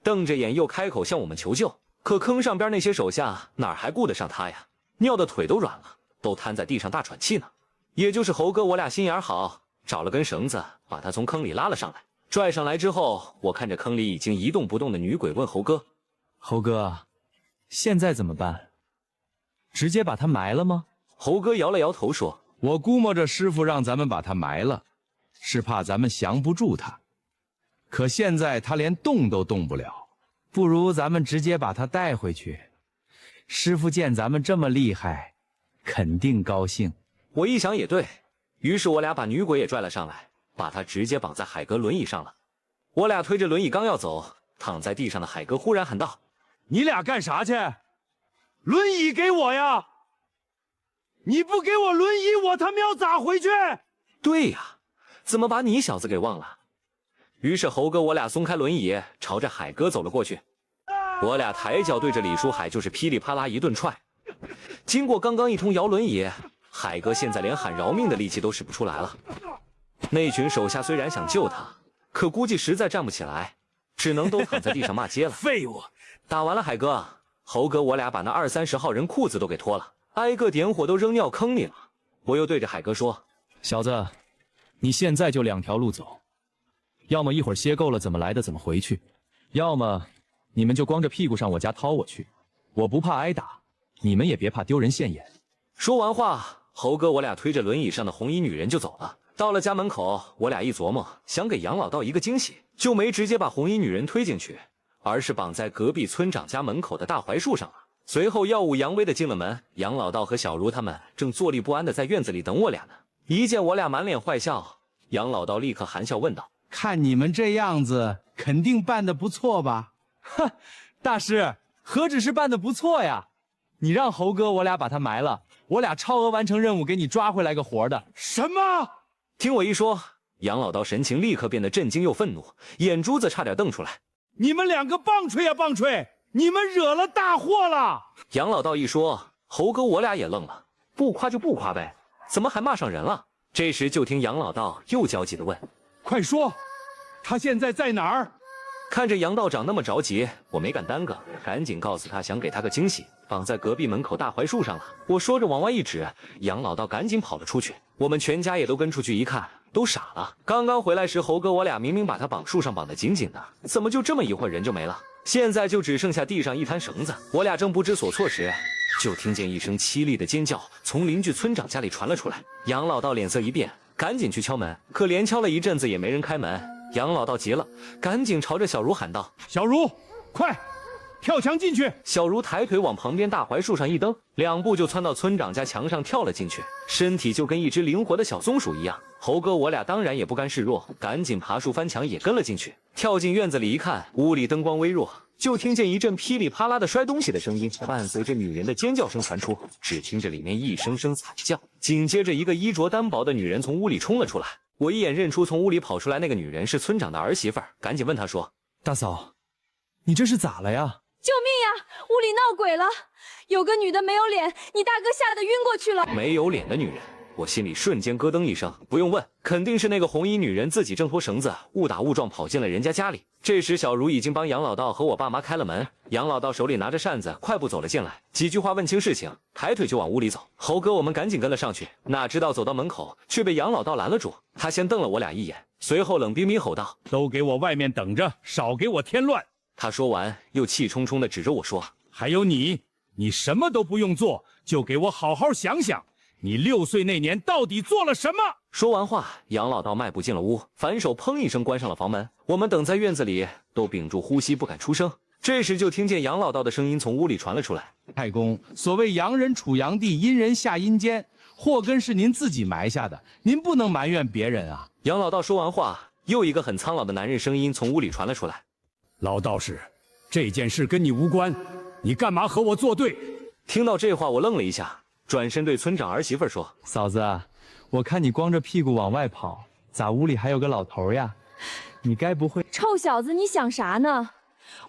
瞪着眼又开口向我们求救。可坑上边那些手下哪还顾得上他呀？尿的腿都软了，都瘫在地上大喘气呢。也就是猴哥我俩心眼好，找了根绳子把他从坑里拉了上来。拽上来之后，我看着坑里已经一动不动的女鬼，问猴哥：猴哥，现在怎么办？直接把他埋了吗？猴哥摇了摇头说：我估摸着师傅让咱们把他埋了，是怕咱们降不住他。可现在他连动都动不了，不如咱们直接把他带回去。师傅见咱们这么厉害，肯定高兴。我一想也对，于是我俩把女鬼也拽了上来，把她直接绑在海哥轮椅上了。我俩推着轮椅刚要走，躺在地上的海哥忽然喊道：你俩干啥去？轮椅给我呀！你不给我轮椅，我他喵咋回去？对呀，怎么把你小子给忘了？于是猴哥我俩松开轮椅，朝着海哥走了过去。我俩抬脚对着李书海就是噼里啪啦一顿踹。经过刚刚一通摇轮椅，海哥现在连喊饶命的力气都使不出来了。那群手下虽然想救他，可估计实在站不起来，只能都躺在地上骂街了。废物！打完了海哥，猴哥我俩把那20-30号人裤子都给脱了，挨个点火都扔尿坑里了。我又对着海哥说：小子，你现在就2条路走，要么一会儿歇够了怎么来的怎么回去，要么你们就光着屁股上我家掏我去，我不怕挨打，你们也别怕丢人现眼。说完话，猴哥我俩推着轮椅上的红衣女人就走了。到了家门口，我俩一琢磨，想给杨老道一个惊喜，就没直接把红衣女人推进去，而是绑在隔壁村长家门口的大槐树上了。随后耀武扬威的进了门，杨老道和小茹他们正坐立不安的在院子里等我俩呢。一见我俩满脸坏笑，杨老道立刻含笑问道：看你们这样子，肯定办得不错吧？哼，大师何止是办得不错呀，你让猴哥我俩把他埋了，我俩超额完成任务，给你抓回来个活的。什么？听我一说，杨老道神情立刻变得震惊又愤怒，眼珠子差点瞪出来。你们2个棒槌呀棒槌，你们惹了大祸了！杨老道一说，猴哥我俩也愣了，不夸就不夸呗，怎么还骂上人了？这时就听杨老道又焦急地问：快说，他现在在哪儿？看着杨道长那么着急，我没敢耽搁，赶紧告诉他想给他个惊喜，绑在隔壁门口大槐树上了。我说着往外一指，杨老道赶紧跑了出去。我们全家也都跟出去一看，都傻了。刚刚回来时，猴哥我俩明明把他绑树上绑得紧紧的，怎么就这么一会儿人就没了？现在就只剩下地上一滩绳子。我俩正不知所措时，就听见一声凄厉的尖叫从邻居村长家里传了出来。杨老道脸色一变，赶紧去敲门，可连敲了一阵子也没人开门。杨老道急了，赶紧朝着小茹喊道：小茹，快跳墙进去！小茹抬腿往旁边大槐树上一蹬，2步就窜到村长家墙上跳了进去，身体就跟一只灵活的小松鼠一样。猴哥我俩当然也不甘示弱，赶紧爬树翻墙也跟了进去。跳进院子里一看，屋里灯光微弱，就听见一阵噼里啪啦的摔东西的声音，伴随着女人的尖叫声传出。只听着里面一声声惨叫，紧接着一个衣着单薄的女人从屋里冲了出来。我一眼认出从屋里跑出来那个女人是村长的儿媳妇儿，赶紧问她说：大嫂，你这是咋了呀？救命呀！屋里闹鬼了，有个女的没有脸，你大哥吓得晕过去了。没有脸的女人，我心里瞬间咯噔一声，不用问，肯定是那个红衣女人自己挣脱绳子，误打误撞跑进了人家家里。这时小茹已经帮杨老道和我爸妈开了门，杨老道手里拿着扇子，快步走了进来，几句话问清事情，抬腿就往屋里走。猴哥我们赶紧跟了上去，哪知道走到门口却被杨老道拦了住。他先瞪了我俩一眼，随后冷冰冰吼道：“都给我外面等着，少给我添乱！”他说完，又气冲冲地指着我说：“还有你，你什么都不用做，就给我好好想想，你6岁那年到底做了什么？”说完话，杨老道迈步进了屋，反手砰一声关上了房门。我们等在院子里都屏住呼吸，不敢出声。这时就听见杨老道的声音从屋里传了出来：“太公，所谓阳人处阳地，阴人下阴间，祸根是您自己埋下的，您不能埋怨别人啊。”杨老道说完话，又一个很苍老的男人声音从屋里传了出来：“老道士，这件事跟你无关，你干嘛和我作对？”听到这话，我愣了一下，转身对村长儿媳妇说：“嫂子，我看你光着屁股往外跑，咋屋里还有个老头呀？你该不会……”臭小子，你想啥呢？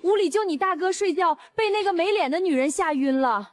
屋里就你大哥睡觉，被那个没脸的女人吓晕了，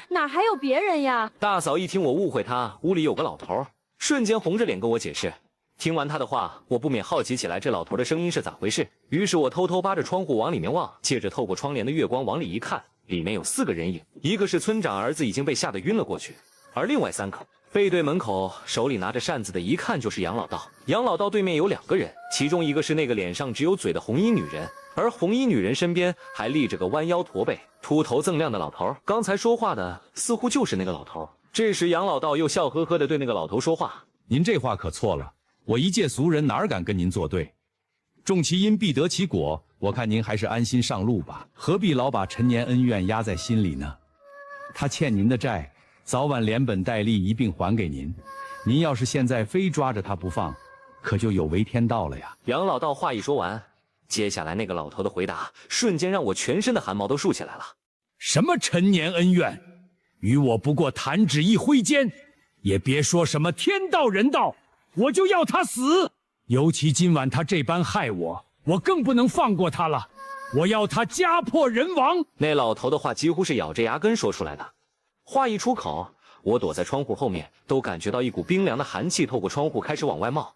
哪还有别人呀？大嫂一听我误会她屋里有个老头，瞬间红着脸跟我解释。听完他的话，我不免好奇起来，这老头的声音是咋回事？于是我偷偷扒着窗户往里面望，借着透过窗帘的月光往里一看，里面有4个人影，一个是村长儿子，已经被吓得晕了过去，而另外3个背对门口，手里拿着扇子的，一看就是杨老道。杨老道对面有2个人，其中一个是那个脸上只有嘴的红衣女人，而红衣女人身边还立着个弯腰驼背、秃头锃亮的老头。刚才说话的似乎就是那个老头。这时杨老道又笑呵呵地对那个老头说话：“您这话可错了，我一介俗人哪敢跟您作对？种其因必得其果，我看您还是安心上路吧，何必老把陈年恩怨压在心里呢？他欠您的债，早晚连本带利一并还给您。您要是现在非抓着他不放，可就有违天道了呀。”杨老道话一说完，接下来那个老头的回答瞬间让我全身的汗毛都竖起来了。什么陈年恩怨，与我不过弹指一挥间，也别说什么天道人道，我就要他死。尤其今晚他这般害我，我更不能放过他了，我要他家破人亡。那老头的话几乎是咬着牙根说出来的，话一出口，我躲在窗户后面都感觉到一股冰凉的寒气透过窗户开始往外冒，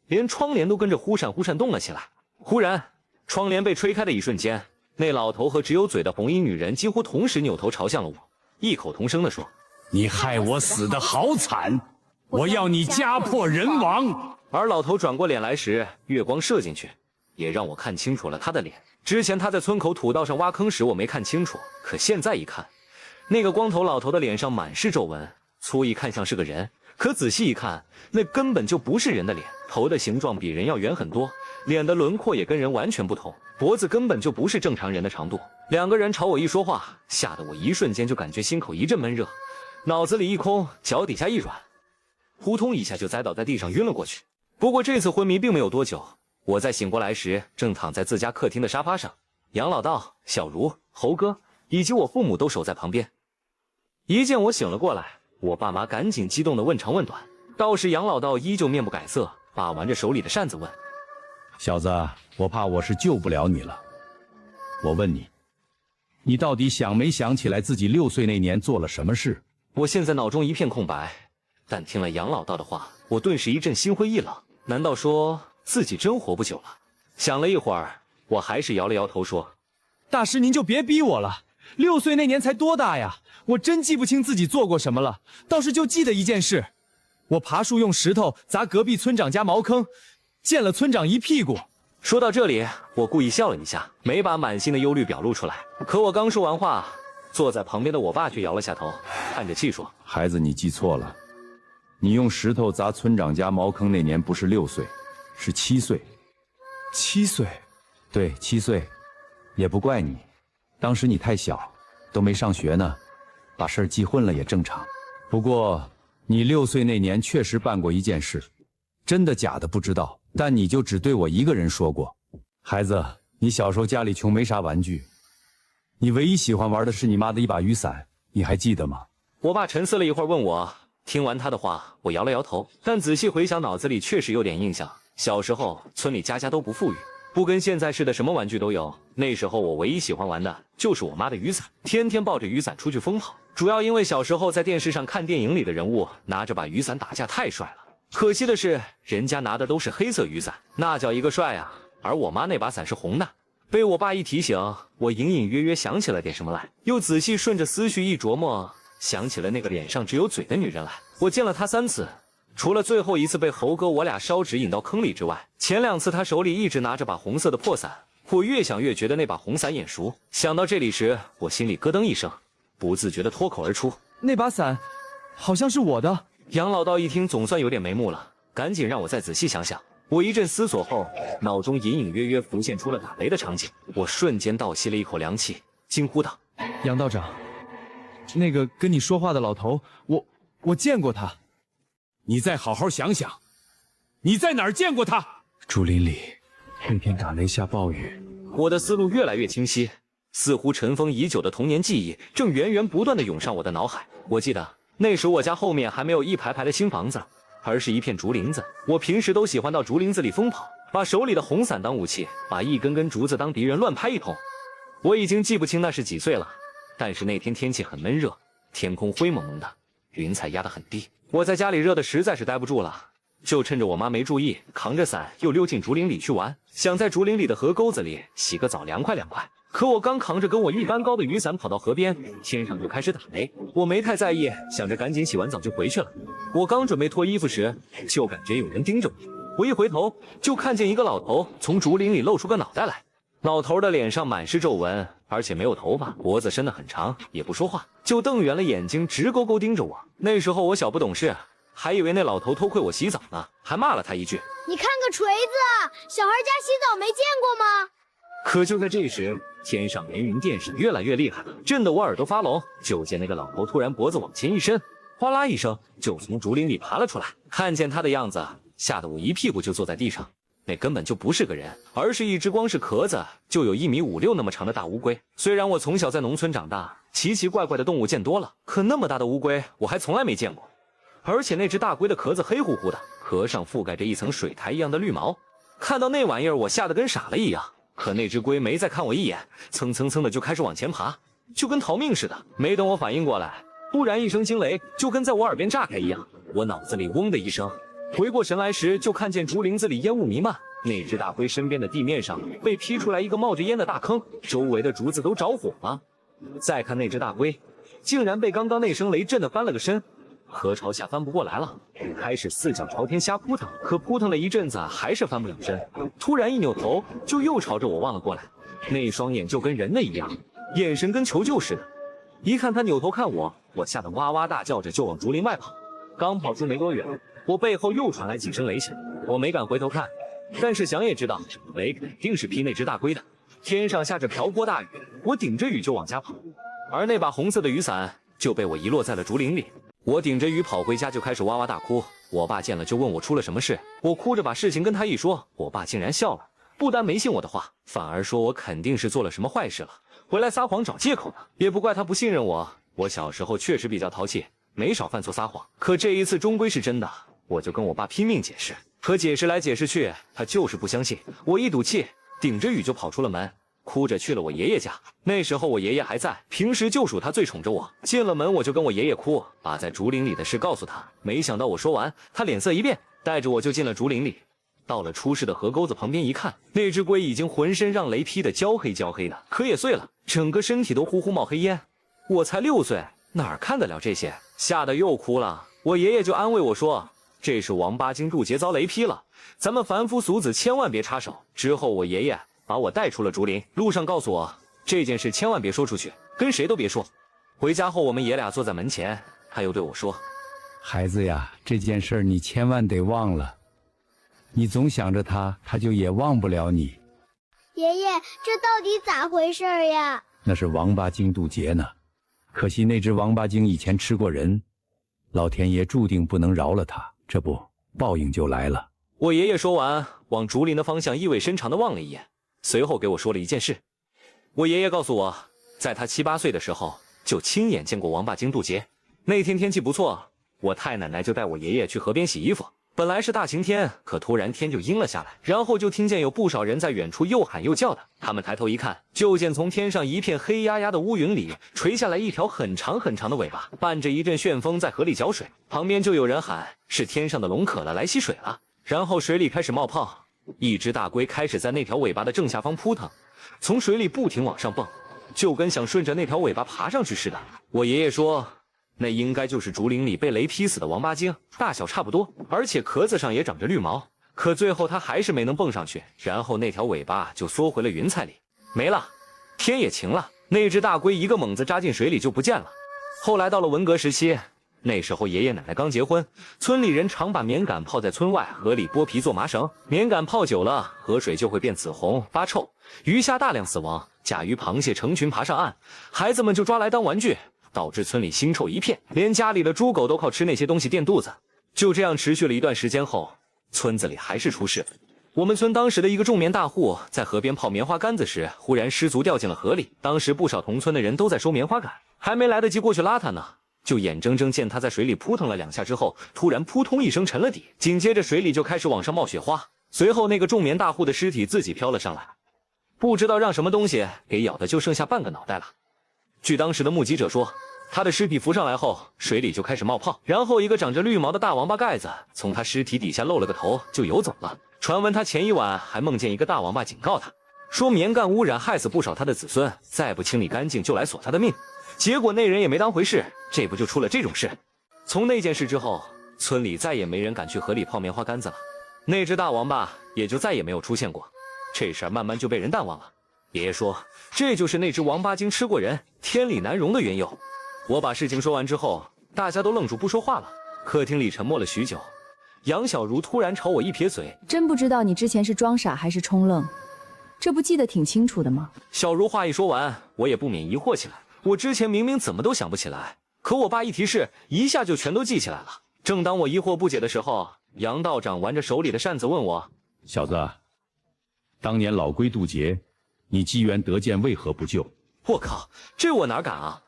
连窗帘都跟着忽闪忽闪动了起来。忽然窗帘被吹开的一瞬间，那老头和只有嘴的红衣女人几乎同时扭头朝向了我，异口同声地说：“你害我死得好惨，我要你家破人亡。”而老头转过脸来时，月光射进去，也让我看清楚了他的脸。之前他在村口土道上挖坑时我没看清楚，可现在一看，那个光头老头的脸上满是皱纹，粗一看像是个人，可仔细一看，那根本就不是人的脸。头的形状比人要圆很多，脸的轮廓也跟人完全不同，脖子根本就不是正常人的长度。2个人朝我一说话，吓得我一瞬间就感觉心口一阵闷热，脑子里一空，脚底下一软，扑通一下就栽倒在地上晕了过去。不过这次昏迷并没有多久，我在醒过来时正躺在自家客厅的沙发上，杨老道、小茹、猴哥以及我父母都守在旁边。一见我醒了过来，我爸妈赶紧激动地问长问短，倒是杨老道依旧面不改色，把玩着手里的扇子问：“小子，我怕我是救不了你了。我问你，你到底想没想起来自己6岁那年做了什么事？”我现在脑中一片空白，但听了杨老道的话，我顿时一阵心灰意冷。难道说自己真活不久了？想了一会儿，我还是摇了摇头说：“大师您就别逼我了，6岁那年才多大呀？我真记不清自己做过什么了，倒是就记得一件事，我爬树用石头砸隔壁村长家茅坑，溅了村长一屁股。”说到这里，我故意笑了一下，没把满心的忧虑表露出来。可我刚说完话，坐在旁边的我爸却摇了下头，叹着气说：“孩子，你记错了，你用石头砸村长家茅坑那年不是6岁，是7岁。7岁？对，7岁。也不怪你，当时你太小，都没上学呢，把事儿记混了也正常。不过你6岁那年确实办过一件事，真的假的不知道，但你就只对我一个人说过。孩子，你小时候家里穷，没啥玩具，你唯一喜欢玩的是你妈的一把雨伞，你还记得吗？我爸沉思了一会儿问我，听完他的话，我摇了摇头，但仔细回想，脑子里确实有点印象。小时候村里家家都不富裕，不跟现在似的什么玩具都有，那时候我唯一喜欢玩的就是我妈的雨伞，天天抱着雨伞出去疯跑。主要因为小时候在电视上看电影里的人物拿着把雨伞打架太帅了，可惜的是人家拿的都是黑色雨伞，那叫一个帅啊，而我妈那把伞是红的。被我爸一提醒，我隐隐约约想起了点什么来，又仔细顺着思绪一琢磨，想起了那个脸上只有嘴的女人来。我见了她3次，除了最后一次被猴哥我俩烧纸引到坑里之外，前2次他手里一直拿着把红色的破伞。我越想越觉得那把红伞眼熟，想到这里时，我心里咯噔一声，不自觉地脱口而出：“那把伞，好像是我的。”杨老道一听，总算有点眉目了，赶紧让我再仔细想想。我一阵思索后，脑中隐隐约约浮现出了打雷的场景，我瞬间倒吸了一口凉气，惊呼道：“杨道长，那个跟你说话的老头，我见过他。你再好好想想，你在哪儿见过他？”竹林里，那天打雷下暴雨。我的思路越来越清晰，似乎尘封已久的童年记忆正源源不断地涌上我的脑海。我记得那时我家后面还没有一排排的新房子，而是一片竹林子。我平时都喜欢到竹林子里疯跑，把手里的红伞当武器，把一根根竹子当敌人乱拍一通。我已经记不清那是几岁了，但是那天天气很闷热，天空灰蒙蒙的，云彩压得很低。我在家里热得实在是待不住了，就趁着我妈没注意，扛着伞又溜进竹林里去玩，想在竹林里的河沟子里洗个澡凉快凉快。可我刚扛着跟我一般高的雨伞跑到河边，天上就开始打雷。我没太在意，想着赶紧洗完澡就回去了。我刚准备脱衣服时，就感觉有人盯着我。我一回头，就看见一个老头从竹林里露出个脑袋来。老头的脸上满是皱纹，而且没有头发，脖子伸得很长，也不说话，就瞪圆了眼睛，直勾勾盯着我。那时候我小不懂事，还以为那老头偷窥我洗澡呢，还骂了他一句：“你看个锤子，小孩家洗澡没见过吗？”可就在这时，天上雷鸣电闪，越来越厉害了，震得我耳朵发聋。就见那个老头突然脖子往前一伸，哗啦一声就从竹林里爬了出来。看见他的样子，吓得我一屁股就坐在地上。那根本就不是个人，而是一只光是壳子就有1.5米6那么长的大乌龟。虽然我从小在农村长大，奇奇怪怪的动物见多了，可那么大的乌龟我还从来没见过。而且那只大龟的壳子黑乎乎的，壳上覆盖着一层水苔一样的绿毛。看到那玩意儿，我吓得跟傻了一样。可那只龟没再看我一眼，蹭蹭蹭的就开始往前爬，就跟逃命似的。没等我反应过来，突然一声惊雷就跟在我耳边炸开一样，我脑子里嗡的一声，回过神来时就看见竹林子里烟雾弥漫，那只大龟身边的地面上被劈出来一个冒着烟的大坑，周围的竹子都着火了。再看那只大龟，竟然被刚刚那声雷震得翻了个身，河朝下翻不过来了，开始4脚朝天瞎扑腾，可扑腾了一阵子还是翻不了身，突然一扭头就又朝着我望了过来，那双眼就跟人的一样，眼神跟求救似的。一看他扭头看我，我吓得哇哇大叫着就往竹林外跑。刚跑出没多远，我背后又传来几声雷响，我没敢回头看，但是想也知道雷肯定是劈那只大龟的。天上下着瓢泼大雨，我顶着雨就往家跑，而那把红色的雨伞就被我遗落在了竹林里。我顶着雨跑回家就开始哇哇大哭，我爸见了就问我出了什么事，我哭着把事情跟他一说，我爸竟然笑了，不但没信我的话，反而说我肯定是做了什么坏事了，回来撒谎找借口呢。也不怪他不信任我，我小时候确实比较淘气，没少犯错撒谎，可这一次终归是真的，我就跟我爸拼命解释，可解释来解释去，他就是不相信。我一赌气，顶着雨就跑出了门，哭着去了我爷爷家。那时候我爷爷还在，平时就属他最宠着我。进了门我就跟我爷爷哭，把在竹林里的事告诉他。没想到我说完，他脸色一变，带着我就进了竹林里。到了出事的河沟子旁边一看，那只龟已经浑身让雷劈得焦黑焦黑的，壳也碎了，整个身体都呼呼冒黑烟。我才6岁，哪儿看得了这些，吓得又哭了。我爷爷就安慰我说，这是王八精渡劫遭雷劈了，咱们凡夫俗子千万别插手。之后我爷爷把我带出了竹林，路上告诉我这件事千万别说出去，跟谁都别说。回家后我们爷俩坐在门前，他又对我说，孩子呀，这件事你千万得忘了，你总想着他，他就也忘不了你。爷爷，这到底咋回事呀？那是王八精渡劫呢，可惜那只王八精以前吃过人，老天爷注定不能饶了他，这不报应就来了。我爷爷说完，往竹林的方向意味深长地望了一眼，随后给我说了一件事。我爷爷告诉我，在他7、8岁的时候就亲眼见过王八精渡劫。那天天气不错，我太奶奶就带我爷爷去河边洗衣服。本来是大晴天，可突然天就阴了下来，然后就听见有不少人在远处又喊又叫的。他们抬头一看，就见从天上一片黑压压的乌云里垂下来一条很长很长的尾巴，伴着一阵旋风在河里搅水。旁边就有人喊，是天上的龙渴了，来吸水了。然后水里开始冒泡，一只大龟开始在那条尾巴的正下方扑腾，从水里不停往上蹦，就跟想顺着那条尾巴爬上去似的。我爷爷说，那应该就是竹林里被雷劈死的王八精，大小差不多，而且壳子上也长着绿毛。可最后它还是没能蹦上去，然后那条尾巴就缩回了云彩里，没了。天也晴了，那只大龟一个猛子扎进水里就不见了。后来到了文革时期，那时候爷爷奶奶刚结婚，村里人常把棉杆泡在村外河里剥皮做麻绳，棉杆泡久了，河水就会变紫红发臭，鱼虾大量死亡，甲鱼螃蟹成群爬上岸，孩子们就抓来当玩具，导致村里腥臭一片，连家里的猪狗都靠吃那些东西垫肚子。就这样持续了一段时间后，村子里还是出事了。我们村当时的一个种棉大户在河边泡棉花杆子时，忽然失足掉进了河里。当时不少同村的人都在收棉花杆，还没来得及过去拉他呢，就眼睁睁见他在水里扑腾了2下之后，突然扑通一声沉了底，紧接着水里就开始往上冒雪花。随后那个种棉大户的尸体自己飘了上来，不知道让什么东西给咬的就剩下半个脑袋了。据当时的目击者说，他的尸体浮上来后，水里就开始冒泡，然后一个长着绿毛的大王八盖子从他尸体底下露了个头就游走了。传闻他前一晚还梦见一个大王八警告他，说棉杆污染害死不少他的子孙，再不清理干净就来索他的命。结果那人也没当回事，这不就出了这种事。从那件事之后，村里再也没人敢去河里泡棉花杆子了，那只大王八也就再也没有出现过。这事儿慢慢就被人淡忘了。爷爷说，这就是那只王八精吃过人，天理难容的缘由。我把事情说完之后，大家都愣住不说话了。客厅里沉默了许久，杨小茹突然朝我一撇嘴，真不知道你之前是装傻还是冲愣，这不记得挺清楚的吗？小茹话一说完，我也不免疑惑起来。我之前明明怎么都想不起来，可我爸一提示，一下就全都记起来了。正当我疑惑不解的时候，杨道长玩着手里的扇子问我：“小子，当年老龟渡劫，你机缘得见，为何不救？”我靠，这我哪敢啊！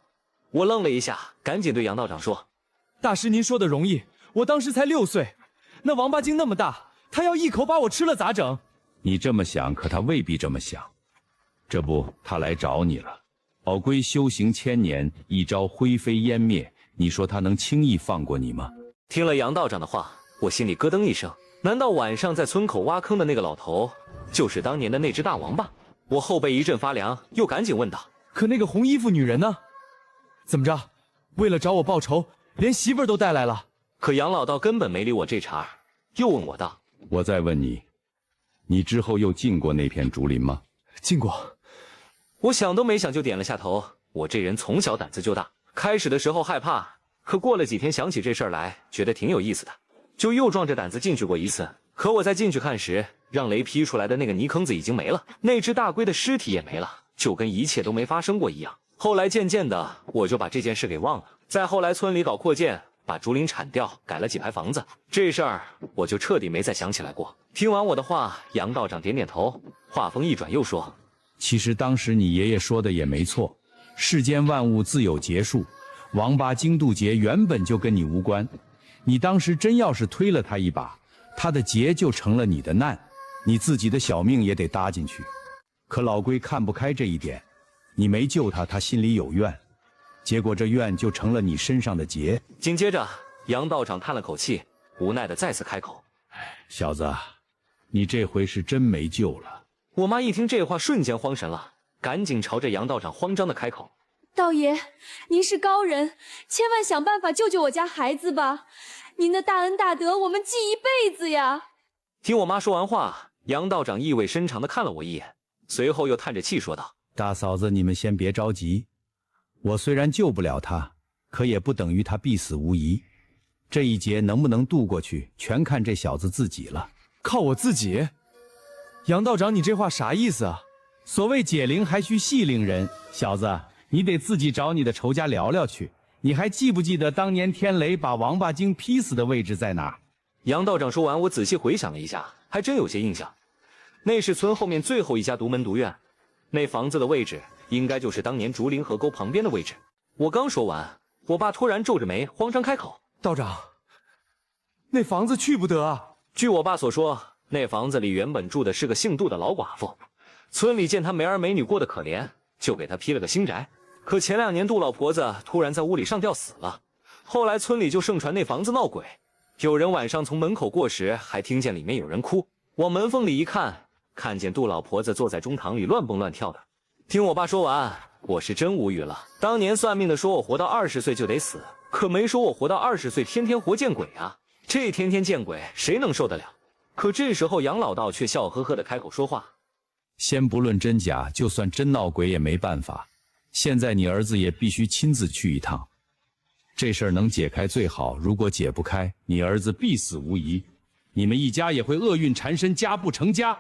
我愣了一下，赶紧对杨道长说：“大师您说的容易，我当时才6岁，那王八精那么大，他要一口把我吃了咋整？”你这么想，可他未必这么想。这不，他来找你了。老龟修行1000年，一朝灰飞烟灭，你说他能轻易放过你吗？听了杨道长的话，我心里咯噔一声。难道晚上在村口挖坑的那个老头，就是当年的那只大王八？我后背一阵发凉，又赶紧问道：“可那个红衣服女人呢？怎么着？为了找我报仇，连媳妇儿都带来了？”可杨老道根本没理我这茬，又问我道：“我再问你，你之后又进过那片竹林吗？”进过。我想都没想就点了下头。我这人从小胆子就大，开始的时候害怕，可过了几天想起这事儿来，觉得挺有意思的，就又壮着胆子进去过一次。可我再进去看时，让雷劈出来的那个泥坑子已经没了，那只大龟的尸体也没了，就跟一切都没发生过一样。后来渐渐的，我就把这件事给忘了。再后来村里搞扩建，把竹林铲掉，改了几排房子，这事儿我就彻底没再想起来过。听完我的话，杨道长点点头，话锋一转又说：“其实当时你爷爷说的也没错，世间万物自有劫数，王八精渡劫原本就跟你无关。你当时真要是推了他一把，他的劫就成了你的难，你自己的小命也得搭进去。可老龟看不开这一点，你没救他，他心里有怨，结果这怨就成了你身上的劫。”紧接着，杨道长叹了口气，无奈的再次开口：“小子，你这回是真没救了。”我妈一听这话，瞬间慌神了，赶紧朝着杨道长慌张的开口：“道爷，您是高人，千万想办法救救我家孩子吧！您的大恩大德，我们记一辈子呀！”听我妈说完话，杨道长意味深长的看了我一眼，随后又叹着气说道：“大嫂子，你们先别着急，我虽然救不了他，可也不等于他必死无疑。这一劫能不能渡过去，全看这小子自己了。”靠我自己？杨道长，你这话啥意思啊？所谓解铃还须系铃人，小子，你得自己找你的仇家聊聊去。你还记不记得当年天雷把王八精劈死的位置在哪儿？杨道长说完，我仔细回想了一下，还真有些印象。那是村后面最后一家独门独院，那房子的位置应该就是当年竹林河沟旁边的位置。我刚说完，我爸突然皱着眉，慌张开口：“道长，那房子去不得啊！”据我爸所说，那房子里原本住的是个姓杜的老寡妇，村里见她没儿没女过得可怜，就给她批了个新宅。可前2年杜老婆子突然在屋里上吊死了，后来村里就盛传那房子闹鬼，有人晚上从门口过时，还听见里面有人哭，往门缝里一看，看见杜老婆子坐在中堂里乱蹦乱跳的。听我爸说完，我是真无语了。当年算命的说我活到20岁就得死，可没说我活到20岁天天活见鬼啊！这天天见鬼，谁能受得了？可这时候杨老道却笑呵呵的开口说话：“先不论真假，就算真闹鬼也没办法。现在你儿子也必须亲自去一趟。这事儿能解开最好，如果解不开，你儿子必死无疑，你们一家也会厄运缠身，家不成家。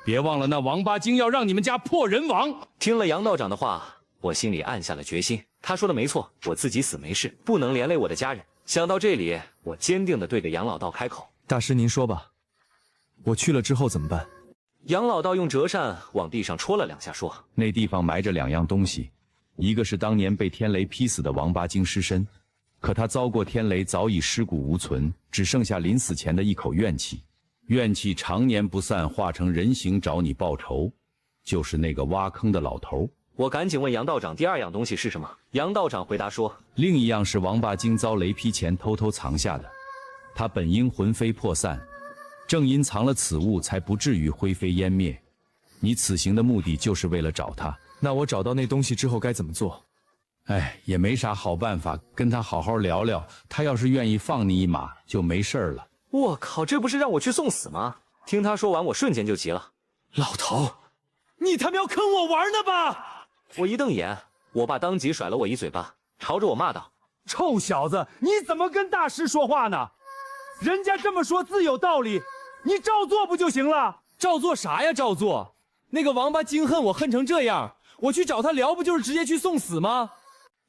别忘了那王八精要让你们家破人亡。”听了杨道长的话，我心里暗下了决心。他说的没错，我自己死没事，不能连累我的家人。想到这里，我坚定地对着杨老道开口：“大师您说吧，我去了之后怎么办？”杨老道用折扇往地上戳了2下，说：“那地方埋着2样东西，一个是当年被天雷劈死的王八精尸身，可他遭过天雷，早已尸骨无存，只剩下临死前的一口怨气。怨气常年不散，化成人形找你报仇，就是那个挖坑的老头。”我赶紧问杨道长，第2样东西是什么？杨道长回答说：“另一样是王八精遭雷劈前偷偷藏下的，他本应魂飞魄散，正因藏了此物，才不至于灰飞烟灭。你此行的目的就是为了找他。那我找到那东西之后该怎么做？”哎，也没啥好办法，跟他好好聊聊，他要是愿意放你一马，就没事了。我靠，这不是让我去送死吗？听他说完，我瞬间就急了：“老头，你他妈要坑我玩呢吧？”我一瞪眼，我爸当即甩了我一嘴巴，朝着我骂道：“臭小子，你怎么跟大师说话呢？人家这么说自有道理，你照做不就行了？”照做啥呀？照做！那个王八精恨我恨成这样，我去找他聊，不就是直接去送死吗？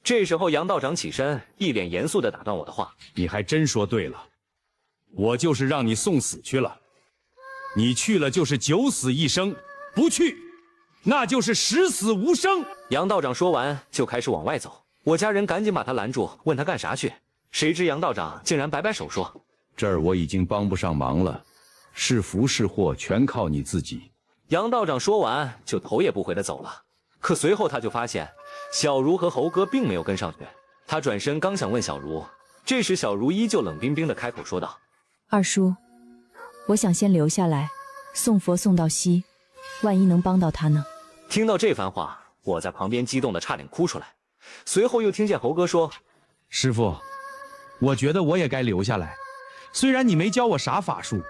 这时候杨道长起身，一脸严肃地打断我的话：“你还真说对了，我就是让你送死去了。你去了就是九死一生，不去那就是十死无生。”杨道长说完就开始往外走，我家人赶紧把他拦住，问他干啥去。谁知杨道长竟然摆摆手说：“这儿我已经帮不上忙了，是福是祸全靠你自己。”杨道长说完就头也不回地走了。可随后他就发现小茹和猴哥并没有跟上去，他转身刚想问小茹，这时小茹依旧冷冰冰地开口说道：“二叔，我想先留下来，送佛送到西，万一能帮到他呢？”听到这番话，我在旁边激动得差点哭出来。随后又听见猴哥说：“师傅，我觉得我也该留下来，虽然你没教我啥法术，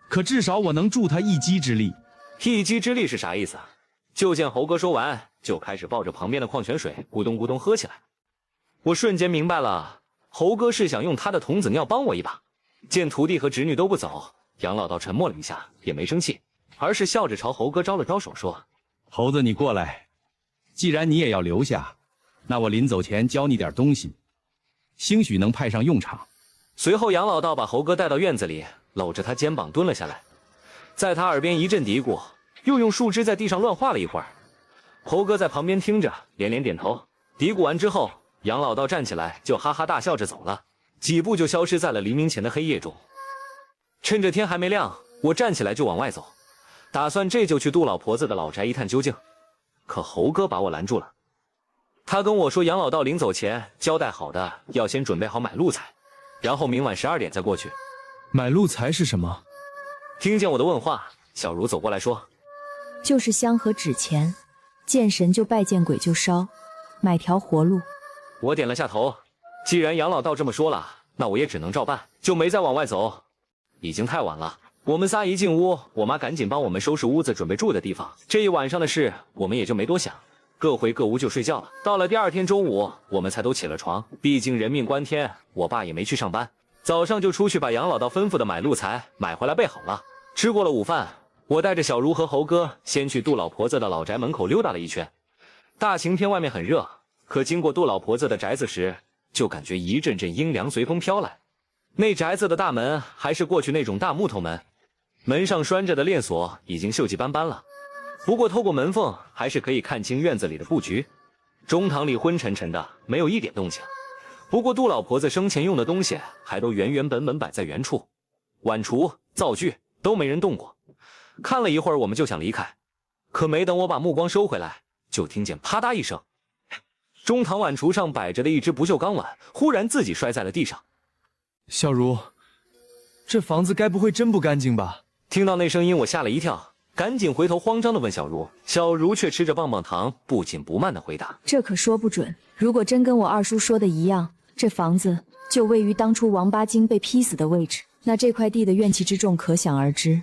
可至少我能助他一击之力。”一击之力是啥意思？就见猴哥说完就开始抱着旁边的矿泉水咕咚咕咚喝起来。我瞬间明白了，猴哥是想用他的童子尿帮我一把。见徒弟和侄女都不走，杨老道沉默了一下，也没生气，而是笑着朝猴哥招了招手说：“猴子，你过来，既然你也要留下，那我临走前教你点东西，兴许能派上用场。”随后杨老道把猴哥带到院子里，搂着他肩膀蹲了下来，在他耳边一阵嘀咕，又用树枝在地上乱画了一会儿。猴哥在旁边听着，连连点头。嘀咕完之后，杨老道站起来就哈哈大笑着走了，几步就消失在了黎明前的黑夜中。趁着天还没亮，我站起来就往外走，打算这就去杜老婆子的老宅一探究竟。可猴哥把我拦住了，他跟我说杨老道临走前交代好的，要先准备好买路财，然后明晚12点再过去。买路财是什么？听见我的问话，小茹走过来说：“就是香和纸钱，见神就拜，见鬼就烧，买条活路。”我点了下头，既然杨老道这么说了，那我也只能照办，就没再往外走。已经太晚了，我们仨一进屋，我妈赶紧帮我们收拾屋子，准备住的地方。这一晚上的事，我们也就没多想，各回各屋就睡觉了。到了第2天中午，我们才都起了床，毕竟人命关天，我爸也没去上班，早上就出去把杨老道吩咐的买路财买回来备好了。吃过了午饭，我带着小茹和猴哥先去杜老婆子的老宅门口溜达了一圈。大晴天外面很热，可经过杜老婆子的宅子时，就感觉一阵阵阴凉随风飘来。那宅子的大门还是过去那种大木头门，门上拴着的链锁已经锈迹斑斑了，不过透过门缝还是可以看清院子里的布局。中堂里昏沉沉的，没有一点动静，不过杜老婆子生前用的东西还都原原本本摆在原处，碗橱、灶具都没人动过。看了一会儿，我们就想离开，可没等我把目光收回来，就听见啪嗒一声，中堂碗橱上摆着的一只不锈钢碗忽然自己摔在了地上。小茹，这房子该不会真不干净吧？听到那声音，我吓了一跳，赶紧回头慌张地问小茹，小茹却吃着棒棒糖，不紧不慢地回答：“这可说不准，如果真跟我二叔说的一样，这房子就位于当初王八精被劈死的位置，那这块地的怨气之重可想而知，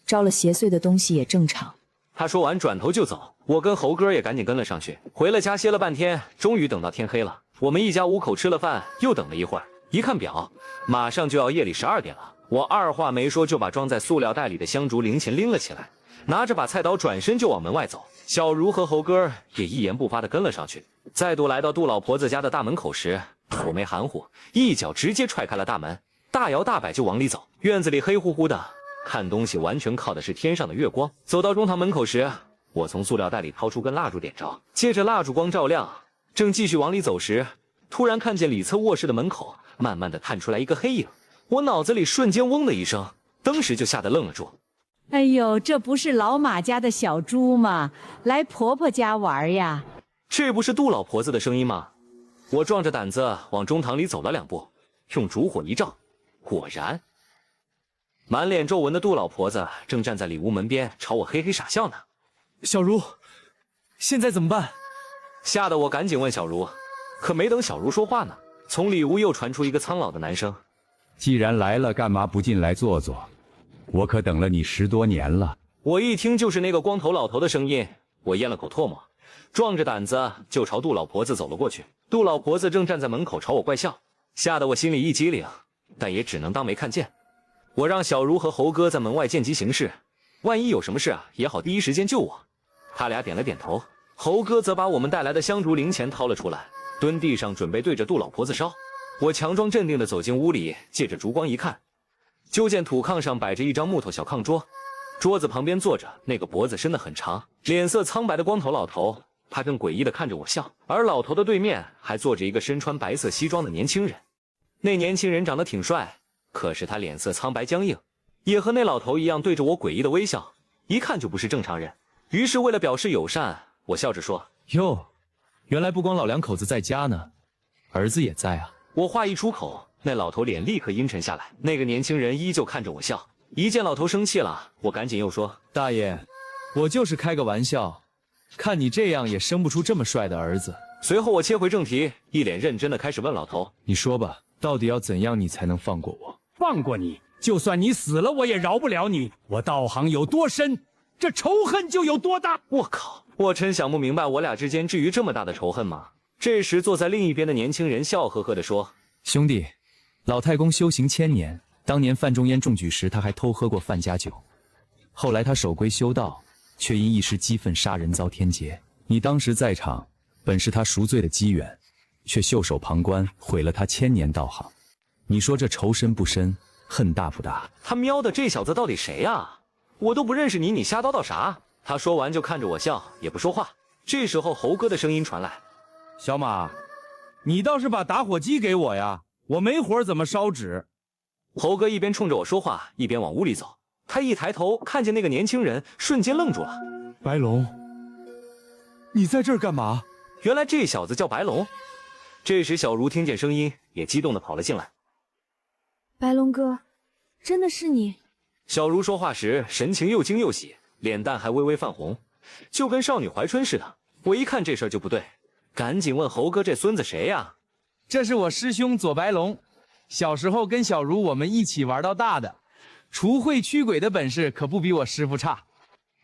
招了邪祟的东西也正常。他说完转头就走，我跟猴哥也赶紧跟了上去。回了家歇了半天，终于等到天黑了。我们一家5口吃了饭，又等了一会儿，一看表，马上就要夜里12点了。我二话没说就把装在塑料袋里的香烛零钱拎了起来，拿着把菜刀转身就往门外走。小茹和猴哥也一言不发地跟了上去。再度来到杜老婆子家的大门口时，我没含糊，一脚直接踹开了大门，大摇大摆就往里走。院子里黑乎乎的，看东西完全靠的是天上的月光。走到中堂门口时，我从塑料袋里掏出根蜡烛点着，借着蜡烛光照亮，正继续往里走时，突然看见里侧卧室的门口慢慢的探出来一个黑影。我脑子里瞬间嗡的一声，当时就吓得愣了住。哎呦，这不是老马家的小猪吗？来婆婆家玩呀？这不是杜老婆子的声音吗？我壮着胆子往中堂里走了2步，用烛火一照，果然，满脸皱纹的杜老婆子正站在里屋门边，朝我嘿嘿傻笑呢。小茹，现在怎么办？吓得我赶紧问小茹，可没等小茹说话呢，从里屋又传出一个苍老的男声：“既然来了，干嘛不进来坐坐？我可等了你10多年了。”我一听就是那个光头老头的声音，我咽了口唾沫，壮着胆子就朝杜老婆子走了过去。杜老婆子正站在门口朝我怪笑，吓得我心里一激灵，但也只能当没看见。我让小茹和猴哥在门外见机行事，万一有什么事也好第一时间救我。他俩点了点头，猴哥则把我们带来的香烛零钱掏了出来，蹲地上准备对着杜老婆子烧。我强装镇定地走进屋里，借着烛光一看，就见土炕上摆着一张木头小炕桌，桌子旁边坐着那个脖子伸得很长、脸色苍白的光头老头，他正诡异地看着我笑。而老头的对面还坐着一个身穿白色西装的年轻人，那年轻人长得挺帅，可是他脸色苍白僵硬，也和那老头一样对着我诡异的微笑，一看就不是正常人。于是为了表示友善，我笑着说：“哟，原来不光老两口子在家呢，儿子也在啊。”我话一出口，那老头脸立刻阴沉下来。那个年轻人依旧看着我笑。一见老头生气了，我赶紧又说：“大爷，我就是开个玩笑，看你这样也生不出这么帅的儿子。”随后我切回正题，一脸认真的开始问老头：“你说吧，到底要怎样你才能放过我？”放过你，就算你死了，我也饶不了你。我道行有多深，这仇恨就有多大。我靠！我真想不明白，我俩之间至于这么大的仇恨吗？这时坐在另一边的年轻人笑呵呵地说：“兄弟，老太公修行1000年，当年范仲淹中举时，他还偷喝过范家酒。后来他守规修道，却因一时激愤杀人遭天劫。你当时在场，本是他赎罪的机缘，却袖手旁观，毁了他1000年道行。你说这仇深不深，恨大不大？”他喵的，这小子到底谁呀？我都不认识你，你瞎叨叨啥？他说完就看着我笑，也不说话。这时候猴哥的声音传来：“小马，你倒是把打火机给我呀，我没活怎么烧纸？”猴哥一边冲着我说话，一边往屋里走。他一抬头看见那个年轻人，瞬间愣住了。“白龙，你在这儿干嘛？”原来这小子叫白龙。这时小茹听见声音，也激动地跑了进来。“白龙哥，真的是你？”小茹说话时神情又惊又喜，脸蛋还微微泛红，就跟少女怀春似的。我一看这事儿就不对，赶紧问猴哥：“这孙子谁呀？”“这是我师兄左白龙，小时候跟小茹我们一起玩到大的，除会驱鬼的本事可不比我师傅差。”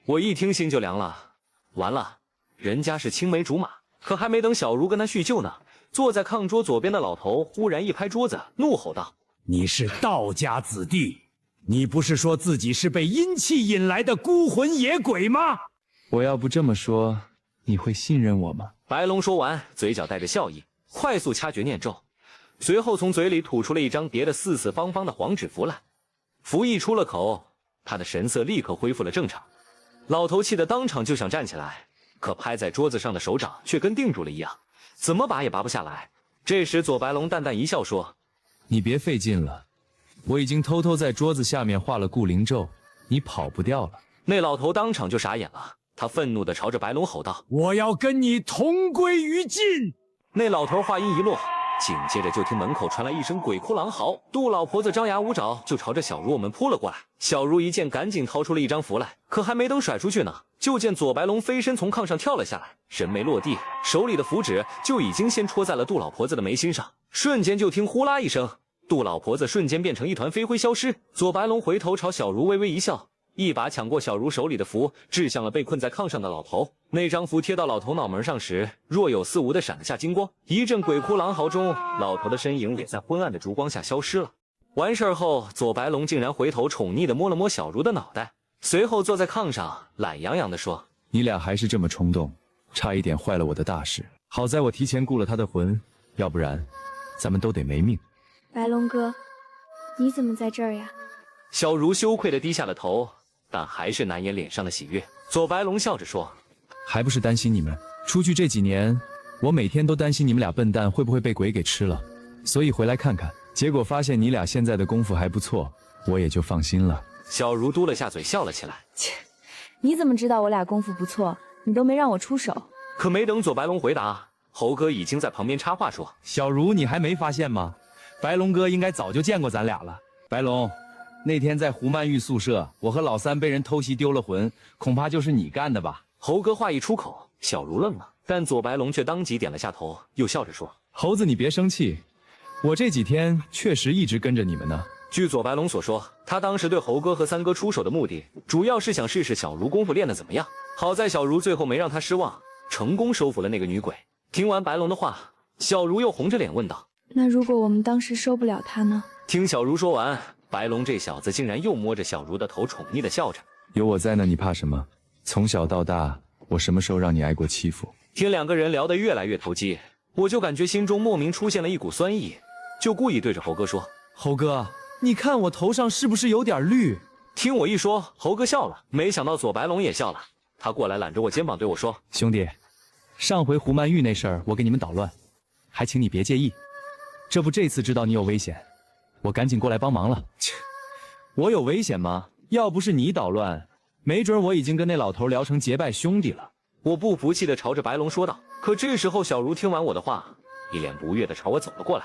我一听心就凉了，完了，人家是青梅竹马。可还没等小茹跟他叙旧呢，坐在炕桌左边的老头忽然一拍桌子，怒吼道：“你是道家子弟，你不是说自己是被阴气引来的孤魂野鬼吗？”“我要不这么说，你会信任我吗？”白龙说完，嘴角带着笑意，快速掐诀念咒，随后从嘴里吐出了一张叠得四四方方的黄纸符来。符一出了口，他的神色立刻恢复了正常。老头气得当场就想站起来，可拍在桌子上的手掌却跟定住了一样，怎么拔也拔不下来。这时左白龙淡淡一笑说：“你别费劲了，我已经偷偷在桌子下面画了固灵咒，你跑不掉了。”那老头当场就傻眼了，他愤怒地朝着白龙吼道：“我要跟你同归于尽！”那老头话音一落，紧接着就听门口传来一声鬼哭狼嚎，杜老婆子张牙舞爪就朝着小如我们扑了过来。小如一见，赶紧掏出了一张符来，可还没等甩出去呢，就见左白龙飞身从炕上跳了下来，人没落地，手里的符纸就已经先戳在了杜老婆子的眉心上，瞬间就听呼啦一声，杜老婆子瞬间变成一团飞灰消失。左白龙回头朝小如微微一笑，一把抢过小如手里的符，掷向了被困在炕上的老头。那张符贴到老头脑门上时，若有似无的闪了下金光，一阵鬼哭狼嚎中，老头的身影也在昏暗的烛光下消失了。完事后，左白龙竟然回头宠溺地摸了摸小如的脑袋，随后坐在炕上懒洋洋地说：“你俩还是这么冲动，差一点坏了我的大事。好在我提前固了他的魂，要不然咱们都得没命。”白龙哥，你怎么在这儿呀？小如羞愧地低下了头，但还是难掩脸上的喜悦。左白龙笑着说：“还不是担心你们。出去这几年，我每天都担心你们俩笨蛋会不会被鬼给吃了，所以回来看看。结果发现你俩现在的功夫还不错，我也就放心了。”小如嘟了下嘴，笑了起来。切，你怎么知道我俩功夫不错？你都没让我出手。可没等左白龙回答，猴哥已经在旁边插话说：“小如，你还没发现吗？白龙哥应该早就见过咱俩了。白龙，那天在胡曼玉宿舍，我和老三被人偷袭丢了魂，恐怕就是你干的吧？”猴哥话一出口，小如愣了，但左白龙却当即点了下头，又笑着说：“猴子，你别生气，我这几天确实一直跟着你们呢。”据左白龙所说，他当时对猴哥和三哥出手的目的，主要是想试试小如功夫练得怎么样。好在小如最后没让他失望，成功收服了那个女鬼。听完白龙的话，小如又红着脸问道：“那如果我们当时收不了他呢？”听小如说完，白龙这小子竟然又摸着小如的头，宠溺地笑着：“有我在呢，你怕什么？从小到大，我什么时候让你挨过欺负？”听两个人聊得越来越投机，我就感觉心中莫名出现了一股酸意，就故意对着猴哥说：“猴哥，你看我头上是不是有点绿？”听我一说，猴哥笑了，没想到左白龙也笑了，他过来揽着我肩膀对我说：“兄弟，上回胡曼玉那事儿我给你们捣乱，还请你别介意。这不这次知道你有危险，我赶紧过来帮忙了。”切，我有危险吗？要不是你捣乱，没准我已经跟那老头聊成结拜兄弟了。我不服气地朝着白龙说道。可这时候小如听完我的话，一脸不悦地朝我走了过来。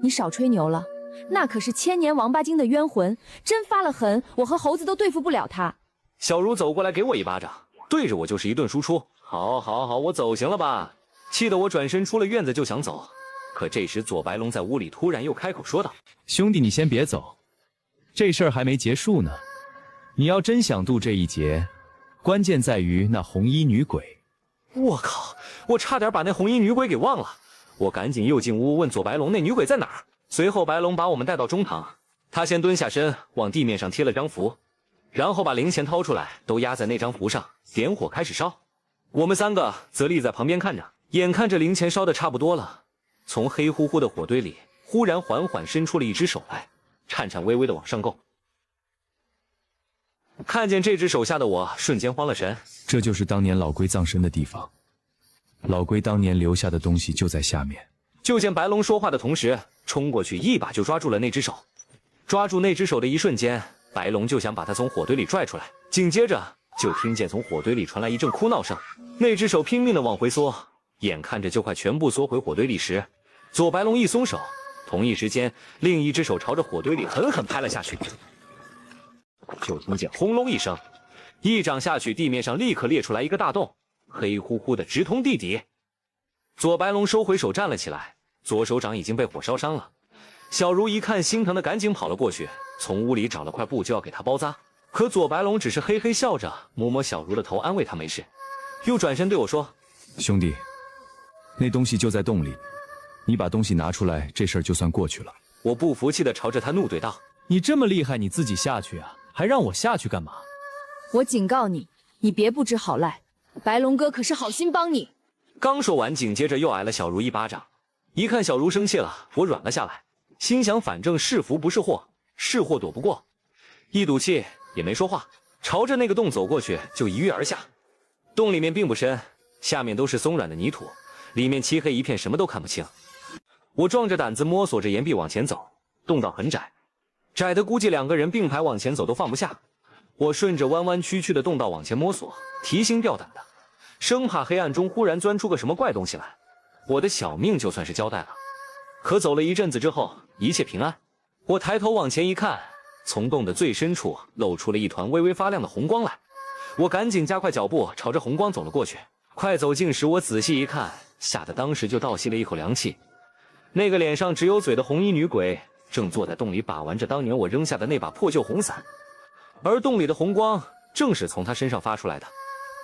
你少吹牛了，那可是千年王八精的冤魂，真发了狠，我和猴子都对付不了他。小如走过来给我一巴掌，对着我就是一顿输出。好，我走行了吧？气得我转身出了院子就想走。可这时左白龙在屋里突然又开口说道：“兄弟，你先别走，这事儿还没结束呢。你要真想渡这一劫，关键在于那红衣女鬼。”我靠！我差点把那红衣女鬼给忘了。我赶紧又进屋问左白龙那女鬼在哪儿。随后白龙把我们带到中堂，他先蹲下身往地面上贴了张符，然后把零钱掏出来都压在那张符上，点火开始烧。我们三个则立在旁边看着，眼看着零钱烧的差不多了，从黑乎乎的火堆里忽然缓缓伸出了一只手来，颤颤巍巍的往上够。看见这只手下的我瞬间慌了神。这就是当年老龟葬身的地方，老龟当年留下的东西就在下面。就见白龙说话的同时冲过去，一把就抓住了那只手。抓住那只手的一瞬间，白龙就想把它从火堆里拽出来，紧接着就听见从火堆里传来一阵哭闹声。那只手拼命的往回缩，眼看着就快全部缩回火堆里时，左白龙一松手，同一时间另一只手朝着火堆里狠狠拍了下去。就听见轰隆一声，一掌下去，地面上立刻裂出来一个大洞，黑乎乎的直通地底。左白龙收回手站了起来，左手掌已经被火烧伤了。小如一看心疼的赶紧跑了过去，从屋里找了块布就要给他包扎。可左白龙只是嘿嘿笑着摸摸小如的头，安慰他没事，又转身对我说：“兄弟，那东西就在洞里，你把东西拿出来，这事儿就算过去了。”我不服气地朝着他怒对道：“你这么厉害，你自己下去啊，还让我下去干嘛？”我警告你，你别不知好赖，白龙哥可是好心帮你。刚说完，紧接着又挨了小如一巴掌。一看小如生气了，我软了下来，心想反正是福不是祸，是祸躲不过，一赌气也没说话，朝着那个洞走过去，就一跃而下。洞里面并不深，下面都是松软的泥土，里面漆黑一片，什么都看不清。我壮着胆子摸索着岩壁往前走，洞道很窄，窄的估计两个人并排往前走都放不下。我顺着弯弯曲曲的洞道往前摸索，提心吊胆的，生怕黑暗中忽然钻出个什么怪东西来，我的小命就算是交代了。可走了一阵子之后，一切平安。我抬头往前一看，从洞的最深处露出了一团微微发亮的红光来。我赶紧加快脚步，朝着红光走了过去。快走近时，我仔细一看，吓得当时就倒吸了一口凉气。那个脸上只有嘴的红衣女鬼，正坐在洞里把玩着当年我扔下的那把破旧红伞，而洞里的红光正是从她身上发出来的。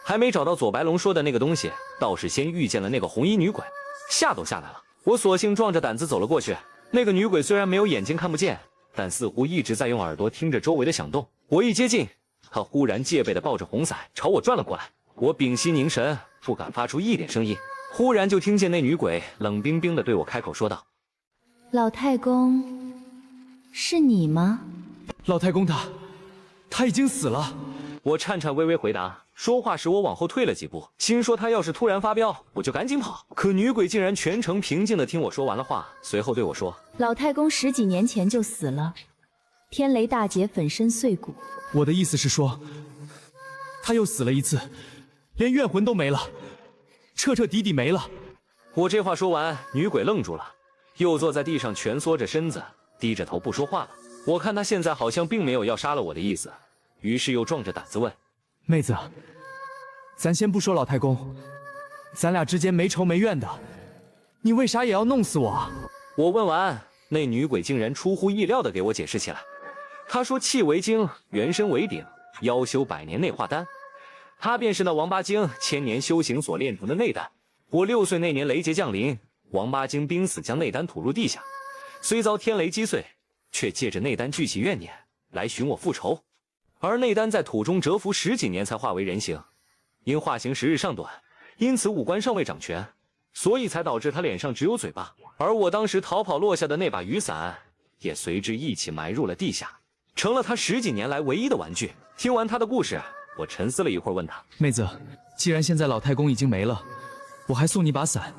还没找到左白龙说的那个东西，倒是先遇见了那个红衣女鬼，吓都吓来了。我索性壮着胆子走了过去。那个女鬼虽然没有眼睛看不见，但似乎一直在用耳朵听着周围的响动。我一接近，她忽然戒备地抱着红伞朝我转了过来。我屏息凝神，不敢发出一点声音。忽然就听见那女鬼冷冰冰地对我开口说道：“老太公，是你吗？”老太公他已经死了。我颤颤巍巍回答。说话时我往后退了几步，心说他要是突然发飙，我就赶紧跑。可女鬼竟然全程平静地听我说完了话，随后对我说：“老太公10几年前就死了，天雷大劫，粉身碎骨。”我的意思是说，他又死了一次，连怨魂都没了，彻彻底底没了。我这话说完，女鬼愣住了，又坐在地上蜷缩着身子，低着头不说话了。我看她现在好像并没有要杀了我的意思，于是又壮着胆子问：“妹子，咱先不说老太公，咱俩之间没仇没怨的，你为啥也要弄死我？”我问完，那女鬼竟然出乎意料地给我解释起来。她说：“气为经，元神为鼎，妖修100年内化丹。她便是那王八精1000年修行所炼成的内丹。我6岁那年雷劫降临，王八精濒死将内丹吐入地下，虽遭天雷击碎，却借着内丹聚起怨念来寻我复仇。而内丹在土中蛰伏10几年才化为人形，因化形时日尚短，因此五官尚未长全，所以才导致他脸上只有嘴巴。而我当时逃跑落下的那把雨伞，也随之一起埋入了地下，成了他10几年来唯一的玩具。”听完他的故事，我沉思了一会儿，问他：“妹子，既然现在老太公已经没了，我还送你把伞，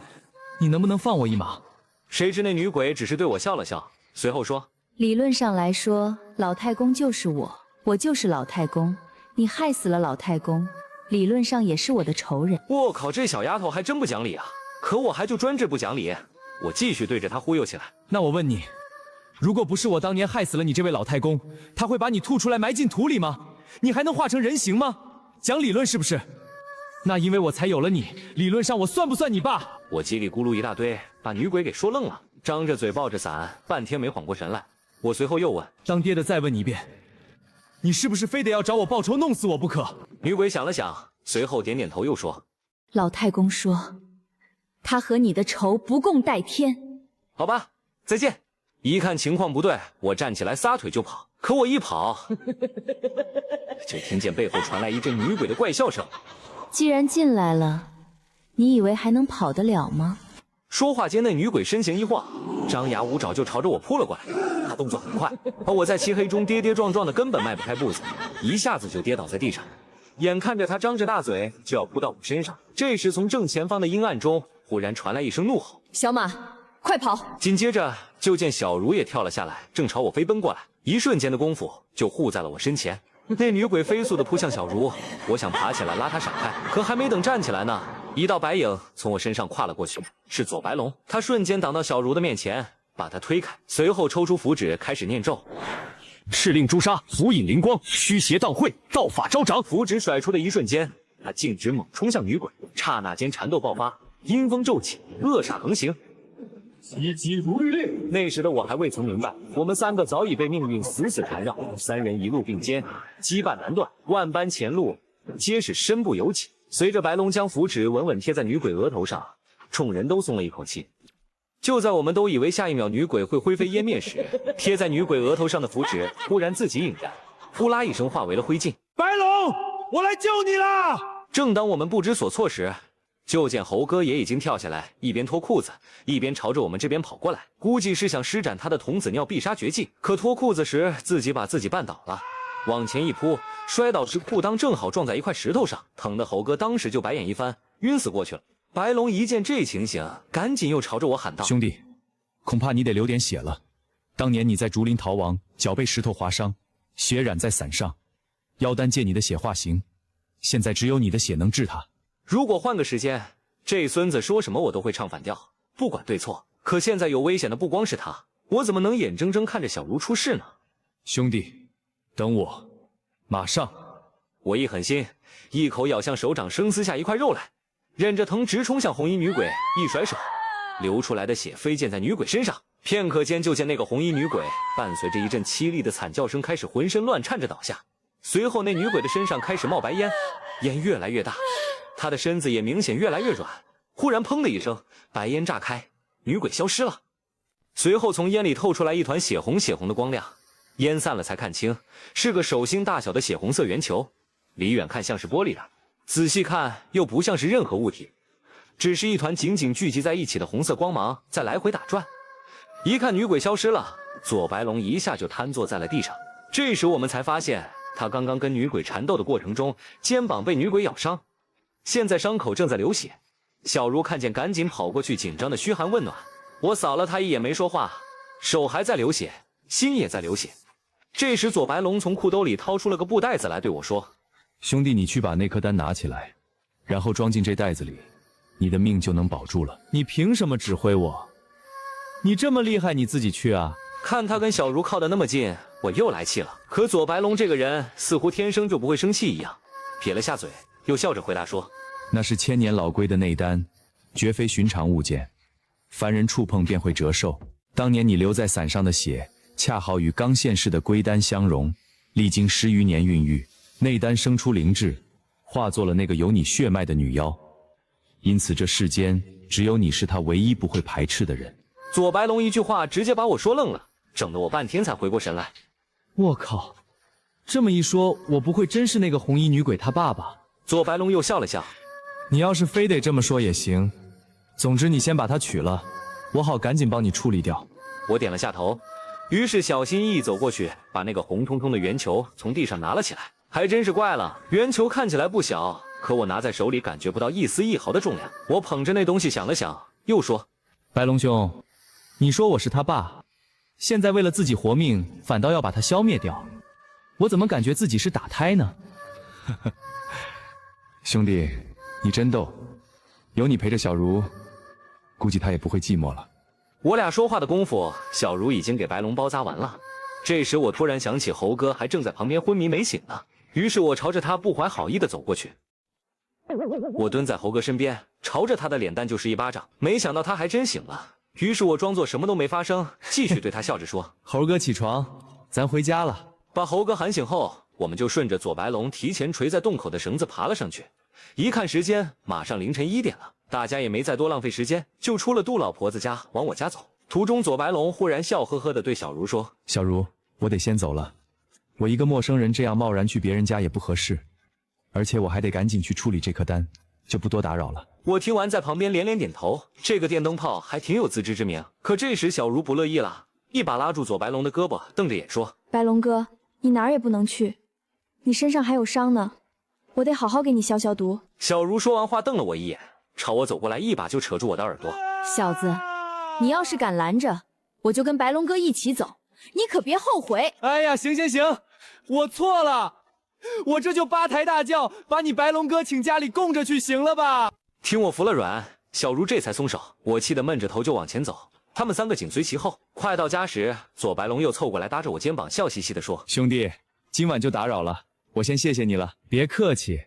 你能不能放我一马？”谁知那女鬼只是对我笑了笑，随后说：“理论上来说，老太公就是我，我就是老太公。你害死了老太公，理论上也是我的仇人。”我靠，这小丫头还真不讲理啊！可我还就专治不讲理。我继续对着她忽悠起来。那我问你，如果不是我当年害死了你这位老太公，他会把你吐出来埋进土里吗？你还能化成人形吗？讲理论是不是？那因为我才有了你，理论上我算不算你爸？我叽里咕噜一大堆，把女鬼给说愣了，张着嘴抱着伞，半天没缓过神来。我随后又问：“当爹的再问你一遍，你是不是非得要找我报仇弄死我不可？”女鬼想了想，随后点点头，又说：“老太公说，他和你的仇不共戴天。”好吧，再见。一看情况不对，我站起来撒腿就跑。可我一跑，就听见背后传来一阵女鬼的怪笑声。既然进来了，你以为还能跑得了吗？说话间，那女鬼身形一晃，张牙舞爪就朝着我扑了过来。她动作很快，而我在漆黑中跌跌撞撞的，根本迈不开步子，一下子就跌倒在地上。眼看着她张着大嘴就要扑到我身上，这时从正前方的阴暗中忽然传来一声怒吼：“小马，快跑！”紧接着就见小茹也跳了下来，正朝我飞奔过来，一瞬间的功夫就护在了我身前。那女鬼飞速地扑向小茹，我想爬起来拉她闪开，可还没等站起来呢，一道白影从我身上跨了过去，是左白龙。他瞬间挡到小茹的面前，把她推开，随后抽出符纸开始念咒：“敕令诛杀，符引灵光，驱邪荡秽，道法昭掌。”符纸甩出的一瞬间，他径直猛冲向女鬼，刹那间缠斗爆发，阴风骤起，恶煞横行。急急如律令。那时的我还未曾明白，我们3个早已被命运死死缠绕，3人一路并肩，羁绊难断，万般前路皆是身不由己。随着白龙将符纸稳稳贴在女鬼额头上，众人都松了一口气。就在我们都以为下一秒女鬼会灰飞烟灭时，贴在女鬼额头上的符纸忽然自己引燃，呼啦一声化为了灰烬。白龙，我来救你啦！正当我们不知所措时，就见猴哥也已经跳下来，一边脱裤子，一边朝着我们这边跑过来，估计是想施展他的童子尿必杀绝技。可脱裤子时，自己把自己绊倒了，往前一扑，摔倒时裤裆正好撞在一块石头上，疼的猴哥当时就白眼一翻，晕死过去了。白龙一见这情形，赶紧又朝着我喊道：“兄弟，恐怕你得流点血了。当年你在竹林逃亡，脚被石头划伤，血染在伞上，妖丹借你的血化形，现在只有你的血能治他。”如果换个时间，这孙子说什么我都会唱反调，不管对错。可现在有危险的不光是他，我怎么能眼睁睁看着小茹出事呢？兄弟，等我，马上！我一狠心，一口咬向手掌生撕下一块肉来，忍着疼直冲向红衣女鬼，一甩手，流出来的血飞溅在女鬼身上。片刻间，就见那个红衣女鬼伴随着一阵凄厉的惨叫声，开始浑身乱颤着倒下。随后，那女鬼的身上开始冒白烟，烟越来越大，她的身子也明显越来越软。忽然，砰的一声，白烟炸开，女鬼消失了。随后，从烟里透出来一团血红的光亮，烟散了才看清，是个手心大小的血红色圆球。离远看像是玻璃的，仔细看又不像是任何物体，只是一团紧紧聚集在一起的红色光芒在来回打转。一看女鬼消失了，左白龙一下就瘫坐在了地上。这时我们才发现，他刚刚跟女鬼缠斗的过程中，肩膀被女鬼咬伤，现在伤口正在流血。小茹看见，赶紧跑过去，紧张的嘘寒问暖。我扫了他一眼，没说话，手还在流血，心也在流血。这时左白龙从裤兜里掏出了个布袋子来，对我说：兄弟，你去把那颗丹拿起来，然后装进这袋子里，你的命就能保住了。你凭什么指挥我？你这么厉害，你自己去啊！看他跟小茹靠得那么近，我又来气了。可左白龙这个人似乎天生就不会生气一样，撇了下嘴，又笑着回答说：那是千年老龟的内丹，绝非寻常物件，凡人触碰便会折寿。当年你留在伞上的血，恰好与刚现世的龟丹相融，历经10余年孕育，内丹生出灵智，化作了那个有你血脉的女妖。因此这世间只有你是他唯一不会排斥的人。左白龙一句话直接把我说愣了，整得我半天才回过神来。我靠，这么一说，我不会真是那个红衣女鬼她爸爸？左白龙又笑了笑，你要是非得这么说也行，总之你先把她娶了，我好赶紧帮你处理掉。我点了下头，于是小心翼翼走过去，把那个红彤彤的圆球从地上拿了起来。还真是怪了，圆球看起来不小，可我拿在手里感觉不到一丝一毫的重量。我捧着那东西想了想，又说：白龙兄，你说我是他爸，现在为了自己活命，反倒要把他消灭掉，我怎么感觉自己是打胎呢？兄弟，你真逗，有你陪着小茹，估计她也不会寂寞了。我俩说话的功夫，小茹已经给白龙包扎完了。这时我突然想起猴哥还正在旁边昏迷没醒呢，于是我朝着他不怀好意的走过去。我蹲在猴哥身边，朝着他的脸蛋就是一巴掌，没想到他还真醒了。于是我装作什么都没发生，继续对他笑着说：猴哥起床，咱回家了。把猴哥喊醒后，我们就顺着左白龙提前垂在洞口的绳子爬了上去。一看时间，马上凌晨1点了，大家也没再多浪费时间，就出了杜老婆子家往我家走。途中左白龙忽然笑呵呵地对小茹说：小茹，我得先走了，我一个陌生人这样贸然去别人家也不合适，而且我还得赶紧去处理这颗丹，就不多打扰了。我听完在旁边连连点头，这个电灯泡还挺有自知之明。可这时小茹不乐意了，一把拉住左白龙的胳膊，瞪着眼说：白龙哥，你哪儿也不能去，你身上还有伤呢，我得好好给你消消毒。小茹说完话瞪了我一眼，朝我走过来，一把就扯住我的耳朵。小子，你要是敢拦着，我就跟白龙哥一起走，你可别后悔。哎呀，行，我错了，我这就8抬大轿把你白龙哥请家里供着去，行了吧？听我服了软，小茹这才松手。我气得闷着头就往前走，他们3个紧随其后。快到家时，左白龙又凑过来搭着我肩膀，笑嘻嘻地说：兄弟，今晚就打扰了，我先谢谢你了。别客气，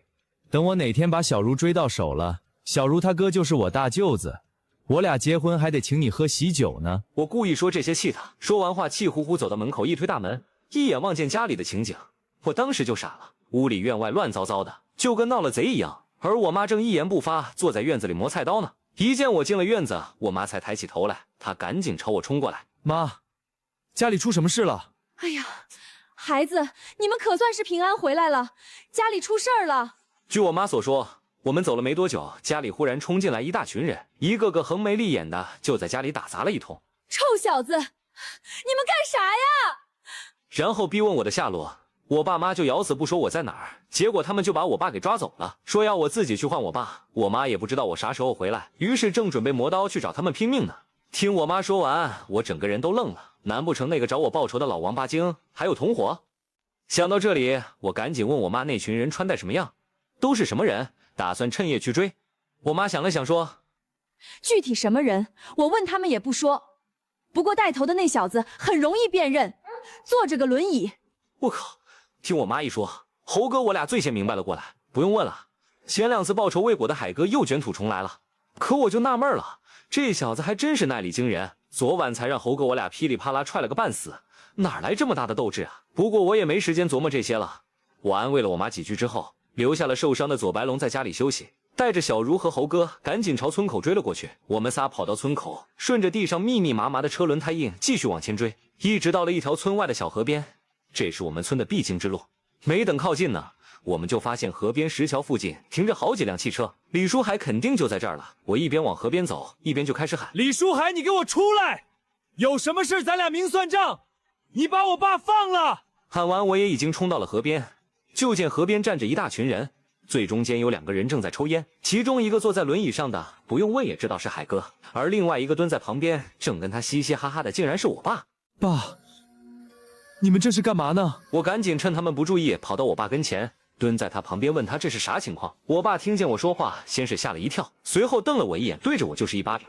等我哪天把小茹追到手了，小茹他哥就是我大舅子，我俩结婚还得请你喝喜酒呢。我故意说这些气他，说完话气呼呼走到门口，一推大门，一眼望见家里的情景，我当时就傻了。屋里院外乱糟糟的，就跟闹了贼一样，而我妈正一言不发坐在院子里磨菜刀呢。一见我进了院子，我妈才抬起头来，她赶紧朝我冲过来：妈，家里出什么事了？哎呀，孩子，你们可算是平安回来了，家里出事儿了。据我妈所说，我们走了没多久，家里忽然冲进来一大群人，一个个横眉立眼的，就在家里打砸了一通。臭小子，你们干啥呀？然后逼问我的下落，我爸妈就咬死不说我在哪儿，结果他们就把我爸给抓走了，说要我自己去换我爸。我妈也不知道我啥时候回来，于是正准备磨刀去找他们拼命呢。听我妈说完，我整个人都愣了，难不成那个找我报仇的老王八精还有同伙？想到这里，我赶紧问我妈那群人穿戴什么样，都是什么人，打算趁夜去追。我妈想了想说：具体什么人，我问他们也不说。不过带头的那小子很容易辨认，坐着个轮椅。我靠！听我妈一说，猴哥我俩最先明白了过来。不用问了，前2次报仇未果的海哥又卷土重来了。可我就纳闷了，这小子还真是耐力惊人，昨晚才让猴哥我俩噼里啪啦踹了个半死，哪来这么大的斗志啊？不过我也没时间琢磨这些了。我安慰了我妈几句之后，留下了受伤的左白龙在家里休息，带着小茹和猴哥赶紧朝村口追了过去。我们仨跑到村口，顺着地上密密麻麻的车轮胎印继续往前追，一直到了一条村外的小河边，这是我们村的必经之路。没等靠近呢，我们就发现河边石桥附近停着好几辆汽车，李书海肯定就在这儿了。我一边往河边走，一边就开始喊：李书海，你给我出来！有什么事咱俩明算账！你把我爸放了！喊完，我也已经冲到了河边，就见河边站着一大群人，最中间有2个人正在抽烟，其中一个坐在轮椅上的，不用问也知道是海哥，而另外一个蹲在旁边，正跟他嘻嘻哈哈的，竟然是我爸。爸，你们这是干嘛呢？我赶紧趁他们不注意，跑到我爸跟前，蹲在他旁边问他这是啥情况。我爸听见我说话，先是吓了一跳，随后瞪了我一眼，对着我就是一巴掌。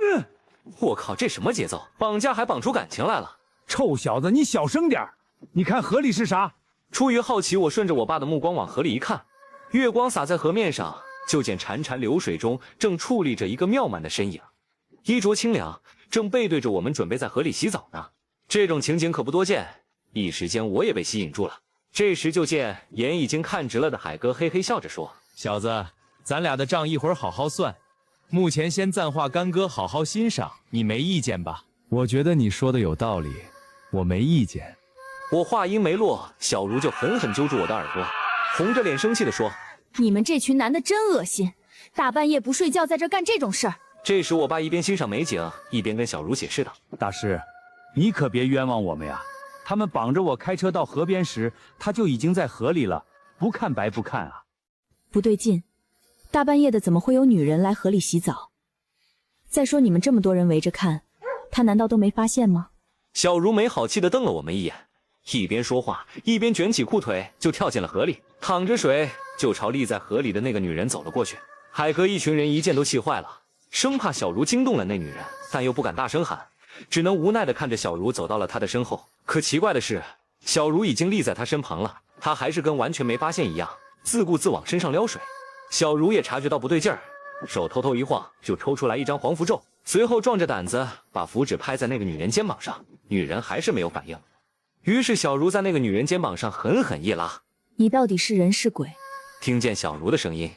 我靠，这什么节奏？绑架还绑出感情来了！臭小子，你小声点，你看河里是啥？出于好奇，我顺着我爸的目光往河里一看，月光洒在河面上，就见潺潺流水中正矗立着一个妙曼的身影，衣着清凉，正背对着我们，准备在河里洗澡呢。这种情景可不多见，一时间我也被吸引住了。这时就见眼已经看直了的海哥嘿嘿笑着说：小子，咱俩的账一会儿好好算，目前先暂话干哥好好欣赏，你没意见吧？我觉得你说的有道理，我没意见。我话音没落，小茹就狠狠揪住我的耳朵，红着脸生气地说：你们这群男的真恶心，大半夜不睡觉在这干这种事儿。这时我爸一边欣赏美景，一边跟小茹解释道：大师，你可别冤枉我们呀，他们绑着我开车到河边时，他就已经在河里了，不看白不看啊。不对劲，大半夜的怎么会有女人来河里洗澡？再说你们这么多人围着看，他难道都没发现吗？小茹没好气地瞪了我们一眼，一边说话一边卷起裤腿就跳进了河里，淌着水就朝立在河里的那个女人走了过去。海哥一群人一见都气坏了，生怕小茹惊动了那女人，但又不敢大声喊，只能无奈地看着小茹走到了她的身后。可奇怪的是，小茹已经立在她身旁了，她还是跟完全没发现一样，自顾自往身上撩水。小茹也察觉到不对劲儿，手偷偷一晃，就抽出来一张黄符咒，随后壮着胆子把符纸拍在那个女人肩膀上，女人还是没有反应。于是小茹在那个女人肩膀上狠狠一拉。你到底是人是鬼？听见小茹的声音，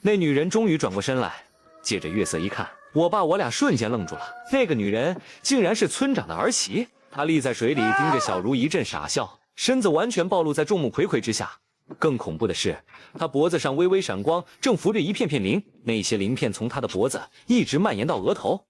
那女人终于转过身来，借着月色一看，我爸我俩瞬间愣住了。那个女人竟然是村长的儿媳，她立在水里盯着小茹一阵傻笑，身子完全暴露在众目睽睽之下。更恐怖的是，她脖子上微微闪光，正浮着一片片鳞，那些鳞片从她的脖子一直蔓延到额头。